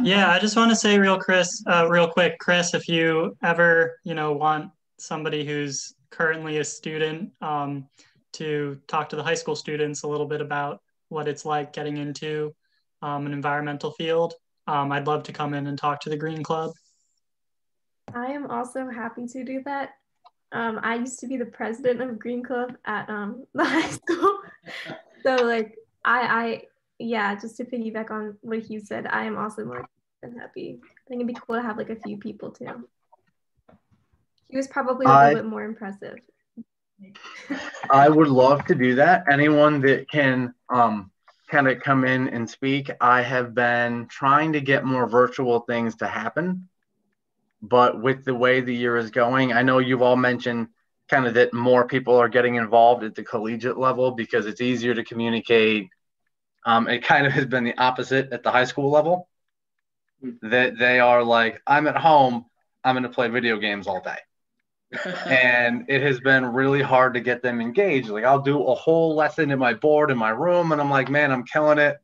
Yeah, I just want to say real quick, Chris, if you ever, want somebody who's currently a student to talk to the high school students a little bit about what it's like getting into an environmental field, I'd love to come in and talk to the Green Club. I am also happy to do that. I used to be the president of Green Club at the high school. So like, yeah, just to piggyback on what Hugh said, I am also more than happy. I think it'd be cool to have like a few people too. He was probably a little bit more impressive. I would love to do that. Anyone that can kind of come in and speak. I have been trying to get more virtual things to happen. But with the way the year is going, I know you've all mentioned kind of that more people are getting involved at the collegiate level because it's easier to communicate. It kind of has been the opposite at the high school level. That they are like, I'm at home, I'm going to play video games all day. And it has been really hard to get them engaged. Like I'll do a whole lesson in my board in my room and I'm like, man, I'm killing it.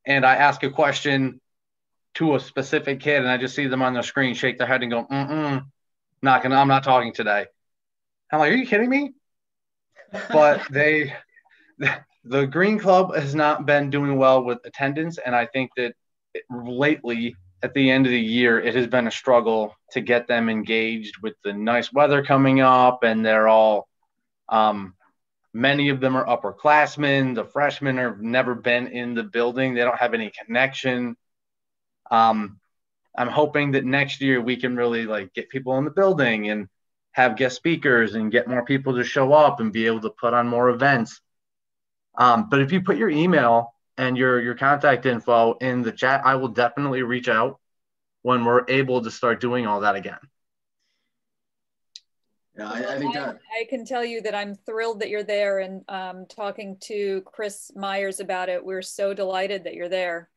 And I ask a question to a specific kid and I just see them on their screen shake their head and go, I'm not talking today. I'm like, are you kidding me? But the Green Club has not been doing well with attendance. And I think that lately at the end of the year, it has been a struggle to get them engaged with the nice weather coming up. And they're all, many of them are upperclassmen. The freshmen have never been in the building. They don't have any connection. I'm hoping that next year we can really like get people in the building and have guest speakers and get more people to show up and be able to put on more events. But if you put your email and your contact info in the chat, I will definitely reach out when we're able to start doing all that again. Yeah, I think that I can tell you that I'm thrilled that you're there, and talking to Chris Myers about it, we're so delighted that you're there.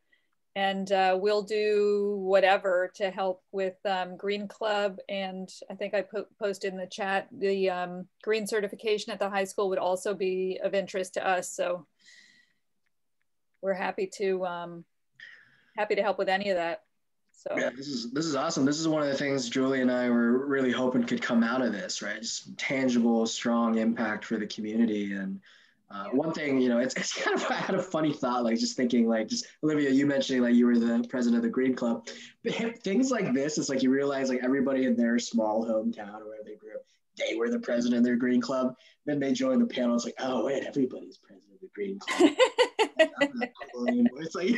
And we'll do whatever to help with Green Club. And I think I posted in the chat, the green certification at the high school would also be of interest to us. So we're happy to help with any of that. So yeah, this is awesome. This is one of the things Julie and I were really hoping could come out of this, right? Just tangible, strong impact for the community. And one thing, it's kind of, I had a funny thought, like just thinking, like, just Olivia, you mentioning like you were the president of the Green Club. Things like this, it's like you realize like everybody in their small hometown or where they grew up, they were the president of their Green Club. Then they joined the panel. It's like, oh wait, everybody's president of the Green Club. It's like,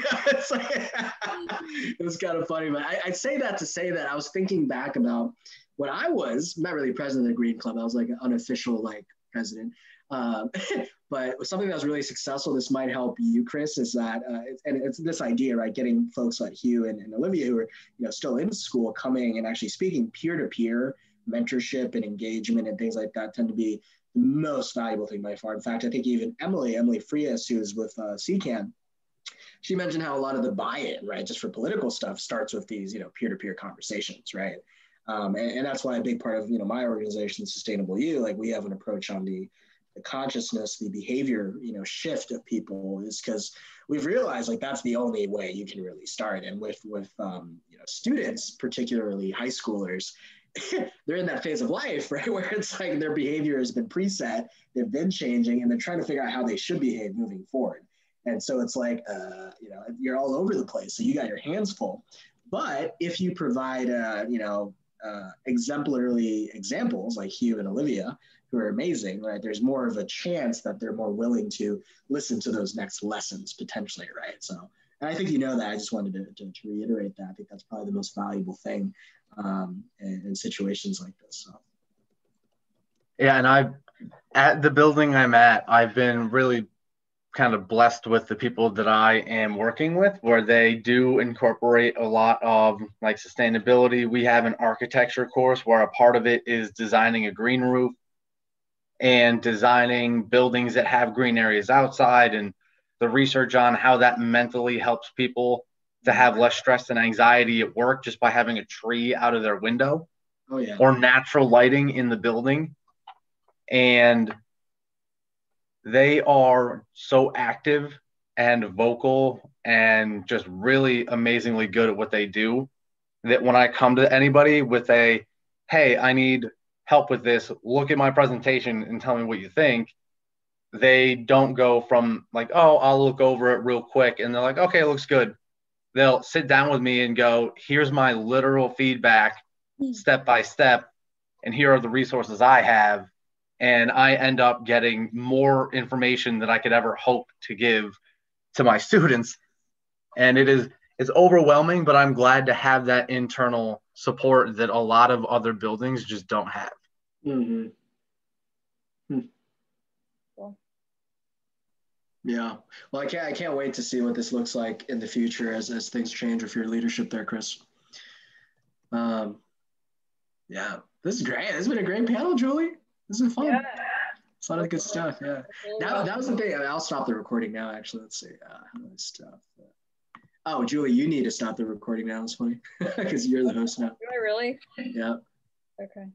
it was kind of funny, but I say that to say that I was thinking back about when I was not really president of the Green Club. I was like an unofficial like president. But something that was really successful, this might help you, Chris, is that, and it's this idea, right? Getting folks like Hugh and Olivia who are, still in school coming and actually speaking peer-to-peer mentorship and engagement and things like that tend to be the most valuable thing by far. In fact, I think even Emily Frias, who's with CCAN, she mentioned how a lot of the buy-in, right, just for political stuff starts with these, peer-to-peer conversations, right? And that's why a big part of, my organization, Sustainable You, like we have an approach on the consciousness, the behavior, shift of people is because we've realized like that's the only way you can really start. And with students, particularly high schoolers, they're in that phase of life, right, where it's like their behavior has been preset, they've been changing, and they're trying to figure out how they should behave moving forward. And so it's like, you're all over the place. So you got your hands full. But if you provide, exemplary examples like Hugh and Olivia, who are amazing, right? There's more of a chance that they're more willing to listen to those next lessons potentially, right? So, and I think you know that. I just wanted to reiterate that. I think that's probably the most valuable thing in situations like this. So. Yeah, and at the building I'm at, I've been really kind of blessed with the people that I am working with, where they do incorporate a lot of like sustainability. We have an architecture course where a part of it is designing a green roof and designing buildings that have green areas outside, and the research on how that mentally helps people to have less stress and anxiety at work just by having a tree out of their window. Oh, yeah. Or natural lighting in the building. And they are so active and vocal and just really amazingly good at what they do that when I come to anybody with a, hey, I need help with this, look at my presentation and tell me what you think, they don't go from like, oh, I'll look over it real quick. And they're like, okay, it looks good. They'll sit down with me and go, here's my literal feedback, step by step. And here are the resources I have. And I end up getting more information than I could ever hope to give to my students. And it's overwhelming, but I'm glad to have that internal support that a lot of other buildings just don't have. Mm-hmm. Yeah. Well, I can't wait to see what this looks like in the future as things change with your leadership there, Chris. Yeah, this is great. This has been a great panel, Julie. This is fun. Yeah. It's a lot of good stuff. Yeah. That was the thing. I'll stop the recording now. Actually, let's see. Stuff. Oh, Julie, you need to stop the recording now. It's funny because you're the host now. Do I really? Yeah. Okay.